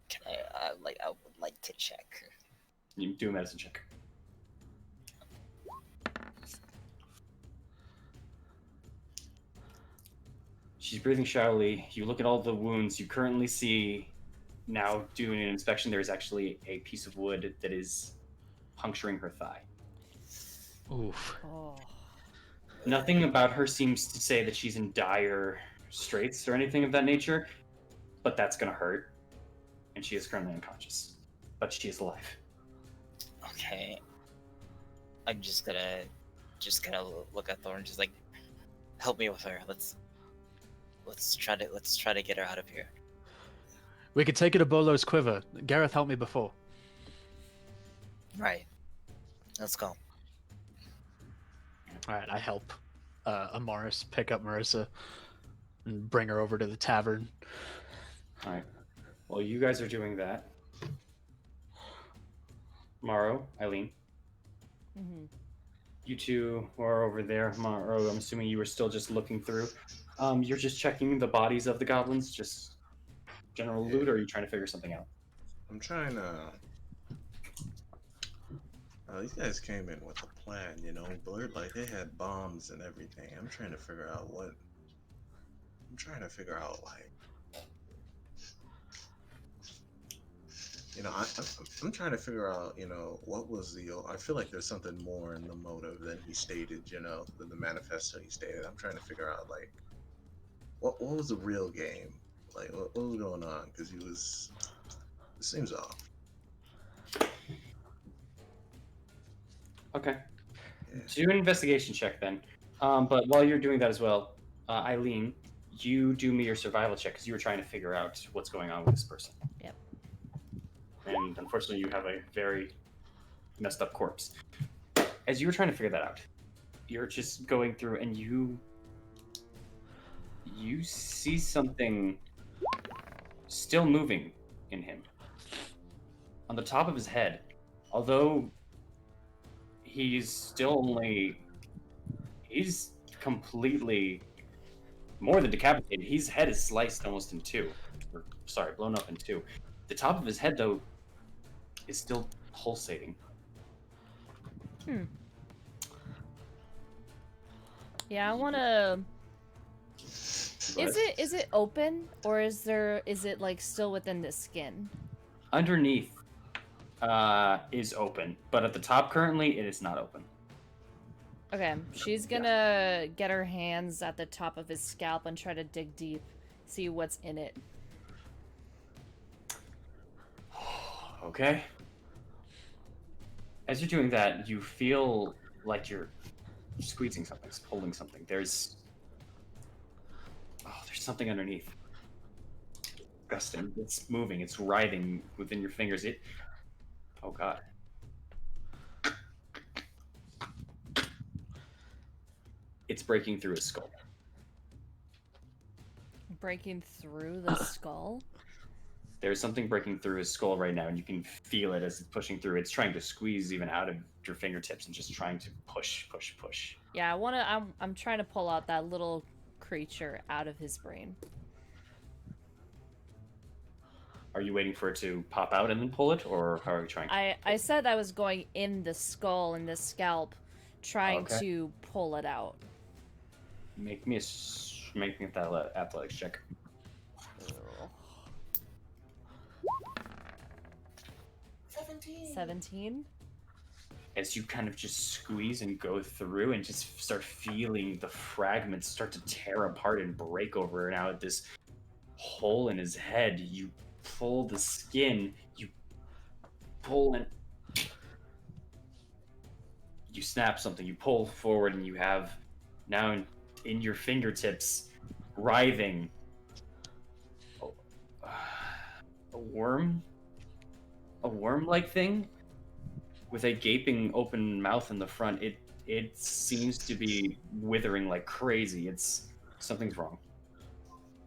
Can I would like to check. You do a medicine check. She's breathing shallowly. You look at all the wounds. You currently see now doing an inspection, there's actually a piece of wood that is puncturing her thigh. Oof. Oh. Nothing about her seems to say that she's in dire straits or anything of that nature, but that's gonna hurt. And she is currently unconscious. But she is alive. Okay. I'm just gonna look at Thorn, just like, help me with her. Let's try to get her out of here. We could take her to Bolo's quiver. Gareth helped me before. Right. Let's go. All right, I help Amaris pick up Marissa and bring her over to the tavern. All right. While you guys are doing that, Morrow, Eileen, Mm-hmm. you two are over there. Morrow, I'm assuming you were still just looking through. You're just checking the bodies of the goblins, just general loot, or are you trying to figure something out? I'm trying to. These guys came in with a plan, you know. Blurred, like they had bombs and everything. I'm trying to figure out what. I'm trying to figure out, like, you know, I'm trying to figure out, you know, what was the. I feel like there's something more in the motive than he stated, you know, than the manifesto he stated. I'm trying to figure out, like, what was the real game? Like, what was going on? Because he was. It seems off. Okay. Yeah. Do an investigation check then. But while you're doing that as well, Eileen, you do me your survival check because you were trying to figure out what's going on with this person. Yep. And unfortunately, you have a very messed up corpse. As you were trying to figure that out, you're just going through and you see something still moving in him. On the top of his head, although he's completely more than decapitated. His head is sliced almost in two. Or, sorry, blown up in two. The top of his head, though, is still pulsating. Yeah, I want to. Is it open, or is it like still within the skin? Underneath is open, but at the top currently it is not open. Okay, she's gonna get her hands at the top of his scalp and try to dig deep, see what's in it. Okay. As you're doing that, you feel like you're squeezing something, pulling something. There's something underneath. Disgusting. It's moving. It's writhing within your fingers. Oh god. It's breaking through his skull. Breaking through the skull? There's something breaking through his skull right now, and you can feel it as it's pushing through. It's trying to squeeze even out of your fingertips and just trying to push. Yeah, I'm trying to pull out that little creature out of his brain. Are you waiting for it to pop out and then pull it, or how are you trying? I said I was going in the skull and the scalp, trying to pull it out. Make me that athletics check. 17? As you kind of just squeeze and go through and just start feeling the fragments start to tear apart and break over now at this hole in his head. You pull the skin, you pull and you snap something, you pull forward, and you have now in your fingertips writhing a worm-like thing with a gaping open mouth in the front. It seems to be withering like crazy. Something's wrong.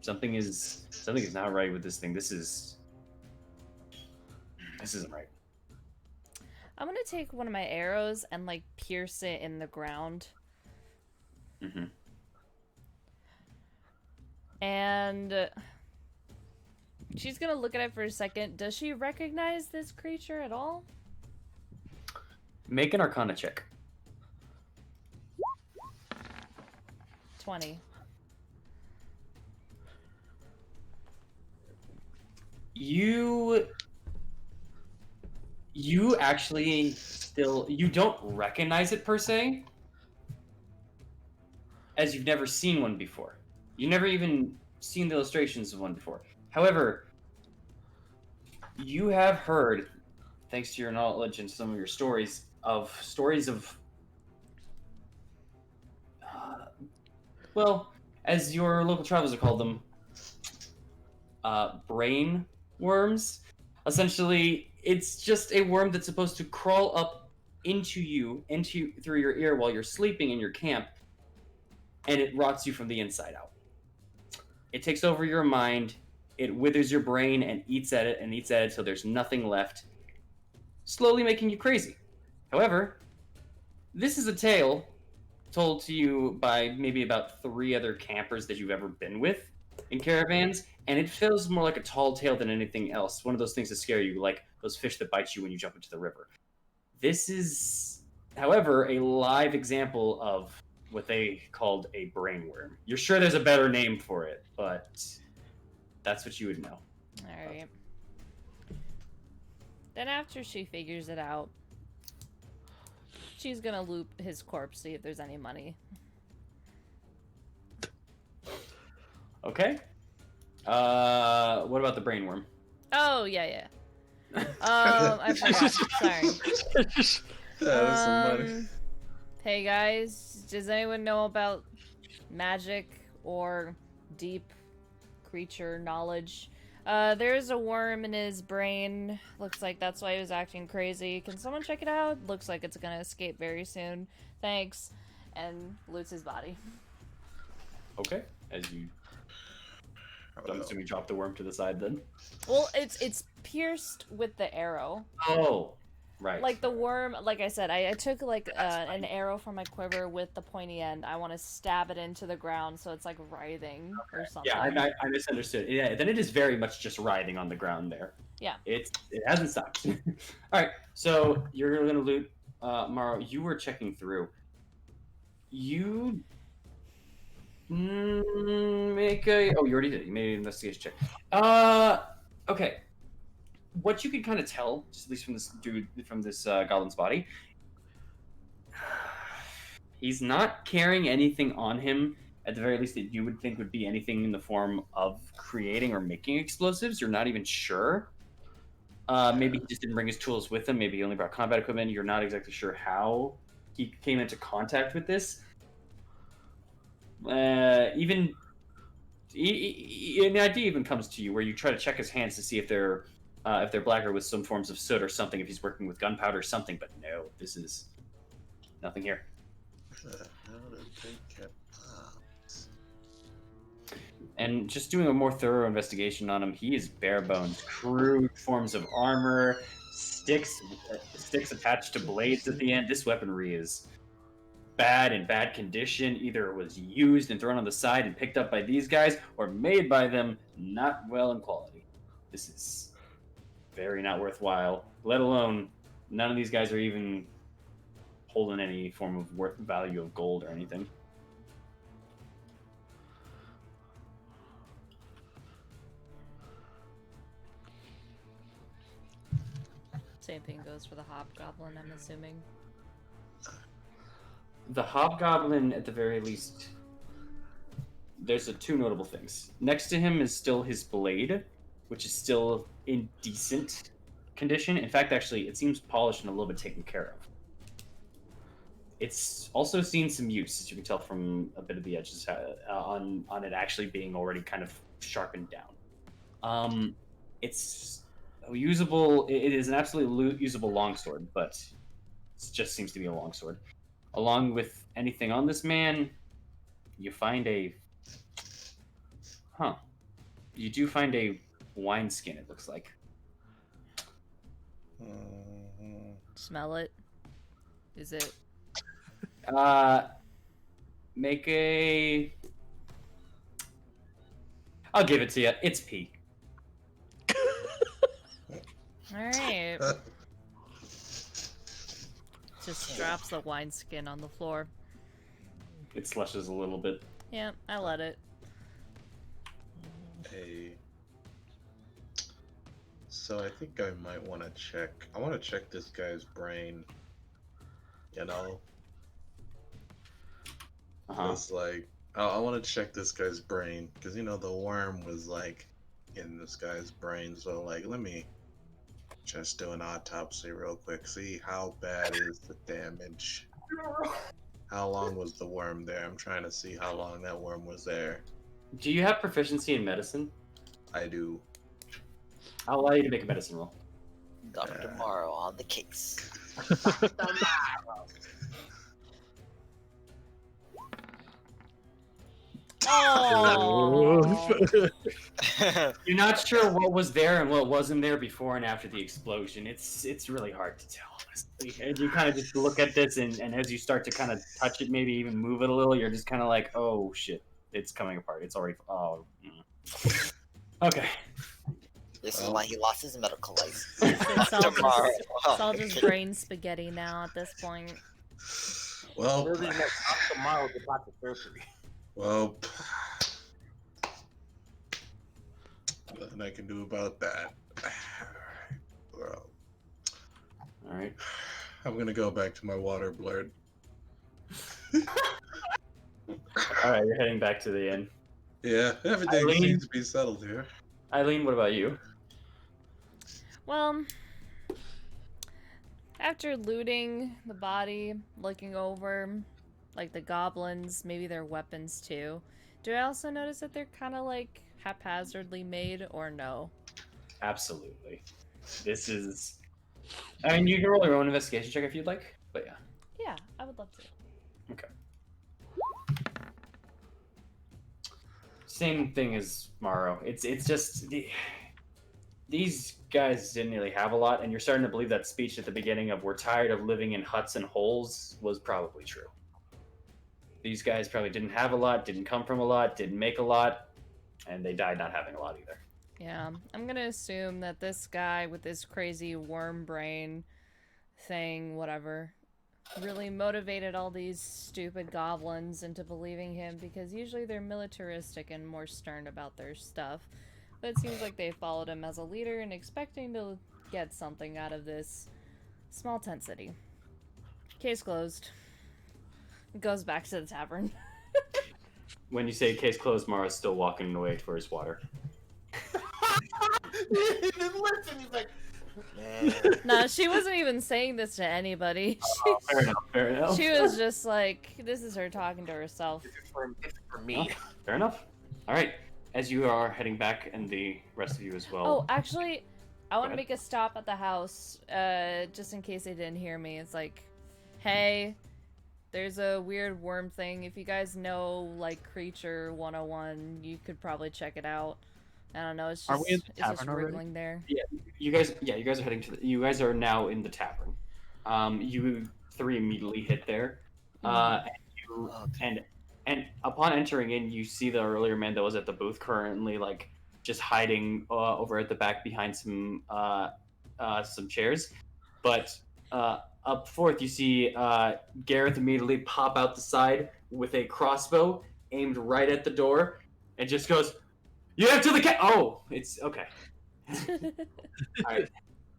Something is not right with this thing. This isn't right. I'm gonna take one of my arrows and like pierce it in the ground. Mm-hmm. And she's gonna look at it for a second. Does she recognize this creature at all? Make an Arcana check. 20. You actually still you don't recognize it per se, as you've never seen one before. You've never even seen the illustrations of one before. However, you have heard, thanks to your knowledge and some of your stories of well, as your local travelers have called them, brain worms. Essentially, it's just a worm that's supposed to crawl up through your ear while you're sleeping in your camp, and it rots you from the inside out. It takes over your mind, it withers your brain and eats at it until there's nothing left, slowly making you crazy. However, this is a tale told to you by maybe about 3 other campers that you've ever been with in caravans, and it feels more like a tall tale than anything else. One of those things that scare you, like those fish that bite you when you jump into the river. This is, however, a live example of what they called a brainworm. You're sure there's a better name for it, but that's what you would know. Alright. Then after she figures it out, she's gonna loot his corpse, see if there's any money. Okay. What about the brainworm? Oh, yeah. I forgot. Sorry. Hey guys, does anyone know about magic or deep creature knowledge? There's a worm in his brain. Looks like that's why he was acting crazy. Can someone check it out? Looks like it's gonna escape very soon. Thanks. And loots his body. Okay. As you, I'm assuming, drop the worm to the side then. Well, it's pierced with the arrow. Oh, right. Like the worm, like I said, I took like an arrow from my quiver with the pointy end. I want to stab it into the ground so it's like writhing or something. Yeah, I misunderstood. Yeah, then it is very much just writhing on the ground there. Yeah. It hasn't stopped. All right, so you're gonna loot. Maro, you were checking through. You make a. Oh, you already did. You made an investigation check. Okay. What you can kind of tell, just at least from this dude, from this goblin's body, he's not carrying anything on him, at the very least, that you would think would be anything in the form of creating or making explosives. You're not even sure. Maybe he just didn't bring his tools with him. Maybe he only brought combat equipment. You're not exactly sure how he came into contact with this. An idea even comes to you where you try to check his hands to see if they're blacker with some forms of soot or something, if he's working with gunpowder or something, but no, this is nothing here. And just doing a more thorough investigation on him, he is bare bones, crude forms of armor, sticks attached to blades at the end. This weaponry is in bad condition. Either it was used and thrown on the side and picked up by these guys, or made by them, not well in quality. This is very not worthwhile, let alone none of these guys are even holding any form of value of gold or anything. Same thing goes for the hobgoblin, I'm assuming. The hobgoblin, at the very least, there's 2 notable things. Next to him is still his blade, which is still in decent condition. In fact, actually, it seems polished and a little bit taken care of. It's also seen some use, as you can tell from a bit of the edges on it actually being already kind of sharpened down. It's usable. It is an absolutely usable longsword, but it just seems to be a longsword. Along with anything on this man, you find you do find a wineskin, it looks like. Smell it. Is it? Make a... I'll give it to you. It's pee. Alright. Just drops the wineskin on the floor. It slushes a little bit. Yeah, I let it. so I think I might want to check. I want to check this guy's brain. You know, Uh-huh. it's like I want to check this guy's brain because the worm was like in this guy's brain. So like, let me just do an autopsy real quick. See how bad is the damage. How long was the worm there? I'm trying to see how long that worm was there. Do you have proficiency in medicine? I do. I'll allow you to make a medicine roll. Dr. Morrow on the case. Oh, You're not sure what was there and what wasn't there before and after the explosion. It's really hard to tell, honestly. And you kind of just look at this, and as you start to kind of touch it, maybe even move it a little, you're just kind of like, oh shit, it's coming apart. It's already. Oh. Okay. This is why he lost his medical license. it's all Dr. Morrow. it's all just brain spaghetti now at this point. Well, Literally next tomorrow the plastic surgery. well, nothing I can do about that. Well, All right. I'm gonna go back to my water blurred. All right. You're heading back to the inn. Yeah, everything Eileen? seems to be settled here. Eileen, what about you? Well, after looting the body, looking over, like, the goblins, maybe their weapons too, do I also notice that they're kind of, like, haphazardly made, or no? Absolutely. This is. I mean, you can roll your own investigation check if you'd like, but yeah. Yeah, I would love to. Okay. Same thing as Morrow. It's just these guys didn't really have a lot, and you're starting to believe that speech at the beginning of "we're tired of living in huts and holes" was probably true. These guys probably didn't have a lot, didn't come from a lot, didn't make a lot, and they died not having a lot either. Yeah, I'm gonna assume that this guy with this crazy worm brain thing, whatever, really motivated all these stupid goblins into believing him, because usually they're militaristic and more stern about their stuff. But it seems like they followed him as a leader and expecting to get something out of this small tent city. Case closed. Goes back to the tavern. When you say case closed, Morrow's still walking away for his water. He didn't listen. He's like, man. No, she wasn't even saying this to anybody. Fair enough. Fair enough. She was just like, this is her talking to herself. This is for me. Oh, fair enough. All right. As you are heading back, and the rest of you as well. Oh, actually, I want to ahead. make a stop at the house, just in case they didn't hear me. It's like, hey, there's a weird worm thing. If you guys know, like, Creature 101, you could probably check it out. I don't know, it's Are just, we in the it's just tavern already? wriggling there. You guys are heading to. You guys are now in the tavern. You three immediately hit there, and you and upon entering in, you see the earlier man that was at the booth currently like just hiding over at the back behind some chairs, but up forth you see Gareth immediately pop out the side with a crossbow aimed right at the door, and just goes, "You have to the cat." Oh, it's okay. All right.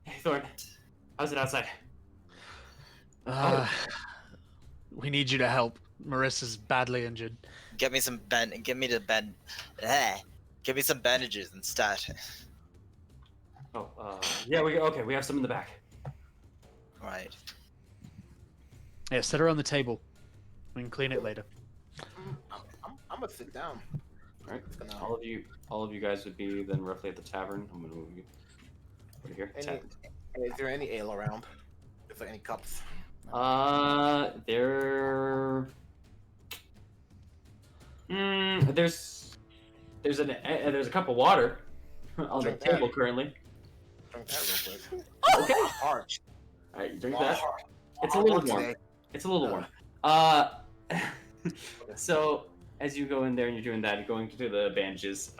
Hey, Thorn, how's it outside? We need you to help. Marissa's badly injured. Give me some give me some bandages instead. Oh, yeah, we have some in the back. Right. Yeah, set her on the table. We can clean it later. I'm gonna sit down. All right. All of you guys would be then roughly at the tavern. I'm gonna move you over here. Is Tavern. there any ale around? Is there any cups? There's a cup of water on the Drink that. table currently. Drink that real quick. Okay. Hard. All right, drink Hard. that. It's a little Hard warm. today. It's a little warm. So as you go in there and you're doing that, you're going to the bandages.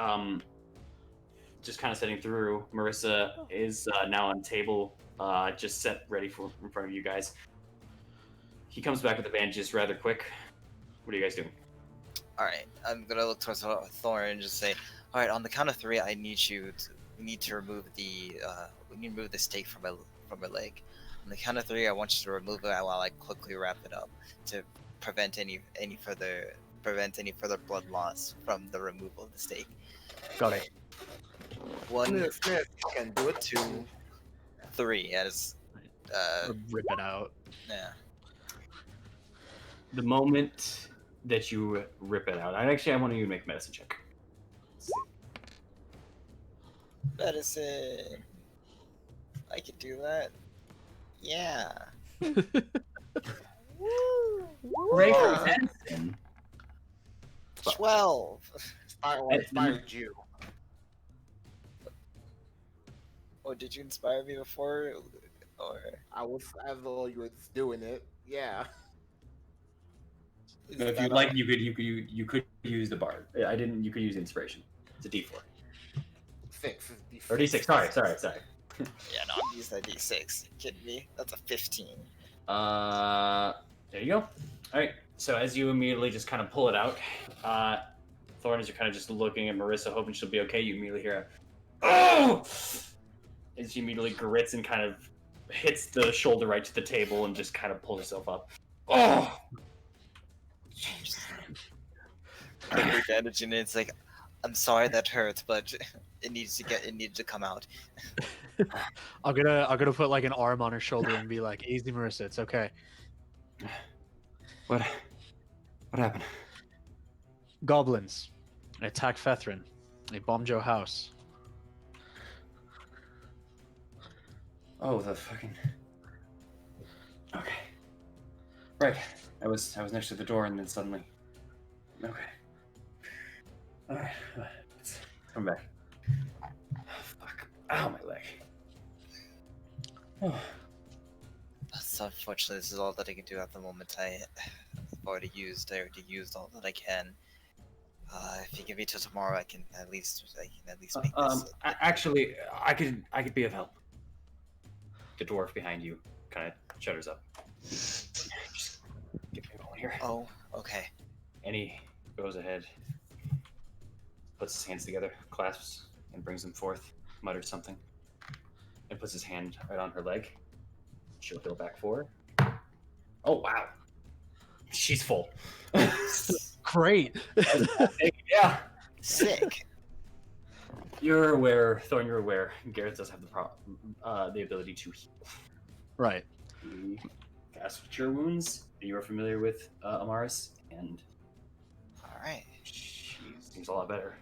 Just kind of sitting through. Marissa is now on table, just set ready in front of you guys. He comes back with the bandages rather quick. What are you guys doing? All right. I'm gonna look towards Thorn and just say, "All right, on the count of 3, I need you to we need to remove the stake from her leg. On the count of 3, I want you to remove it while I quickly wrap it up to prevent any further blood loss from the removal of the stake. Got it. 1, Smith, you can do it. 2, 3. As Rip it out. yeah. The moment that you rip it out, I want you to make a medicine check. Let's see. Medicine. I can do that. Yeah. Ray for medicine. 12. What inspired you? Oh, did you inspire me before? Or I was as though you were doing it. Yeah. is If that you'd all? like, you could use the bard. I didn't. You could use inspiration. It's a D4 6. or D6. Sorry. Yeah, no, I'm using that D6. You kidding me? That's a 15. There you go. All right. So as you immediately just kind of pull it out, Thorn, as you're kind of just looking at Marissa, hoping she'll be okay, you immediately hear a "Oh!" and she immediately grits and kind of hits the shoulder right to the table and just kind of pulls herself up. Oh! Quickly bandaging it. It's like, I'm sorry that hurts, but it needs to come out. I'm gonna put like an arm on her shoulder and be like, "Easy, Marissa. It's okay." What happened? Goblins attacked Fethrin. They bombed your house. Oh, the fucking. Okay. Right. I was next to the door, and then suddenly. Okay. All right. Let's come back. Oh, fuck. Ow, my leg. Oh. So unfortunately, this is all that I can do at the moment. I've already used all that I can. If you give me till tomorrow, I can at least make this. Actually, I could be of help. The dwarf behind you kind of shudders up. Just get me going here. Oh, okay. And he goes ahead, puts his hands together, clasps, and brings them forth, mutters something, and puts his hand right on her leg. She'll heal back for her. Oh, wow. She's full. Great. Yeah. Sick. You're aware, Thorn, Gareth does have the ability to heal. Right. He casts Cure Wounds. You are familiar with Amaris, and All right. she seems a lot better.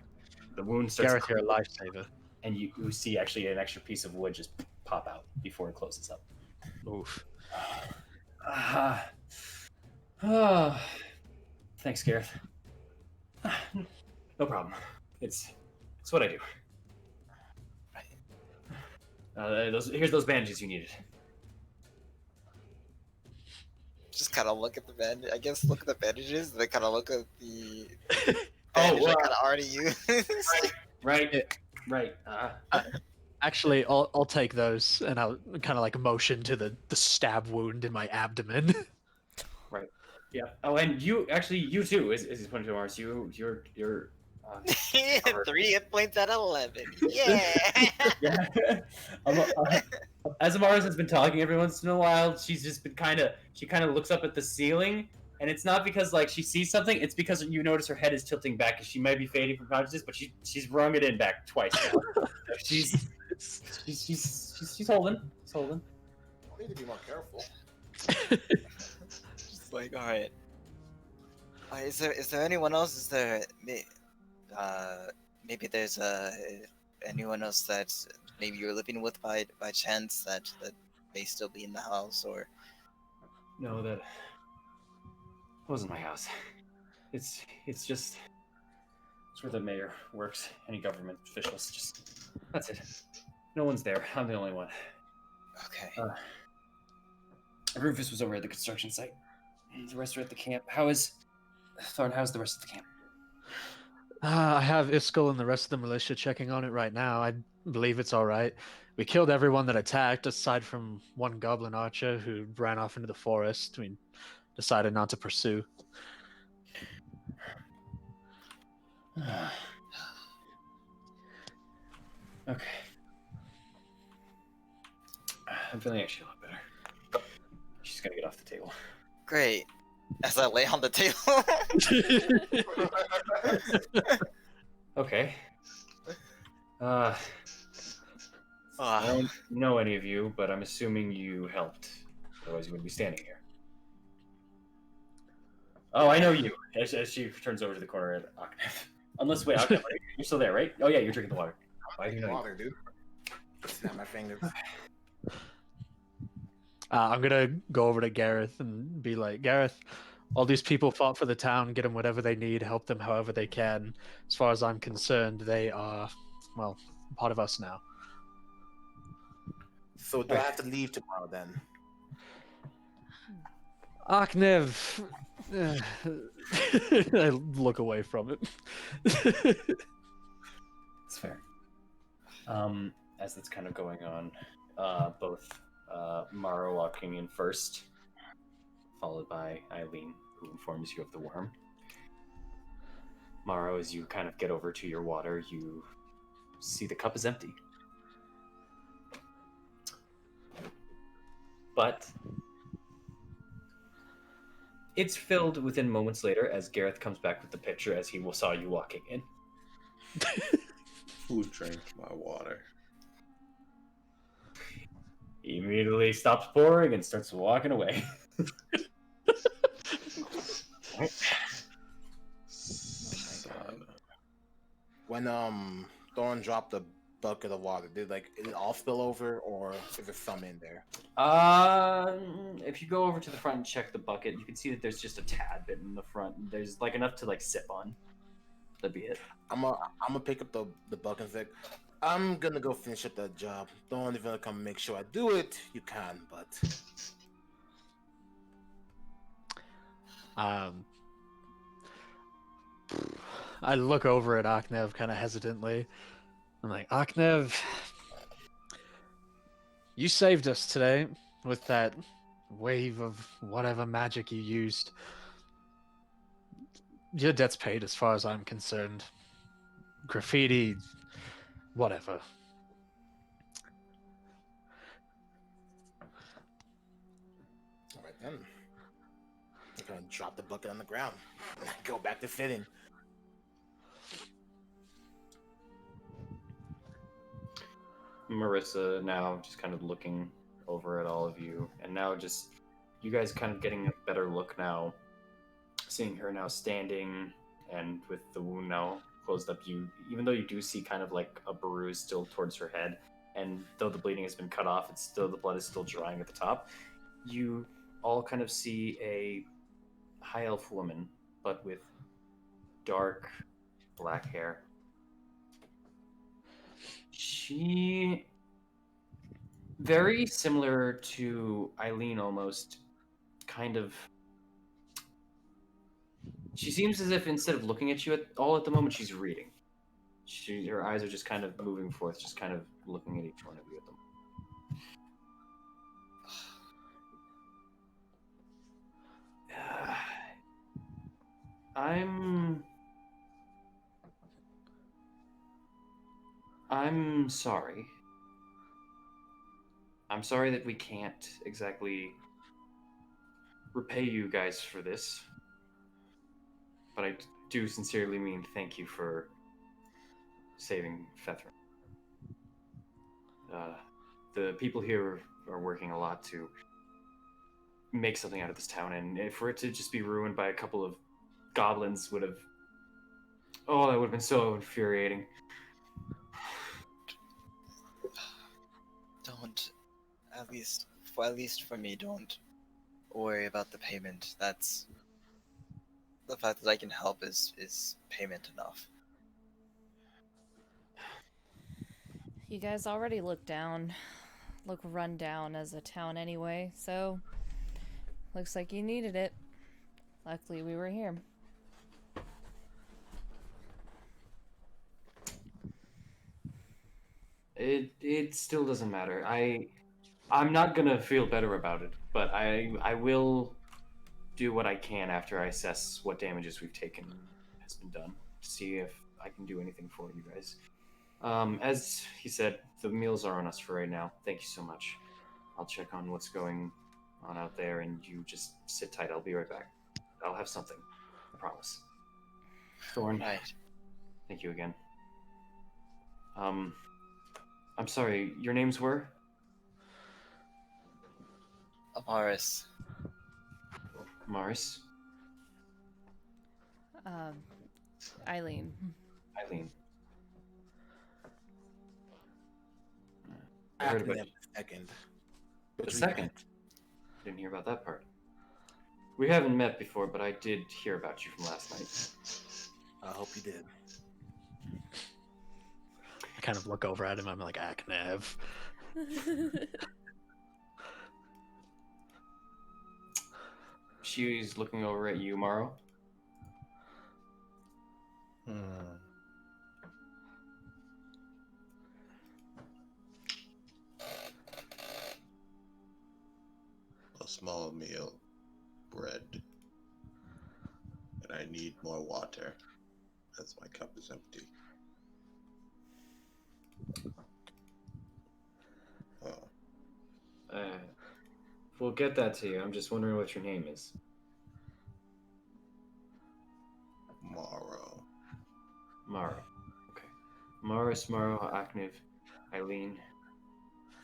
The wound starts Gareth, to you're a lifesaver. and you see actually an extra piece of wood just pop out before it closes up. Oof. Thanks, Gareth. No problem. It's what I do. Here's those bandages you needed. Just kind of look at the bandage. I guess look at the bandages. Then kind of look at the Oh, bandage I kind of already used. Right. Actually, I'll take those, and I'll kind of like motion to the stab wound in my abdomen. Right. Yeah. Oh, and you too. Is he's pointing to Mars? You're 3 hit points out of 11. Yeah. yeah. As Amaris has been talking every once in a while, she's just been she kind of looks up at the ceiling, and it's not because like she sees something. It's because you notice her head is tilting back, and she might be fading from consciousness, but she's rung it in back twice now. she's holding. She's holding. I need to be more careful. Just like, all right. Is there anyone else? Is there maybe there's anyone else that maybe you're living with by chance that may still be in the house, or No, that wasn't my house. It's just it's where the mayor works. Any government officials, just that's it. No one's there. I'm the only one. okay. Rufus was over at the construction site. The rest are at the camp. How's the rest of the camp? I have Iskall and the rest of the militia checking on it right now. I believe it's all right. We killed everyone that attacked, aside from one goblin archer who ran off into the forest. We decided not to pursue. Okay. I'm feeling actually a lot better. She's gonna get off the table. Great. As I lay on the table. Okay. I don't know any of you, but I'm assuming you helped. Otherwise, you wouldn't be standing here. Oh, I know you. As she turns over to the corner at Aknev. Unless, wait, Aknev, you're still there, right? Oh yeah, you're drinking the water. Why do you know? Water, dude. Snap my fingers. I'm gonna go over to Gareth and be like, Gareth, all these people fought for the town, get them whatever they need, help them however they can. As far as I'm concerned, they are, well, part of us now. So do I have to leave tomorrow then? Aknev. I look away from it. It's fair. As that's kind of going on, both Mara walking in first, followed by Eileen, who informs you of the worm. Mara, as you kind of get over to your water, you see the cup is empty. But it's filled within moments later as Gareth comes back with the pitcher as he saw you walking in. Who drank my water? He immediately stops pouring and starts walking away. Son. When Thorn dropped the bucket of water, did it all spill over, or is there some in there? If you go over to the front and check the bucket, you can see that there's just a tad bit in the front. There's enough to sip on. That'd be it. I'm gonna pick up the bucket and say, I'm gonna go finish up that job. Thorn, if you wanna come make sure I do it, you can, but I look over at Aknev kind of hesitantly. I'm like, Aknev, you saved us today with that wave of whatever magic you used. Your debt's paid as far as I'm concerned. Graffiti, whatever. all right then. I'm gonna drop the bucket on the ground and go back to fitting. Marissa now just kind of looking over at all of you, and now just you guys kind of getting a better look now, seeing her now standing and with the wound now closed up. You, even though you do see kind of a bruise still towards her head, and though the bleeding has been cut off, it's still, the blood is still drying at the top. You all kind of see a high elf woman, but with dark black hair. She, very similar to Eileen almost, kind of, she seems as if instead of looking at you at the moment, she's reading. Her eyes are just kind of moving forth, just kind of looking at each one of you at the moment. I'm sorry. I'm sorry that we can't exactly repay you guys for this. But I do sincerely mean thank you for saving Fethrin. The people here are working a lot to make something out of this town, and for it to just be ruined by a couple of goblins would have... Oh, that would have been so infuriating. Don't, at least for me, don't worry about the payment. That's the fact that I can help is payment enough. You guys already look run down as a town anyway, so looks like you needed it. Luckily we were here. It still doesn't matter. I'm not gonna feel better about it, but I will do what I can after I assess what damages we've taken has been done. See if I can do anything for you guys. As he said, the meals are on us for right now. Thank you so much. I'll check on what's going on out there, and you just sit tight. I'll be right back. I'll have something. I promise. Thorn, Right. thank you again. I'm sorry, your names were? Amaris. Maris? Eileen. Eileen. I heard about Acne second. the second. I didn't hear about that part. We haven't met before, but I did hear about you from last night. I hope you did. I kind of look over at him. I'm like, Aknev. She's looking over at you, Morrow. A small meal, bread, and I need more water, as my cup is empty. Oh, We'll get that to you. I'm just wondering what your name is. Morrow. Morrow. Okay. Morris, Morrow, Aknev, Eileen.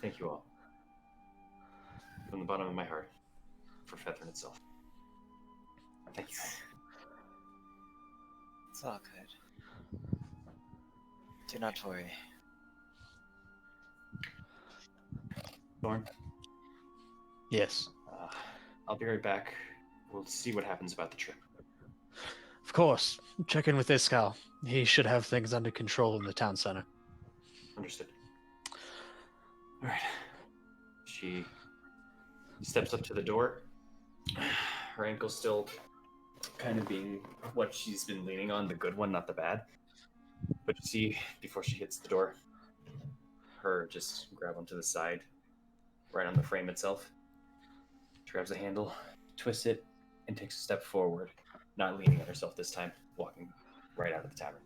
Thank you all. From the bottom of my heart. For Fethrin itself. Thank you. It's all good. Do not worry. Thorn, Yes. I'll be right back. We'll see what happens about the trip. Of course. Check in with Iskal. He should have things under control in the town center. Understood. Alright. She steps up to the door. Her ankle's still kind of being what she's been leaning on, the good one, not the bad. But you see, before she hits the door, her just grab onto the side, right on the frame itself. She grabs the handle, twists it, and takes a step forward, not leaning on herself this time, walking right out of the tavern.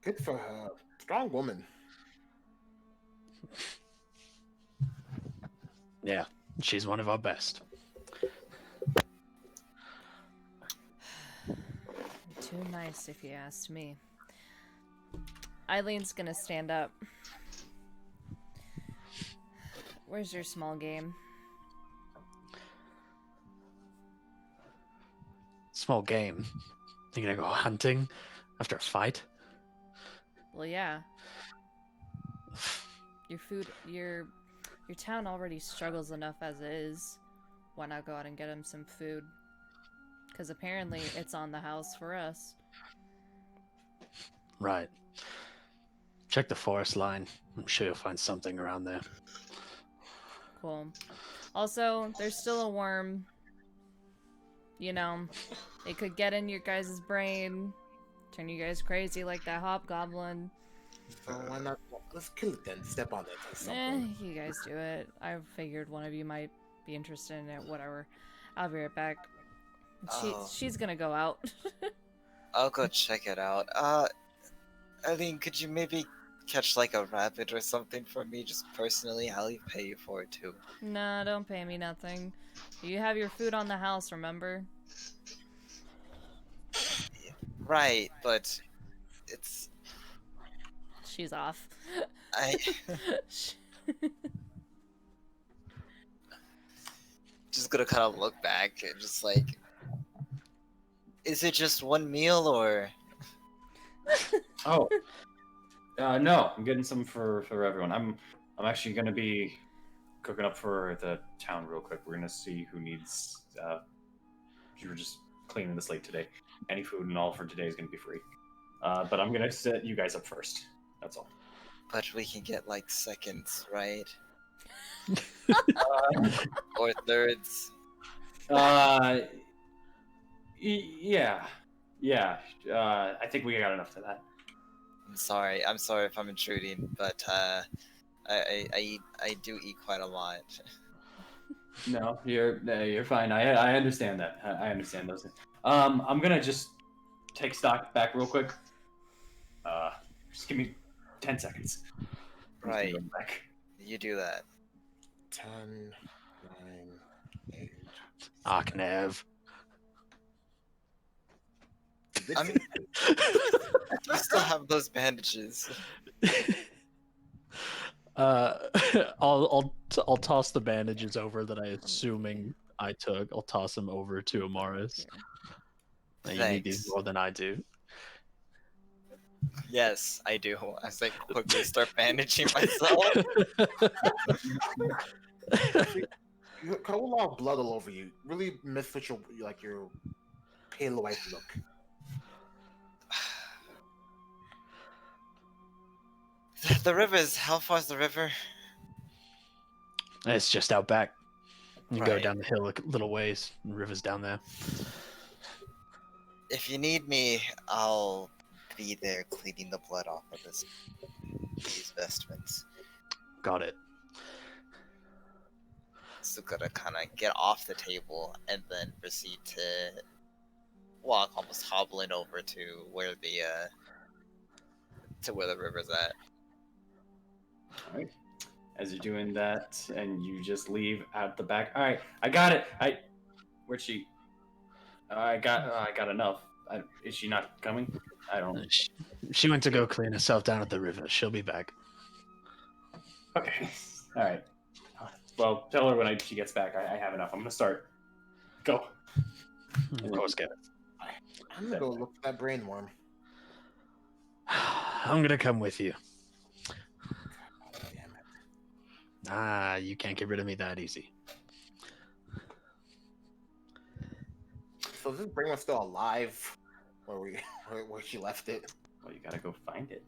Good for her. Strong woman. Yeah, she's one of our best. Too nice, if you asked me. Eileen's gonna stand up. Where's your small game? Small game. You gonna go hunting after a fight? Well, yeah. Your town already struggles enough as it is. Why not go out and get him some food? Because apparently it's on the house for us. Right. Check the forest line. I'm sure you'll find something around there. Cool. Also, there's still a worm. You know, it could get in your guys' brain, turn you guys crazy like that hobgoblin. So why not? Let's kill it then. Step on it or something. You guys do it. I figured one of you might be interested in it. Whatever. I'll be right back. She's gonna go out. I'll go check it out. Eileen, could you maybe catch like a rabbit or something for me, just personally? I'll pay you for it too. Nah, don't pay me nothing. You have your food on the house, remember? Right, but it's... She's off. Just gonna kind of look back and just like... Is it just one meal or... Oh. No, I'm getting some for everyone. I'm actually gonna be cooking up for the town real quick. We're gonna see who needs. You were just cleaning the slate today. Any food and all for today is gonna be free. But I'm gonna set you guys up first. That's all. But we can get like seconds, right? Or thirds. Yeah. I think we got enough for that. I'm sorry if I'm intruding, but I do eat quite a lot. No, you're fine. I understand that. I understand those things. I'm gonna just take stock back real quick. Just give me 10 seconds. I'm just gonna Right. go back. You do that. 10, 9, 8. Aknev. I mean, I still have those bandages. I'll toss the bandages over that I assuming I took. I'll toss them over to Amaris. You need these Thanks. more than I do. Yes, I do. As I quickly start bandaging myself. You got a lot of blood all over you. Really miss with your pale white look. The river is. How far is the river? It's just out back. You go Right. down the hill a little ways, and the river's down there. If you need me, I'll be there cleaning the blood off of these vestments. Got it. So gotta kind of get off the table and then proceed to walk, almost hobbling over to where the river's at. All right. As you're doing that, and you just leave out the back. All right, I got it. Where'd she? I got enough. Is she not coming? I don't. She went to go clean herself down at the river. She'll be back. Okay. All right. Well, tell her when she gets back. I have enough. I'm gonna start. Go. Of course, Kevin. I'm gonna go look for that brain worm. I'm gonna come with you. God damn it. Ah, you can't get rid of me that easy. So is this brain worm still alive? Where she left it? Well, you gotta go find it.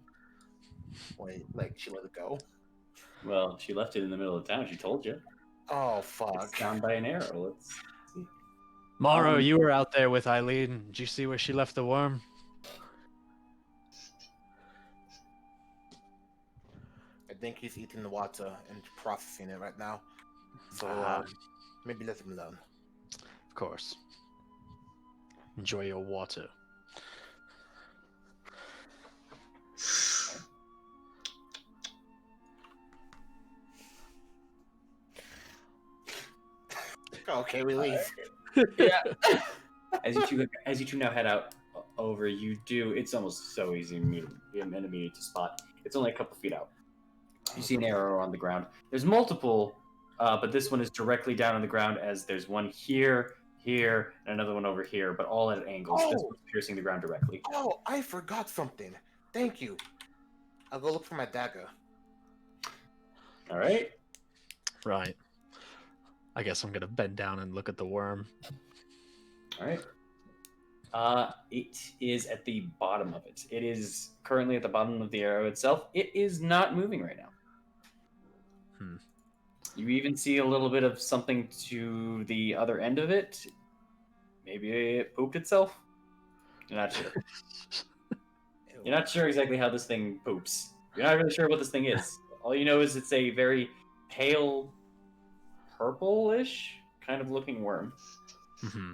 Wait, like she let it go? Well, she left it in the middle of town. She told you. Oh fuck. It's down by an arrow. Let's see. Morrow, you were out there with Eileen. Did you see where she left the worm? I think he's eating the water and processing it right now. So maybe let him alone. Of course. Enjoy your water. Okay, we leave. Yeah. As you two now head out over, you do. It's almost so easy enemy to spot. It's only a couple feet out. You see an arrow on the ground. There's multiple, but this one is directly down on the ground. As there's one here, and another one over here, but all at angles. This one's piercing the ground directly. Oh, I forgot something. Thank you. I'll go look for my dagger. All right. Right. I guess I'm gonna bend down and look at the worm. All right. It is at the bottom of it. It is currently at the bottom of the arrow itself. It is not moving right now. You even see a little bit of something to the other end of it. Maybe it pooped itself. You're not sure. You're not sure exactly how this thing poops. You're not really sure what this thing is. All you know is it's a very pale, purplish kind of looking worm. Mm-hmm.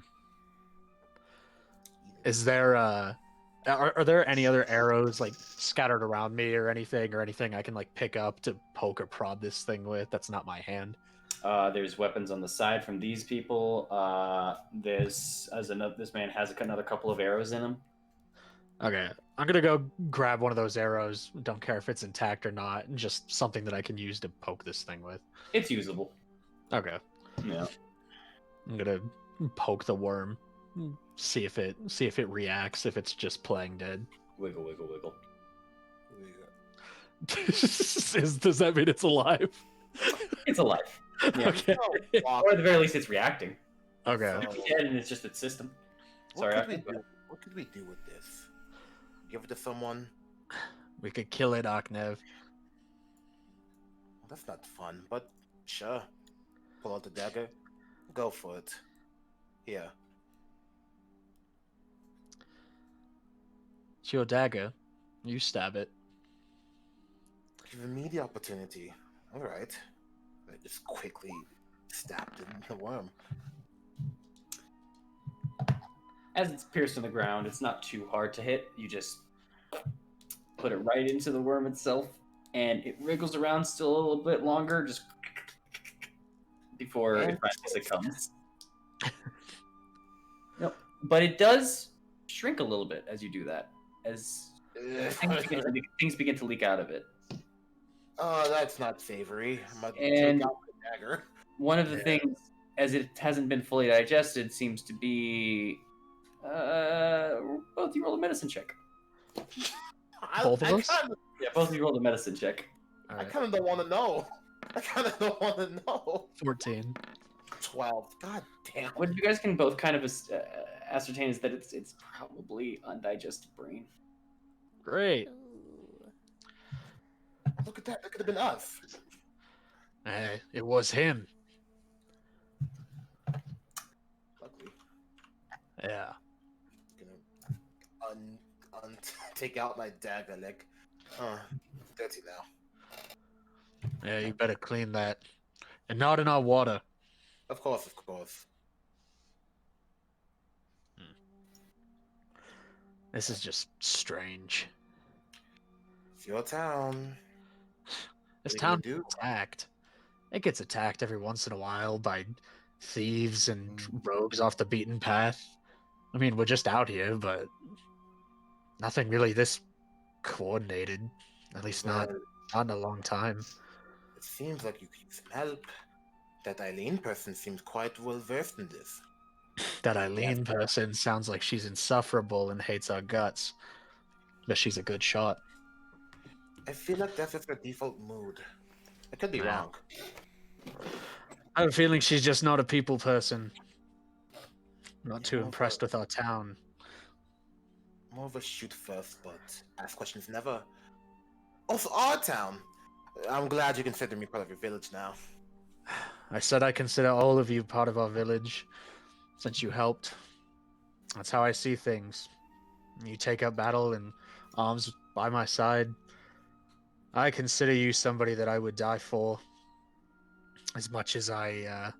Is there are there any other arrows like scattered around me or anything I can like pick up to poke or prod this thing with that's not my hand? There's weapons on the side from these people. This man has another couple of arrows in him. Okay, I'm gonna go grab one of those arrows. Don't care if it's intact or not. Just something that I can use to poke this thing with. It's usable. Okay. Yeah. I'm gonna poke the worm. See if it reacts. If it's just playing dead. Wiggle, wiggle, wiggle. Does that mean it's alive? It's alive. Yeah. Okay. Or at the very least, it's reacting. Okay. It's dead, and it's just its system. Sorry. What could we do with this? Give it to someone? We could kill it, Aknev. Well, that's not fun, but sure. Pull out the dagger. Go for it. Here. It's your dagger. You stab it. Give me the opportunity. Alright. I just quickly stabbed it in the worm. As it's pierced in the ground, it's not too hard to hit. You just put it right into the worm itself. and it wriggles around still a little bit longer, just before it finally succumbs. Yep. But it does shrink a little bit as you do that, as things begin to leak out of it. Oh, that's not savory. I'm about to And take out my dagger. one of the things, as it hasn't been fully digested, seems to be both you roll a medicine check. Both of us? Yeah, both of you rolled a medicine check. All I right. kind of don't want to know. I kind of don't want to know. 14. 12. God damn. What you guys can both kind of ascertain is that it's probably undigested brain. Great. Ooh. Look at that. That could have been us. Hey, it was him. Luckily. Yeah. Gonna take out my dagger, like, dirty now. Yeah, you better clean that. And not in our water. Of course, of course. This is just strange. It's your town. This What are you town gonna do? gets attacked. It gets attacked every once in a while by thieves and rogues off the beaten path. I mean, we're just out here, but nothing really this coordinated. At least not in a long time. It seems like you could use some help. That Eileen person seems quite well versed in this. That Eileen person sounds like she's insufferable and hates our guts. But she's a good shot. I feel like that's just her default mood. I could be Yeah. wrong. I have a feeling she's just not a people person. Not too More of impressed a- with our town. More of a shoot first, but ask questions never. Also, our town. I'm glad you consider me part of your village now. I said I consider all of you part of our village, since you helped. That's how I see things. You take up battle in arms by my side. I consider you somebody that I would die for. As much as I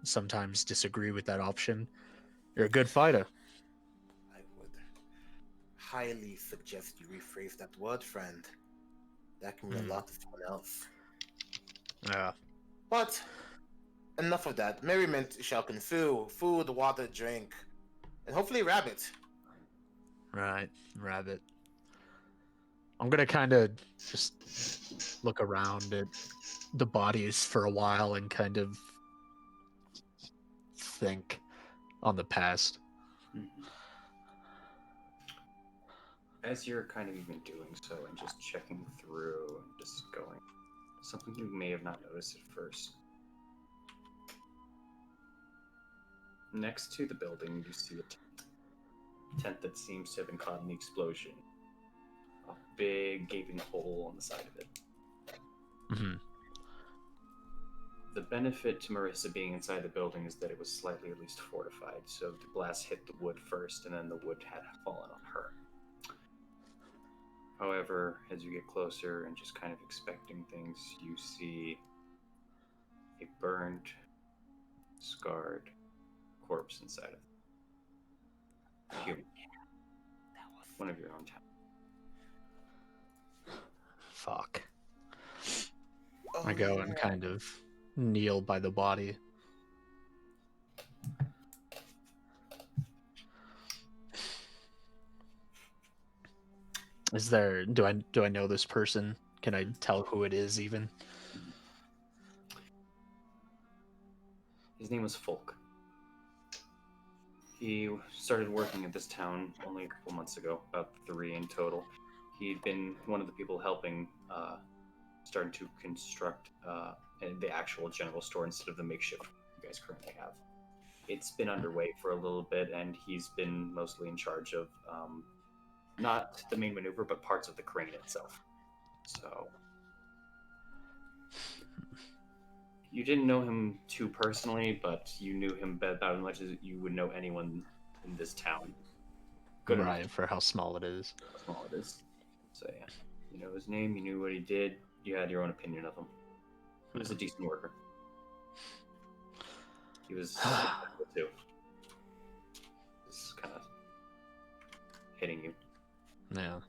sometimes disagree with that option. You're a good fighter. I would highly suggest you rephrase that word, friend. That can mean a lot to someone else. Yeah. But enough of that. Merriment shall ensue. Food, water, drink, and hopefully rabbit. Right, rabbit. I'm gonna kind of just look around at the bodies for a while and kind of think on the past. As you're kind of even doing so and just checking through and just going, something you may have not noticed at first. Next to the building, you see a tent that seems to have been caught in the explosion. A big gaping hole on the side of it. Mm-hmm. The benefit to Marissa being inside the building is that it was slightly at least fortified, so the blast hit the wood first, and then the wood had fallen on her. However, as you get closer and just kind of expecting things, you see a burned, scarred corpse inside of it. Human. One of your own town. Fuck. Oh, I go and kind of kneel by the body. Is there? Do I know this person? Can I tell who it is even? His name was Folk. He started working at this town only a couple months ago, about 3 in total. He'd been one of the people helping, starting to construct the actual general store instead of the makeshift you guys currently have. It's been underway for a little bit, and he's been mostly in charge of not the main maneuver, but parts of the crane itself. So you didn't know him too personally, but you knew him about as much as you would know anyone in this town. Good Right, enough for how small it is. how small it is. So yeah, you know his name, you knew what he did, you had your own opinion of him. He was a decent worker. He was successful too. It's kind of hitting you. Yeah.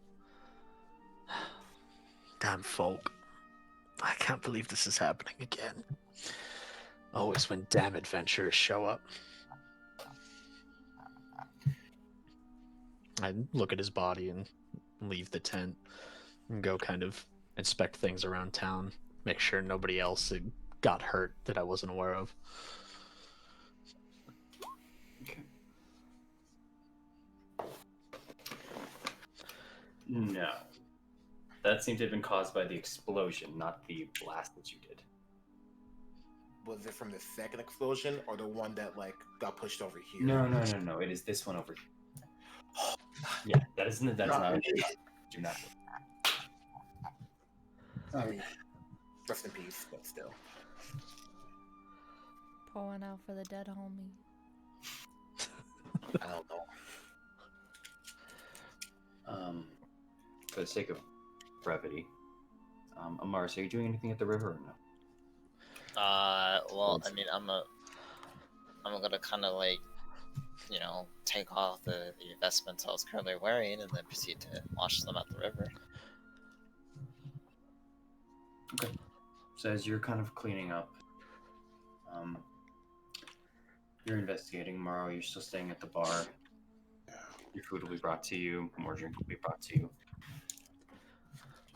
Damn folk. I can't believe this is happening again. Always when damn adventurers show up. I look at his body and leave the tent and go kind of inspect things around town, make sure nobody else had got hurt that I wasn't aware of. Okay. No. That seemed to have been caused by the explosion, not the blast that you did. Was it from the second explosion or the one that like got pushed over here? No. It is this one over here. Yeah, that's not do not. I mean, rest in peace, but still. Pouring out for the dead homie. I don't know. For the sake of brevity, Amaris, are you doing anything at the river or no? Well, I mean, I'm gonna kind of like, take off the vestments I was currently wearing and then proceed to wash them at the river. Okay. So as you're kind of cleaning up, you're investigating. Morrow, you're still staying at the bar. Your food will be brought to you. More drink will be brought to you.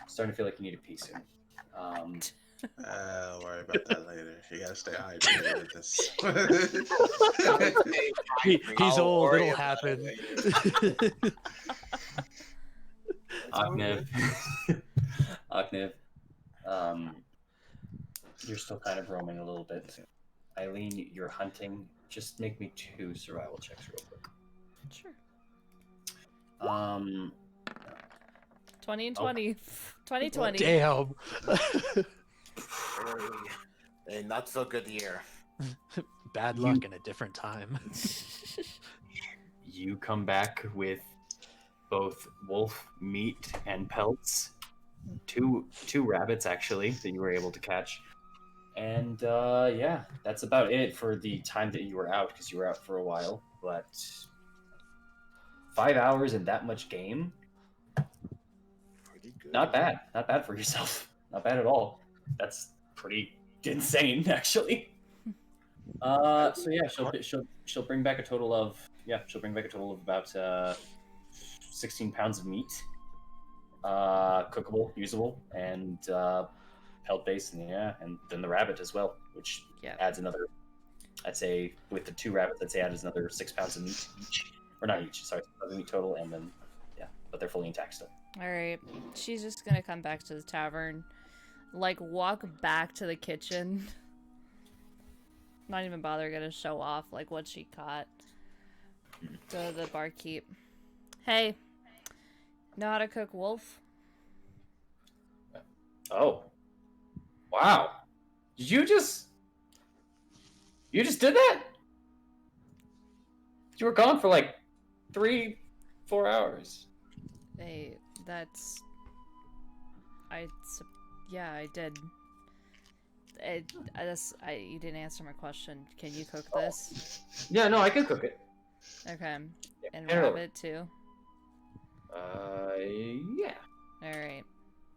Starting to feel like you need a pee soon. I'll worry about that later. You gotta stay hydrated with this. He's I'll old, worry it'll about happen. it Aknev, you're still kind of roaming a little bit. Eileen, you're hunting. Just make me 2 survival checks real quick. Sure. 20 and 20. 2020. Damn. A not so good year. Bad luck in a different time. You come back with both wolf meat and pelts. Two rabbits, actually, that you were able to catch. And yeah, that's about it for the time that you were out, because you were out for a while. But 5 hours and that much game? Pretty good. Not bad. Not bad for yourself. Not bad at all. That's pretty insane, actually. So yeah, she'll bring back a total of about 16 pounds of meat, cookable, usable, and pelt based, and and then the rabbit as well, which adds another. I'd say with the 2 rabbits, adds another 6 pounds of meat each, or not each. Sorry, of meat total, and then but they're fully intact still. All right. She's just gonna come back to the tavern, like walk back to the kitchen. Not even bother gonna show off like what she caught. Go to the barkeep. Hey, know how to cook wolf? Oh, wow! You just did that? You were gone for like 3-4 hours. Hey, yeah, I did. You didn't answer my question. Can you cook this? Yeah, no, I can cook it. Okay. And Hand it over. rabbit too? Yeah. Alright.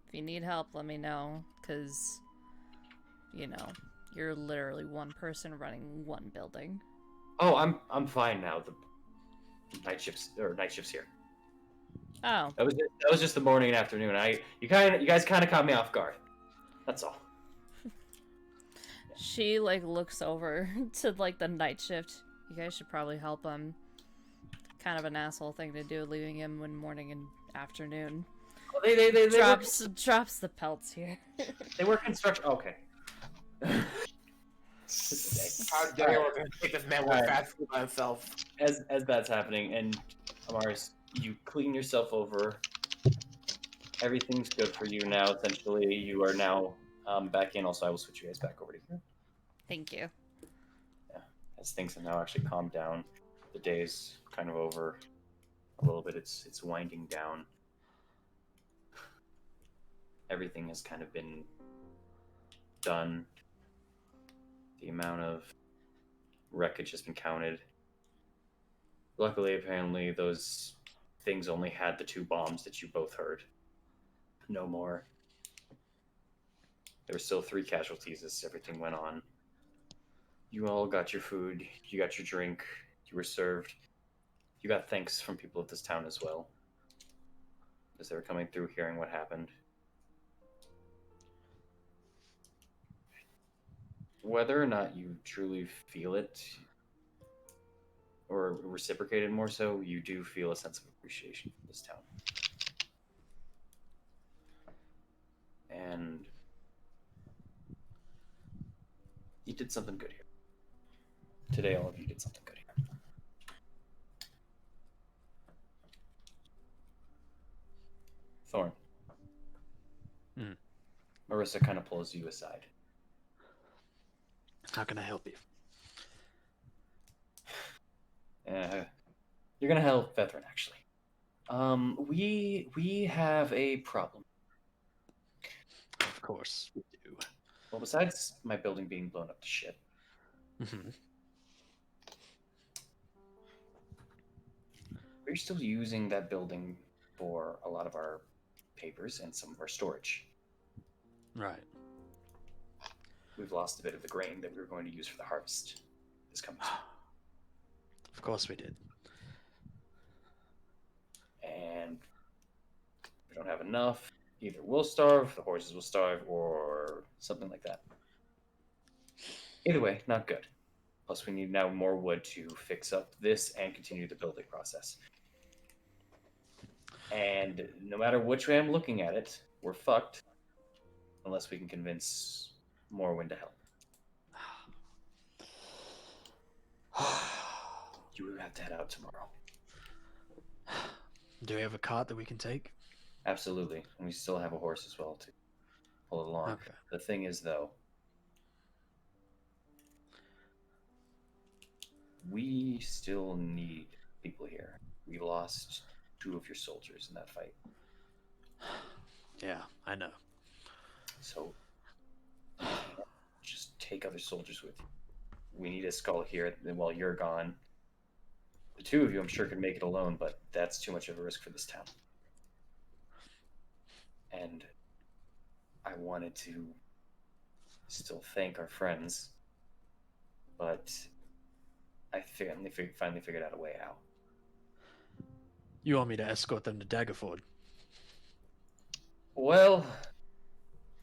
If you need help, let me know, because, you're literally one person running one building. Oh, I'm fine now. The night shifts here. Oh. That was just the morning and afternoon. You guys kind of caught me off guard. That's all. She, looks over to, the night shift. You guys should probably help him. Kind of an asshole thing to do, leaving him one morning and afternoon. Oh, they drops the pelts here. They work construction. Okay. How dare we're gonna take this man with fast food by himself. As that's happening, and Amaris, you clean yourself over. Everything's good for you now. Essentially, you are now back in. Also, I will switch you guys back over to here. Thank you. Yeah, as things have now actually calmed down, the day's kind of over a little bit. It's winding down. Everything has kind of been done. The amount of wreckage has been counted. Luckily, apparently, those things only had the 2 bombs that you both heard. No more There were still 3 casualties as everything went on. You all got your food, you got your drink, you were served. You got thanks from people of this town as well, as they were coming through hearing what happened. Whether or not you truly feel it, or reciprocated more so, you do feel a sense of appreciation for this town. And you did something good here. Today, all of you did something good here. Thorn. Marissa kind of pulls you aside. How can I help you? You're gonna help Veteran, actually. We have a problem. Of course we do. Well, besides my building being blown up to shit, we're still using that building for a lot of our papers and some of our storage. Right. We've lost a bit of the grain that we were going to use for the harvest this coming spring. Of course we did. And we don't have enough. Either we'll starve, the horses will starve, or something like that. Either way, not good. Plus, we need now more wood to fix up this and continue the building process. And no matter which way I'm looking at it, we're fucked unless we can convince Morrowind to help. You will have to head out tomorrow. Do we have a cart that we can take? Absolutely. And we still have a horse as well to pull it along. Okay. The thing is, though, we still need people here. We lost 2 of your soldiers in that fight. Yeah, I know. So, just take other soldiers with you. We need a skull here while you're gone. The 2 of you, I'm sure, can make it alone, but that's too much of a risk for this town. And I wanted to still thank our friends, but I finally figured out a way out. You want me to escort them to Daggerford? Well,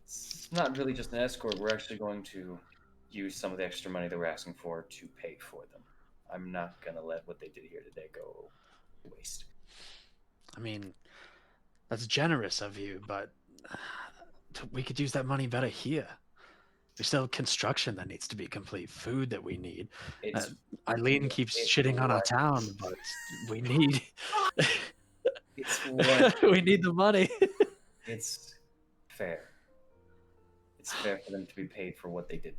it's not really just an escort. We're actually going to use some of the extra money that we're asking for to pay for them. I'm not going to let what they did here today go to waste. I mean, that's generous of you, but we could use that money better here. We still have construction that needs to be complete, food that we need. Eileen keeps shitting on our town, but we need It's what we need the money. It's fair. It's fair for them to be paid for what they did.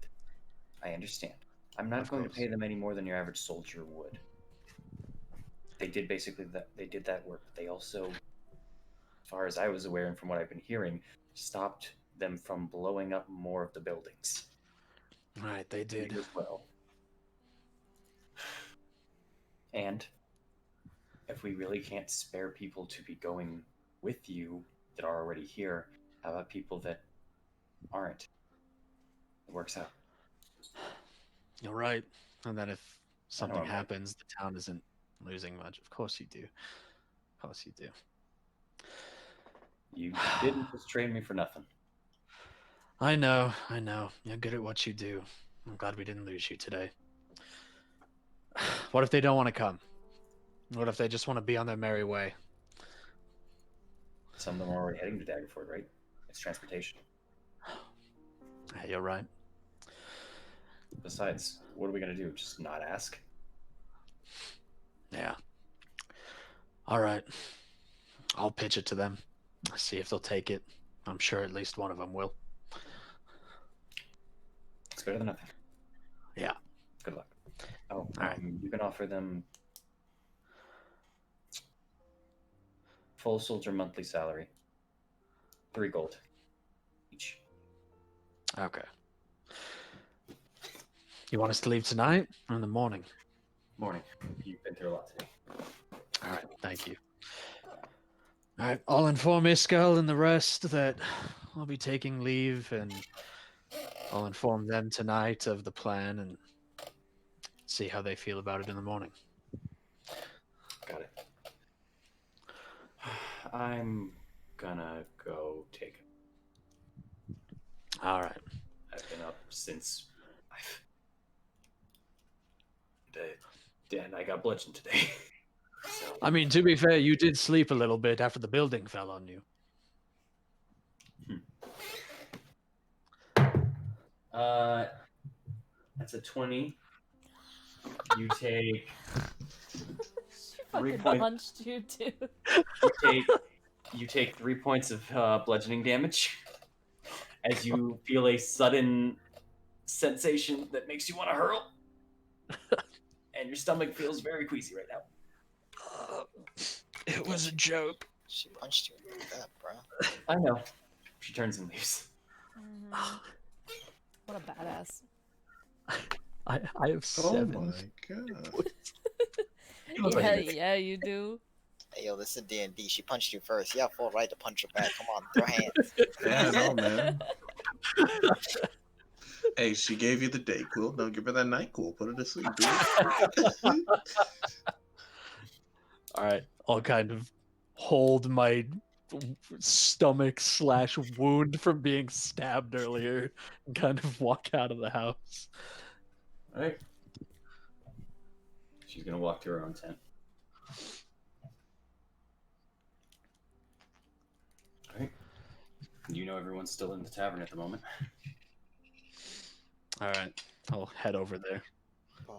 I understand. I'm not going to pay them any more than your average soldier would. They did basically that. They did that work. They also, as far as I was aware and from what I've been hearing, stopped them from blowing up more of the buildings. Right, they did as well. And if we really can't spare people to be going with you that are already here, how about people that aren't? It works out. You're right. And then if something I'm right. happens, the town isn't losing much. Of course you do. Of course you do. You didn't just train me for nothing. I know. You're good at what you do. I'm glad we didn't lose you today. What if they don't want to come? What if they just want to be on their merry way? Some of them are already heading to Daggerford, right? It's transportation. Hey, you're right. Besides, what are we going to do? Just not ask? Yeah. All right. I'll pitch it to them. See if they'll take it. I'm sure at least one of them will. It's better than nothing. Yeah. Good luck. Oh, all right. You can offer them full soldier monthly salary. 3 gold each. Okay. You want us to leave tonight or in the morning? Morning. You've been through a lot today. All right. Thank you. All right. I'll inform Iskell and the rest that I'll be taking leave, and I'll inform them tonight of the plan and see how they feel about it in the morning. Got it. I'm gonna go take a... All right. I've been up since and I got bludgeoned today. So, I mean, to be fair, you did sleep a little bit after the building fell on you. that's a 20. You take She 3 fucking points. punched you too. You take 3 points of bludgeoning damage as you feel a sudden sensation that makes you want to hurl, and your stomach feels very queasy right now. It was a joke. She punched you like that, bro. I know. She turns and leaves. Mhm. What a badass. I have Oh 7. my god. look like Yeah, you do. yeah, you do. Hey, yo, this is D&D. She punched you first. You have full right to punch her back. Come on, throw hands. Yeah, I know, man. Hey, she gave you the day cool. Don't give her that night cool. Put her to sleep, dude. All right, I'll kind of hold my stomach / wound from being stabbed earlier and kind of walk out of the house. All right. She's gonna walk to her own tent. All right. You know everyone's still in the tavern at the moment. All right, I'll head over there,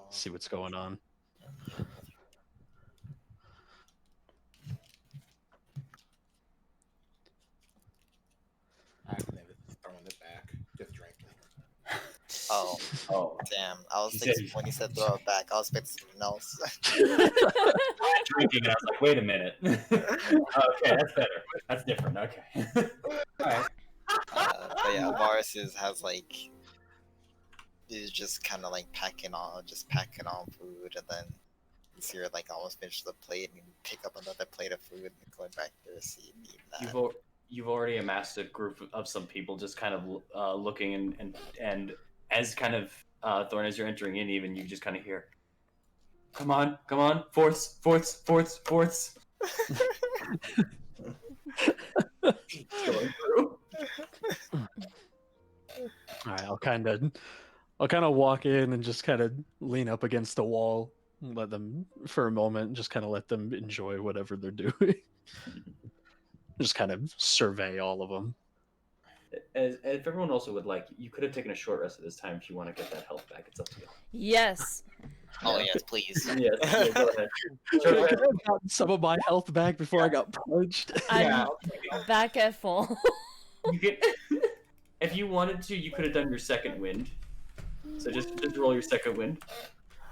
see what's going on. I've never thrown it back. Just drinking. Oh, Oh, damn. I was She thinking said- when you said throw it back, I was expecting something else. drinking. And I was like, wait a minute. Okay, that's better. That's different. Okay. All right. But yeah, Varus has like is just kind of like packing on food, and then you see her like almost finish the plate and pick up another plate of food and going back to her seat and eating that. You've already amassed a group of some people just kind of looking and as kind of Thorn, as you're entering in, even you just kind of hear, come on, fourths. Going through. All right, I'll kind of walk in and just kind of lean up against the wall, and let them for a moment, just kind of let them enjoy whatever they're doing. Just kind of survey all of them. As if everyone also would like, you could have taken a short rest at this time if you want to get that health back. It's up to you. Yes. Oh yes, please. Yes, yeah, go ahead. Could I have gotten some of my health back before I got punched? Yeah, I'm back at full. you could, if you wanted to, you could have done your second wind. So just roll your second wind.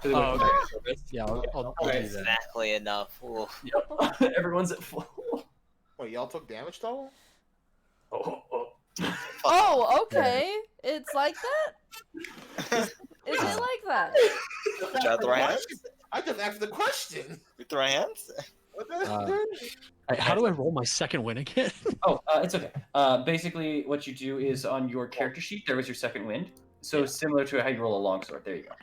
Oh, okay. Yeah, I'll do Alright. that. Exactly enough. Ooh. Yep. Everyone's at full. Wait, y'all took damage though? Oh. Oh, okay. It's like that? Is it like that? Should I throw hands? I just asked the question. We throw hands? What the How do I roll my second win again? It's okay. Basically, what you do is on your character sheet, there was your second wind. So similar to how you roll a longsword. There you go.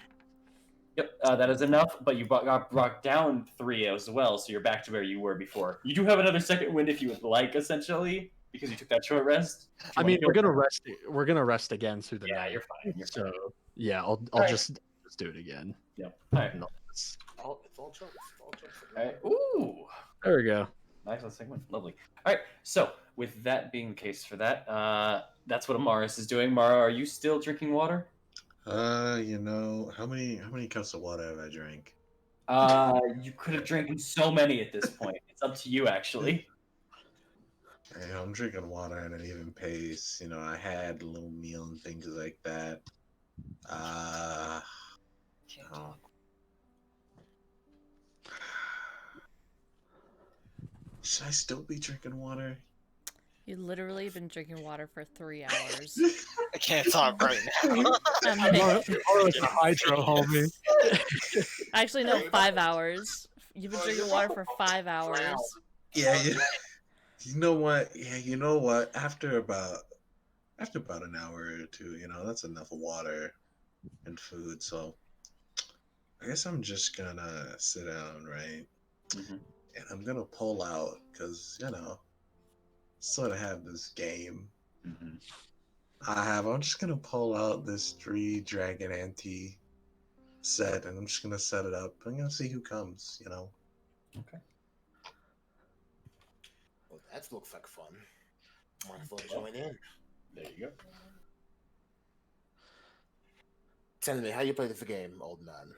Yep, that is enough, but you got brought down 3 as well, so you're back to where you were before. You do have another second wind if you would like, essentially, because you took that short rest. I mean, we're gonna rest. We're gonna rest again through the Yeah, night. you're fine. So yeah, I'll Alright. just do it again. Yep. All right. No, It's all jokes. It's all jokes. All right. Ooh. there we go. Nice on second one. Lovely. All right. So, with that being the case for that, that's what Amaris is doing. Mara, are you still drinking water? How many cups of water have I drank? You could have drinking so many at this point. It's up to you, actually. I'm drinking water at an even pace. I had a little meal and things like that. Oh. Should I still be drinking water? You literally been drinking water for 3 hours. I can't talk right now. Hydro, homie. Actually, no, 5 hours. You've been drinking water for 5 hours. Yeah. You know what? Yeah, you know what? After about after about an hour or two, that's enough water and food. So I guess I'm just gonna sit down, right? Mm-hmm. And I'm gonna pull out because sort of have this game Mm-hmm. I'm just gonna pull out this 3 dragon ante set, and I'm just gonna set it up. I'm gonna see who comes. Okay. Well, that looks like fun. Might as well join in. There you go. Tell me, how you play this game, old man?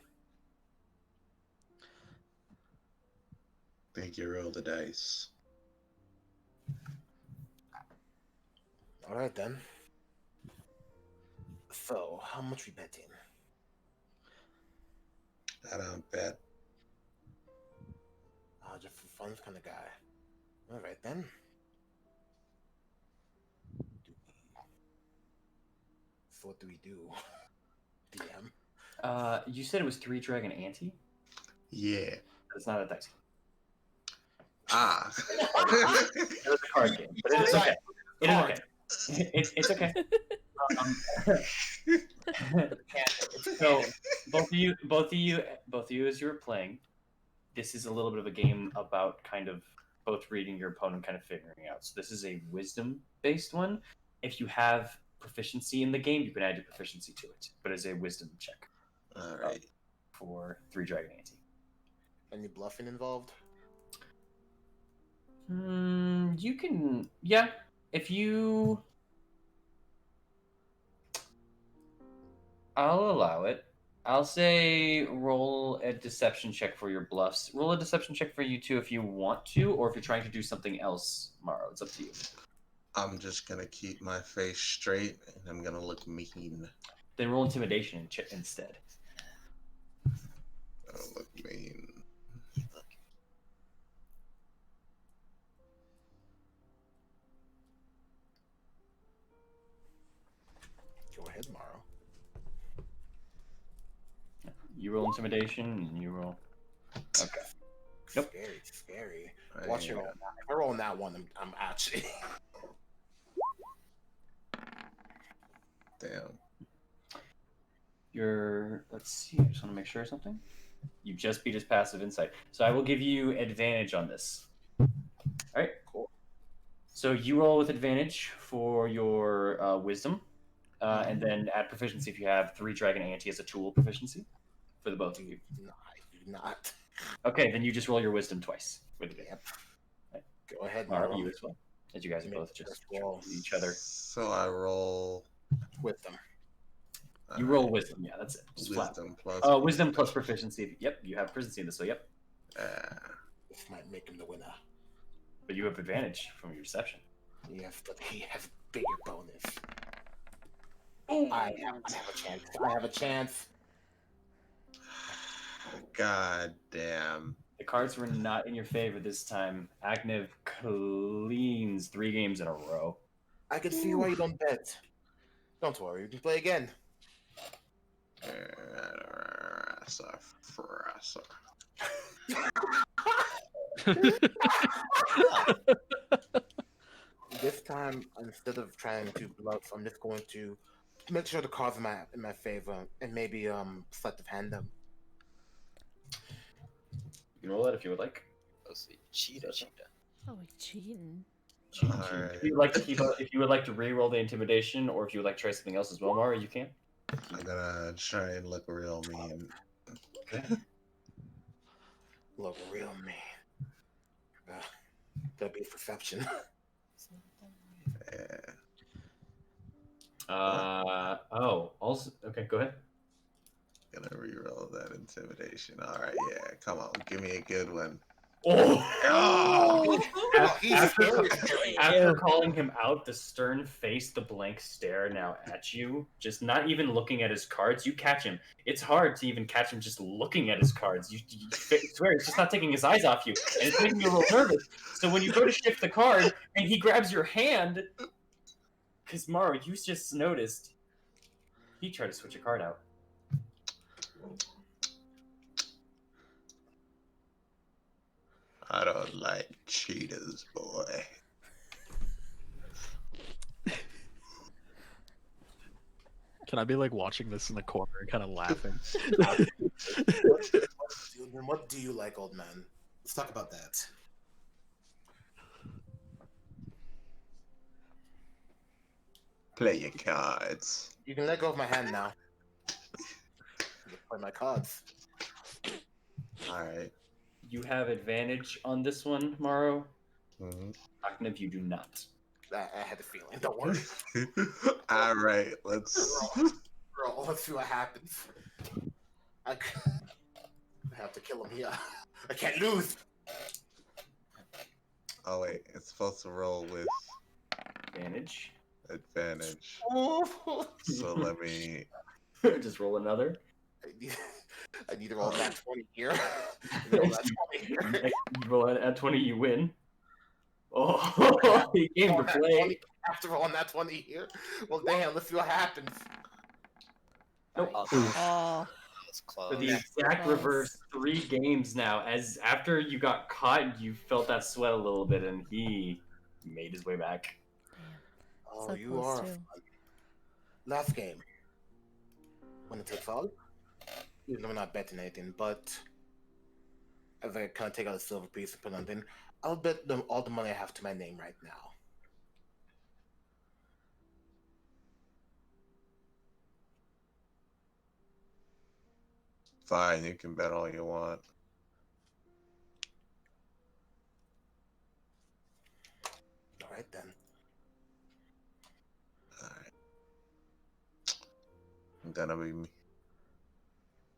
Think you roll the dice. All right then. So, how much we betting? I don't bet. Just for fun kind of guy. All right then. So what do we do, DM? You said it was 3 dragon ante? Yeah. It's not a dice game. Ah. It was a card game, but it is okay. It is okay. It's okay. So both of you, as you were playing, this is a little bit of a game about kind of both reading your opponent, kind of figuring out. So this is a wisdom-based one. If you have proficiency in the game, you can add your proficiency to it, but it's a wisdom check. All right. For 3 dragon ante. Any bluffing involved? You can, yeah. If you, I'll allow it. I'll say roll a deception check for your bluffs. Roll a deception check for you too if you want to, or if you're trying to do something else, Maro. It's up to you. I'm just gonna keep my face straight, and I'm gonna look mean. Then roll intimidation instead. I'll look mean. Go ahead, Morrow. You roll intimidation, and you roll. Okay. Nope. Scary. Watch your roll. If I roll that one, I'm actually. Damn. Let's see, I just want to make sure of something. You just beat his passive insight. So I will give you advantage on this. All right, cool. So you roll with advantage for your wisdom, and then add proficiency if you have 3 dragon ante as a tool proficiency for the both of you. No, I do not. Okay, then you just roll your wisdom twice with advantage. Yep. Right. Go ahead, Mara, Morrow. you as well, as you guys are both just roll each other. So I roll with them. You roll wisdom, yeah, that's it. Just wisdom flat. plus. Wisdom plus proficiency. Yep, you have proficiency in this, so yep. This might make him the winner. But you have advantage from your deception. Yes, but he has bigger bonus. I have a chance. I have a chance. God damn. The cards were not in your favor this time. Agnev cleans 3 games in a row. I can see why you don't bet. Don't worry, you can play again. This time, instead of trying to bluff, I'm just going to make sure the cards are in my favor and maybe sleight of hand them. You can roll that if you would like. Let's see. Cheetah. Oh, cheating. Alright. If you would like to re-roll the intimidation, or if you would like to try something else as well, Mara, you can. I'm gonna try and look real mean. Okay. Look real mean. That'll be perception. Yeah. Also, okay, go ahead. Gonna re-roll that intimidation. Alright, yeah. Come on, give me a good one. Oh! After Ew. calling him out, the stern face, the blank stare now at you, just not even looking at his cards, you catch him. It's hard to even catch him just looking at his cards. You swear, it's just not taking his eyes off you, and it's making you a little nervous. So when you go to shift the card, and he grabs your hand, because Maro, you just noticed, he tried to switch a card out. I don't like cheetahs, boy. Can I be like watching this in the corner and kind of laughing? What do you like, old man? Let's talk about that. Play your cards. You can let go of my hand now. Play my cards. All right. You have advantage on this one, Morrow. Mhm. Aknev, you do not. I had a feeling. Don't worry. All right. Let's. Roll. Let's see what happens. I have to kill him here. I can't lose. Oh wait, it's supposed to roll with Advantage. advantage. Oh. So let me. Just roll another. I need to roll that 20 here. Roll that 20 here. You roll at 20, you win. Oh, he came to Roll that play. 20. After rolling that 20 here. Well, damn. Let's see what happens. Nope. Oh, Oh, that was For close. the exact Close. reverse, 3 games now. As after you got caught, you felt that sweat a little bit, and he made his way back. Oh, so you close are. too. Fun. Last game. Winner takes all. Even though we're not betting anything, but if I kind of take out a silver piece and put it on, then I'll bet them all the money I have to my name right now. Fine, you can bet all you want. All right then. All right. I'm gonna be.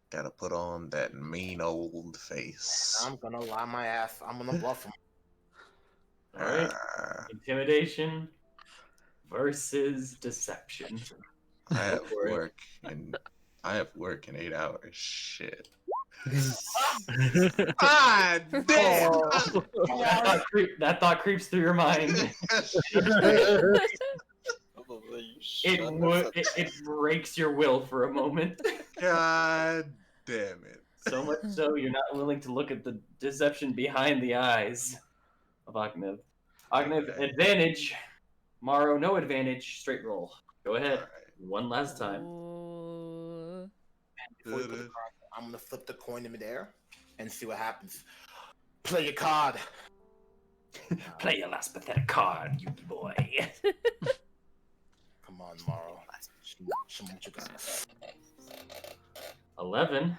Gotta put on that mean old face. I'm gonna lie my ass. I'm gonna bluff him. All right. Ah, Intimidation versus deception. I have Go for it. work in 8 hours. Shit. Ah, damn! That thought creeps through your mind. It breaks your will for a moment. God damn it. So much so you're not willing to look at the deception behind the eyes of Aknev. Aknev, Okay. advantage. Morrow, no advantage. Straight roll. Go ahead. Alright. One last time. Ooh. Before you put the card, I'm gonna flip the coin in midair and see what happens. Play your card. Play your last pathetic card, you boy. Come on, Morrow. Show me what you got. 11.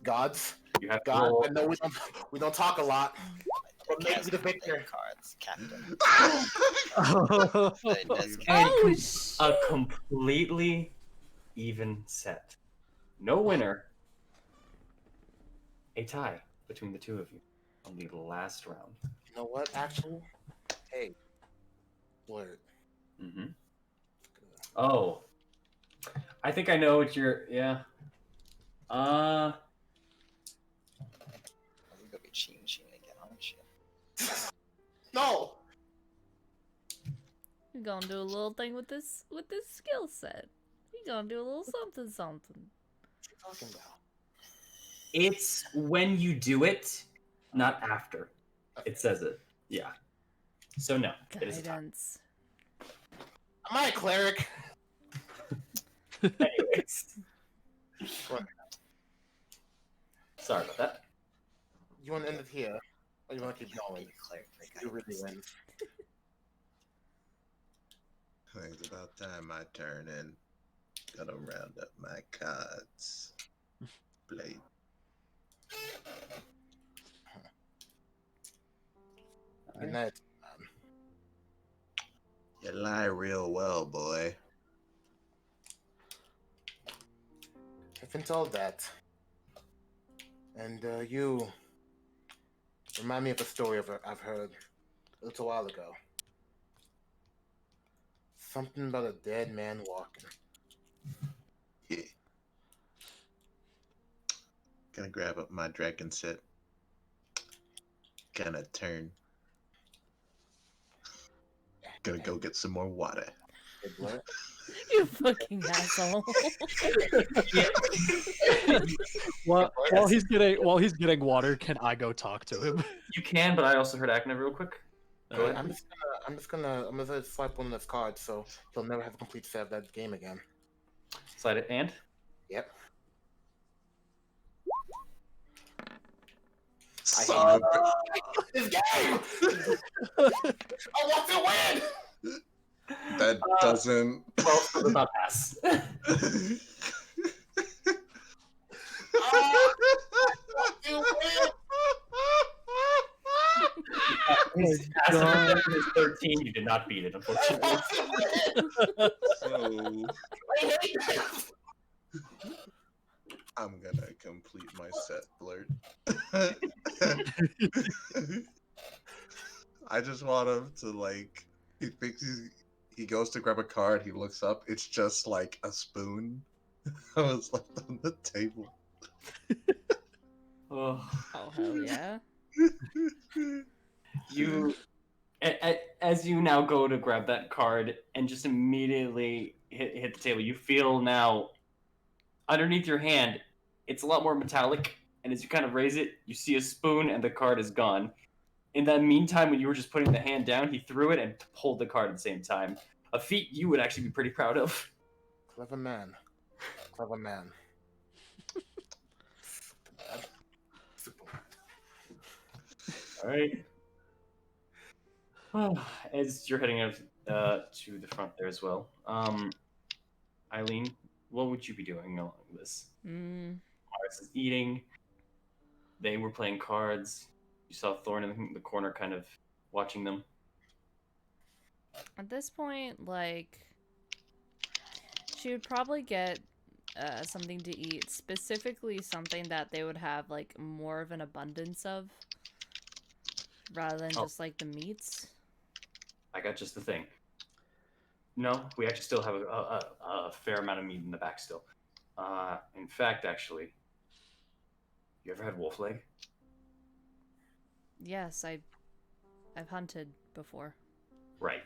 Gods. You have to God, roll. I know we don't talk a lot. But maybe the victor. Cards, Captain. Oh, And shit. a completely even set. No winner. A tie between the two of you on the last round. You know what, actually? Hey. Word. Mm-hmm. Oh. I think I know what you're... Yeah. You're gonna be cheating again, aren't you? No! You're gonna do a little thing with this skill set. You're gonna do a little something. What you talking about? It's when you do it, not after. It says it. Yeah. So no, it is a tie. Guidance. Am I a cleric? Anyways. Sorry about that. You want to end it here? Or you want to keep going? You really win. I think it's about time I turn in. Gotta round up my cards. Blade. Good night. You lie real well, boy. I've been told that. And you remind me of a story I've heard a little while ago. Something about a dead man walking. Yeah. Gonna grab up my dragon set. Gonna turn. Gonna go get some more water. Good blood. You fucking asshole. While he's getting water, can I go talk to him? You can, but I also heard Aknev real quick. Go ahead. I'm just gonna swipe one of those cards so he'll never have a complete set of that game again. Slide it and. Yep. Son of a This game! I want to win! that doesn't. Well, so does not pass. His passive perception is 13. You did not beat it, unfortunately. So I'm gonna complete my set blurt. I just want him to like. He thinks he goes to grab a card. He looks up. It's just like a spoon. I was left on the table. Oh. Oh hell yeah! You, as you now go to grab that card and just immediately hit the table, you feel now underneath your hand, it's a lot more metallic. And as you kind of raise it, you see a spoon and the card is gone. In that meantime, when you were just putting the hand down, he threw it and pulled the card at the same time. A feat you would actually be pretty proud of. Clever man. Clever man. All right. As you're heading out to the front there as well, Eileen, what would you be doing along this? Mars is eating. They were playing cards. You saw Thorn in the corner, kind of watching them. At this point, like, she would probably get something to eat, specifically something that they would have like more of an abundance of, rather than just like the meats. I got just the thing. No, we actually still have a fair amount of meat in the back still. In fact, actually, you ever had wolf leg? Yes, I've hunted before. Right.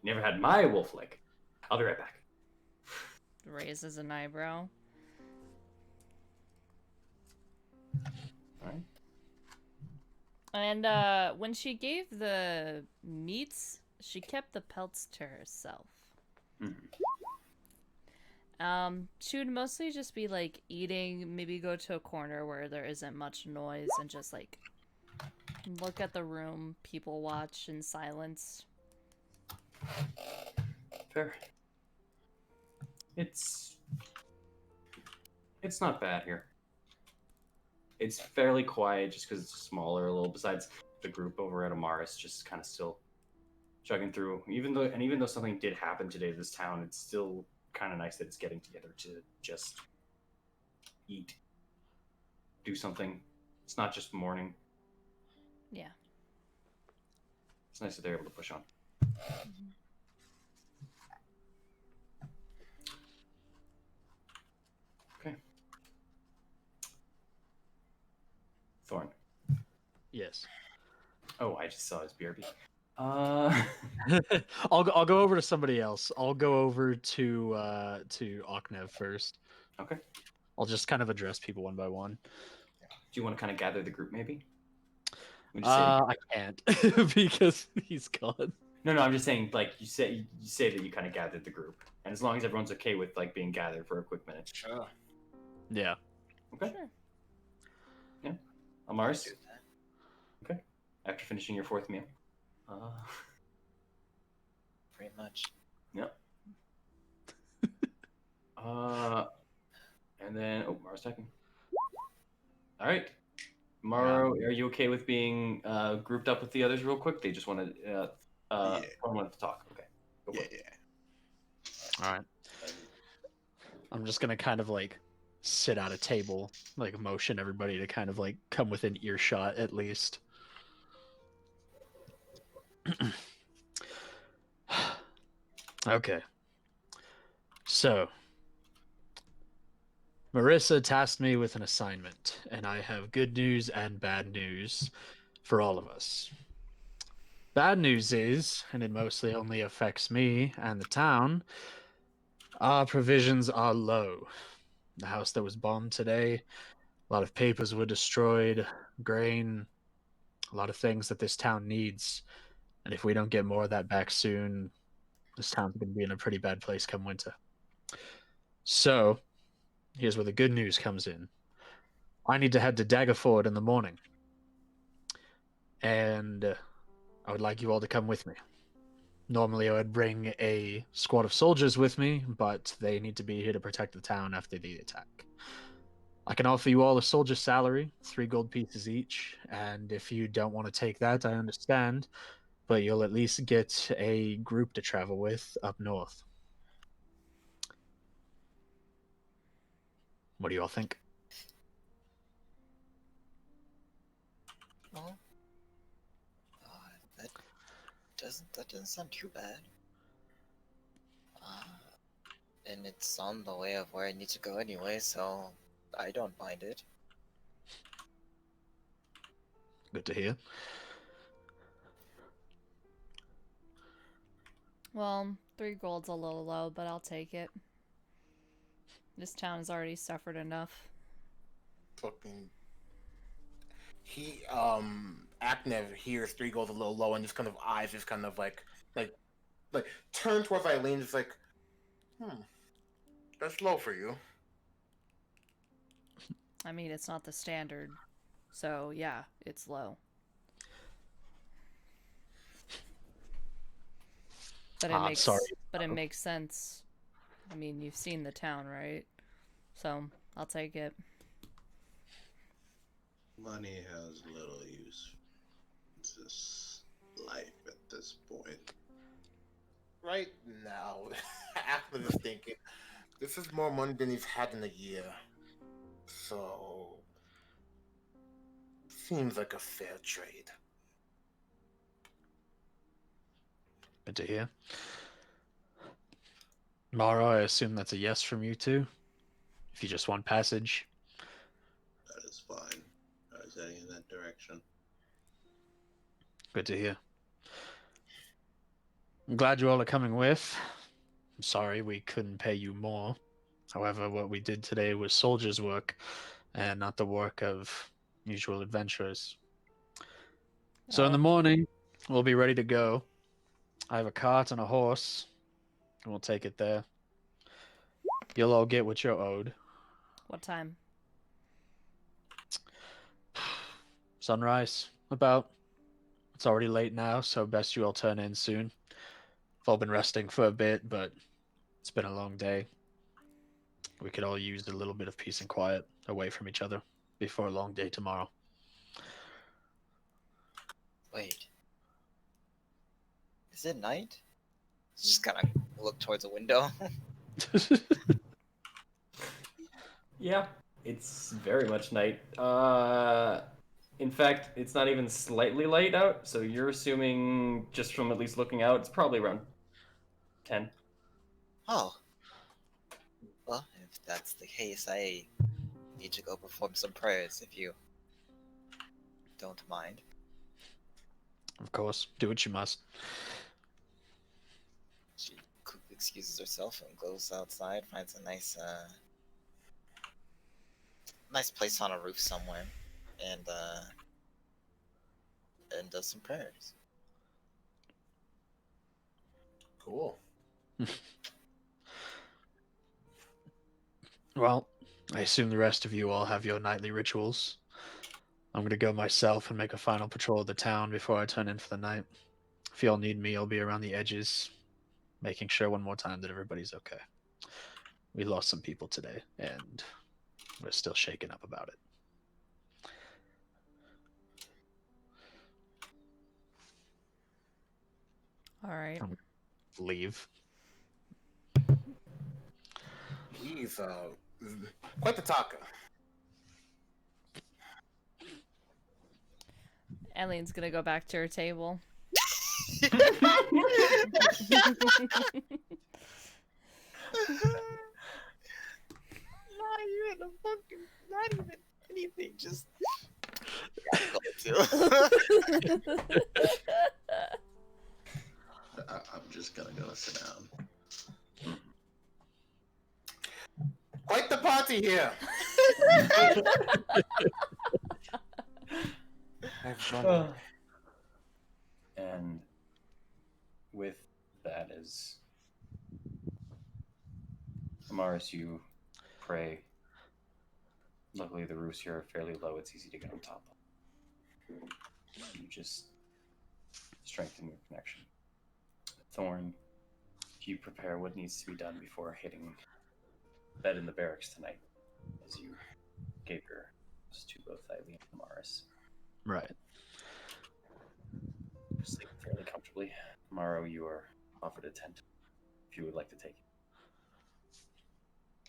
Never had my wolf leg. I'll be right back. Raises an eyebrow. All right. And when she gave the meats, she kept the pelts to herself. She would mostly just be like eating, maybe go to a corner where there isn't much noise and just like look at the room, people watch in silence. Fair. It's not bad here. It's fairly quiet just because it's smaller a little. Besides the group over at Amaris, just kind of still chugging through. Even though something did happen today to this town, it's still kind of nice that it's getting together to just eat, do something. It's not just mourning. Yeah. It's nice that they're able to push on. Okay. Thorn. Yes. Oh, I just saw his BRB. I'll go over to somebody else. I'll go over to Oknev first. Okay. I'll just kind of address people one by one. Do you want to kind of gather the group, maybe? I can't because he's gone. No, I'm just saying, like, you say that you kind of gathered the group, and as long as everyone's okay with like being gathered for a quick minute. Sure. Yeah. Okay. Sure. Yeah. Amaris. Do that. Okay. After finishing your fourth meal. Pretty much. Yep. And then Mara's typing. All right. Maro, are you okay with being grouped up with the others real quick? They just wanted wanted to talk. Okay. Go for it. Yeah. All right. I'm just gonna kind of like sit at a table, like motion everybody to kind of like come within earshot at least. Okay. So, Marissa tasked me with an assignment, and I have good news and bad news for all of us. Bad news is, and it mostly only affects me and the town, our provisions are low. The house that was bombed today, a lot of papers were destroyed, grain, a lot of things that this town needs. And if we don't get more of that back soon, this town's going to be in a pretty bad place come winter. So, here's where the good news comes in. I need to head to Daggerford in the morning. And I would like you all to come with me. Normally, I would bring a squad of soldiers with me, but they need to be here to protect the town after the attack. I can offer you all a soldier's salary, 3 gold pieces each, and if you don't want to take that, I understand, but you'll at least get a group to travel with up north. What do you all think? Well, that doesn't sound too bad. Uh, and it's on the way of where I need to go anyway, so I don't mind it. Good to hear. Well, 3 gold's a little low, but I'll take it. This town has already suffered enough. Fucking. Aknev hears 3 goes a little low and just kind of eyes just kind of like turn towards Eileen, just like, that's low for you. I mean, it's not the standard, so yeah, it's low. But it makes sorry. But it makes sense. I mean, you've seen the town, right? So I'll take it. Money has little use for this life at this point. Right now, Aknev is thinking, this is more money than he's had in a year. So, seems like a fair trade. Good to hear. Mara, I assume that's a yes from you too? If you just want passage. That is fine. I was heading in that direction. Good to hear. I'm glad you all are coming with. I'm sorry we couldn't pay you more. However, what we did today was soldiers' work and not the work of usual adventurers. So in the morning, we'll be ready to go. I have a cart and a horse, and we'll take it there. You'll all get what you're owed. What time? Sunrise, about. It's already late now, so best you all turn in soon. I've all been resting for a bit, but it's been a long day. We could all use a little bit of peace and quiet away from each other before a long day tomorrow. Wait. Is it night? Just kind of look towards a window. Yeah, it's very much night. In fact, it's not even slightly light out, so you're assuming, just from at least looking out, it's probably around 10. Oh. Well, if that's the case, I need to go perform some prayers if you don't mind. Of course, do what you must. She quickly excuses herself and goes outside, finds a nice place on a roof somewhere, and does some prayers. Cool. Well, I assume the rest of you all have your nightly rituals. I'm gonna go myself and make a final patrol of the town before I turn in for the night. If you all need me, I'll be around the edges, making sure one more time that everybody's okay. We lost some people today, and we're still shaken up about it. All right. Leave. He's quite the talker. Eileen's gonna go back to her table. Not even anything, just I'm just gonna go sit down. Quite the party here. And with that is Amaris, you pray. Luckily, the roofs here are fairly low. It's easy to get on top of. You just strengthen your connection. Thorn, you prepare what needs to be done before hitting bed in the barracks tonight, as you gave your to both Eileen and Amaris. Right. Sleep fairly comfortably. Tomorrow you are offered a tent if you would like to take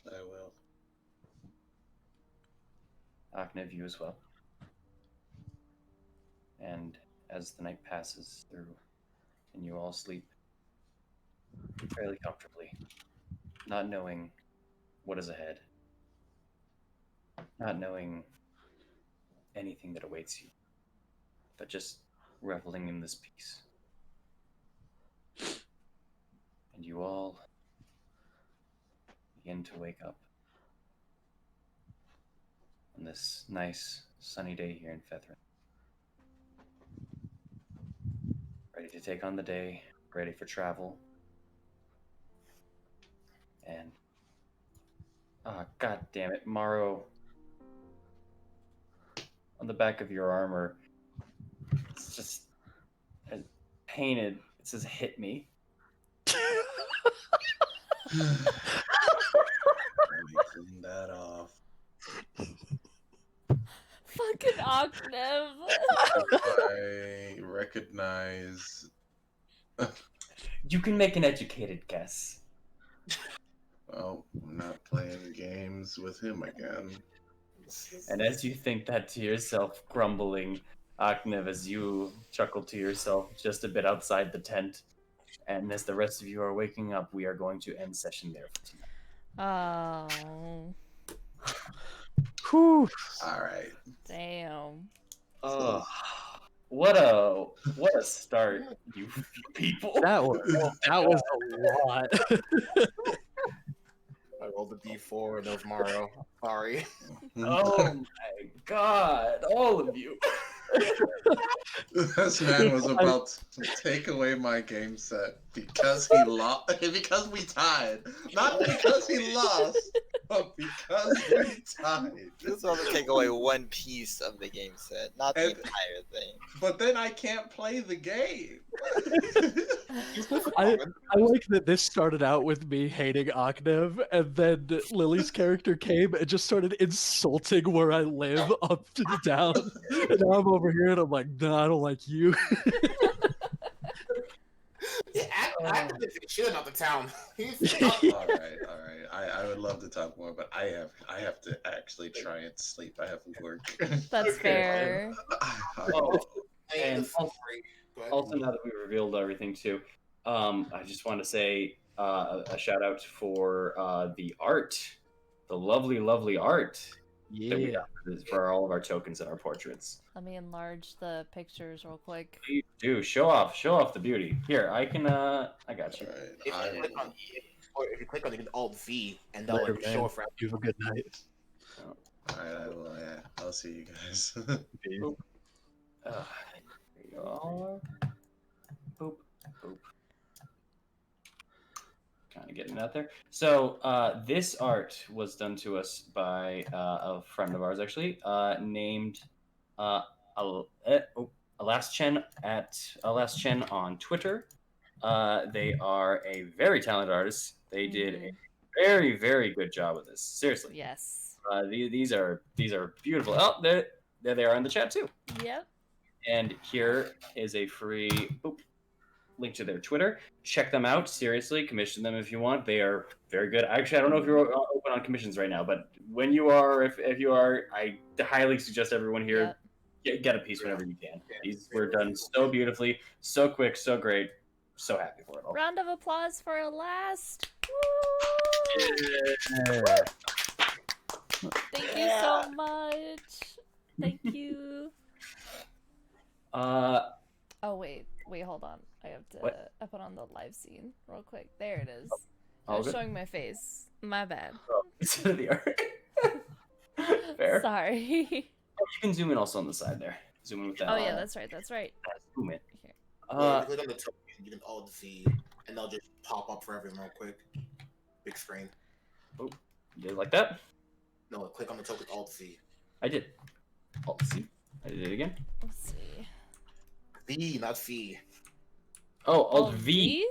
it. I will. Aknev, you as well. And as the night passes through and you all sleep fairly comfortably, not knowing what is ahead, not knowing anything that awaits you, but just reveling in this peace. And you all begin to wake up on this nice sunny day here in Fethrin. Ready to take on the day, ready for travel. And god damn it, Morrow, on the back of your armor, it's just painted. It says "hit me." Let me clean that off. Fucking Aknev. I recognize. You can make an educated guess. Well, I'm not playing games with him again. And as you think that to yourself, grumbling, Aknev, as you chuckle to yourself just a bit outside the tent, and as the rest of you are waking up, we are going to end session there for tonight. Oh, Whew. All right. damn. Oh, what a start, you people! That was a lot. I rolled a d4 and that was Morrow. Sorry. Oh my god, all of you! This man was about to take away my game set because he lost. Because we tied, not because he lost, but because we tied. This is about to take away one piece of the game set, not the entire thing. But then I can't play the game. I like that this started out with me hating Aknev, and then Lily's character came and just started insulting where I live up and down. And now I'm over here and I'm like, no, I don't like you. Yeah, I could shit out the town. All right. I would love to talk more, but I have to actually try and sleep. I have work. That's Okay. fair. Oh, And and also, now that we revealed everything too, I just want to say a shout out for the art, the lovely, lovely art that we Yeah. got for all of our tokens and our portraits. Let me enlarge the pictures real quick. Please do show off the beauty. Here, I can. I got you. All right. If you click on it, you can Alt V and they'll Later, like man. show it for You have a good night. All right. I will. Yeah. I'll see you guys. There you are. Boop, boop. Kind of getting it out there. So this art was done to us by a friend of ours, actually, named Alaschen at Alaschen on Twitter. They are a very talented artist. They did a very, very good job with this. Seriously. Yes. These are beautiful. Oh, there they are in the chat too. Yep. And here is a free link to their Twitter. Check them out. Seriously, commission them if you want. They are very good. Actually, I don't know if you're open on commissions right now, but when you are, if you are, I highly suggest everyone here get a piece whenever you can. These were done so beautifully, so quick, so great. So happy for it all. Round of applause for Elast. Thank you so much. Thank you. Oh wait, hold on. I have to. What? I put on the live scene real quick. There it is. I All was good? showing my face. My bad. Instead of the art. Fair. Sorry. You can zoom in also on the side there. Zoom in with that. Oh yeah, that's right. That's right. Zoom in. Here. if you click on the token, you can Alt V and they'll just pop up for everyone real quick. Big screen. Oh, you did it like that? No, click on the token Alt-C. I did. Alt C. I did it again. Let's see. V, not C. Oh, Alt Oh, V.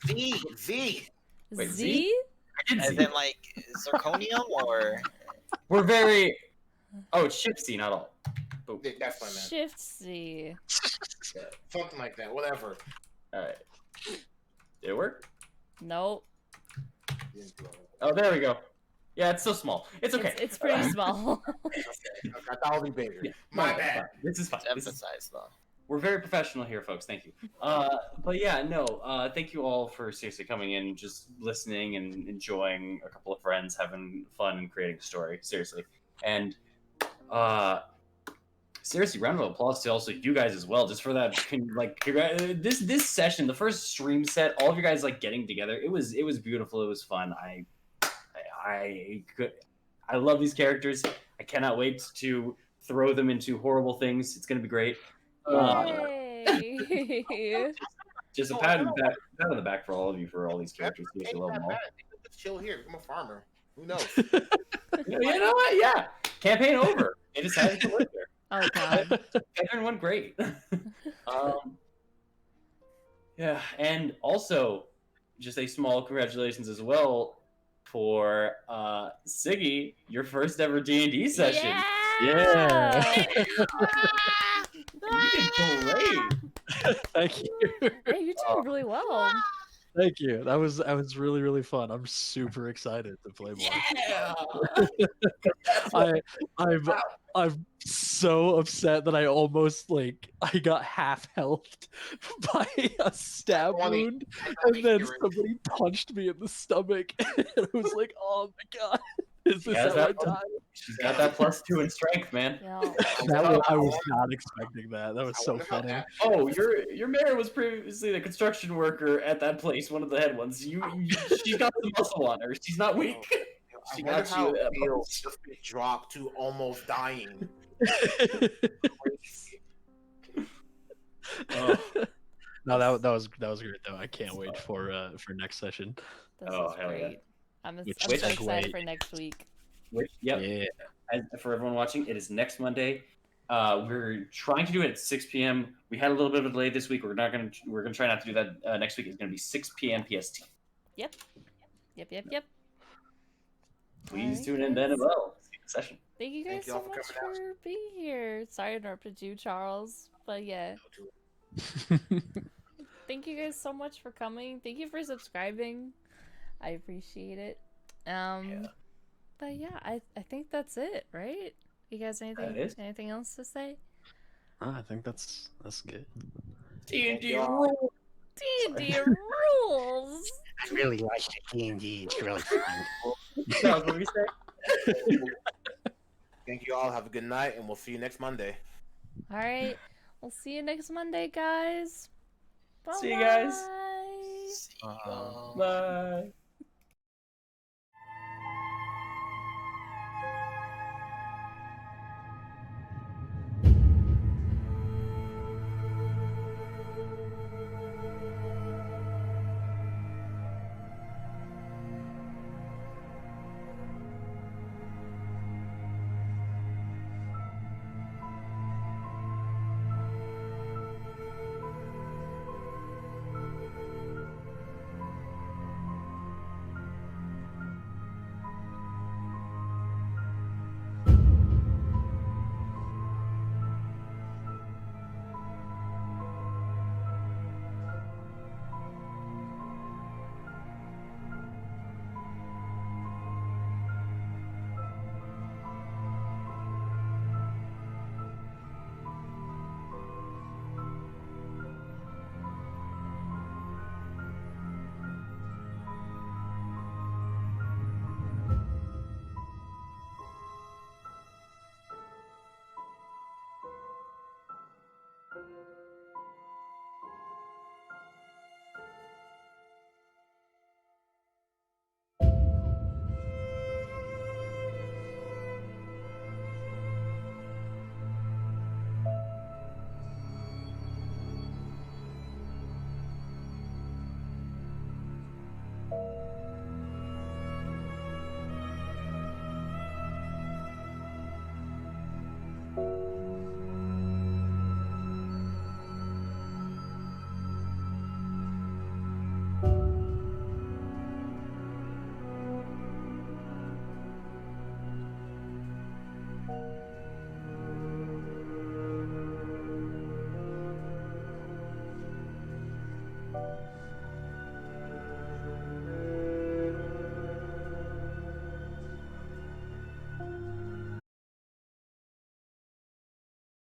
Z, Z. Wait, Z? Z? I did As Z. in, like, zirconium or. We're very. Oh, it's Shift C, not Alt. Boom. Yeah, that's what I meant. Shift C. Something like that. Whatever. All right. Did it work? Nope. Oh, there we go. Yeah, it's so small. It's okay. It's pretty small. Okay, I thought it would be bigger. Yeah. My No, bad. fine. This is fine. To This is emphasize, though. We're very professional here, folks. Thank you. But yeah, no. Thank you all for seriously coming in, just listening and enjoying a couple of friends having fun and creating a story. Seriously, and seriously, round of applause to also you guys as well, just for that. This session, the first stream set, all of you guys like getting together. It was beautiful. It was fun. I love these characters. I cannot wait to throw them into horrible things. It's gonna be great. Yay! Just a pat on the back for all of you for all these characters. You guys love them all. Just chill here. I'm a farmer. Who knows? You know what? Yeah. Campaign over. They decided to live there. Oh god. Tavern went great. Yeah, and also just a small congratulations as well for Siggy, your first ever D&D session. Yeah! You did great. Thank you. Hey, you did really well. Thank you. That was really fun. I'm super excited to play more. Yeah. I'm so upset that I almost I got half health by a stab wound, and then somebody punched me in the stomach, and I was like, "Oh my god, is this how I die?" She's got that +2 in strength, man. Yeah. I was not expecting that. That was so funny. Oh, your mayor was previously the construction worker at that place, one of the head ones. She's got the muscle on her. She's not weak. She I wonder got how you. it feels just to drop to almost dying. Oh. No, that was great though. I can't wait for next session. This Oh, is hell yeah. great. I'm so Which excited segue- for next week. Yep. Yeah. And for everyone watching, it is next Monday. We're trying to do it at 6 p.m. We had a little bit of a delay this week. We're gonna try not to do that next week. It's gonna be 6 p.m. PST. Yep. Please Alright, tune in then guys. as well. See the session. Thank you guys Thank y'all so for much coming out. for being here. Sorry I interrupted you, Charles. But yeah. Thank you guys so much for coming. Thank you for subscribing. I appreciate it. But yeah, I think that's it, right? You guys anything else to say? I think that's good. D&D y'all. rule. D&D rules. I really like the D&D. It's really fun. Charles, what do we say? Thank you all. Have a good night, and we'll see you next Monday. All right. We'll see you next Monday, guys. Bye. See you guys. See y'all. Bye.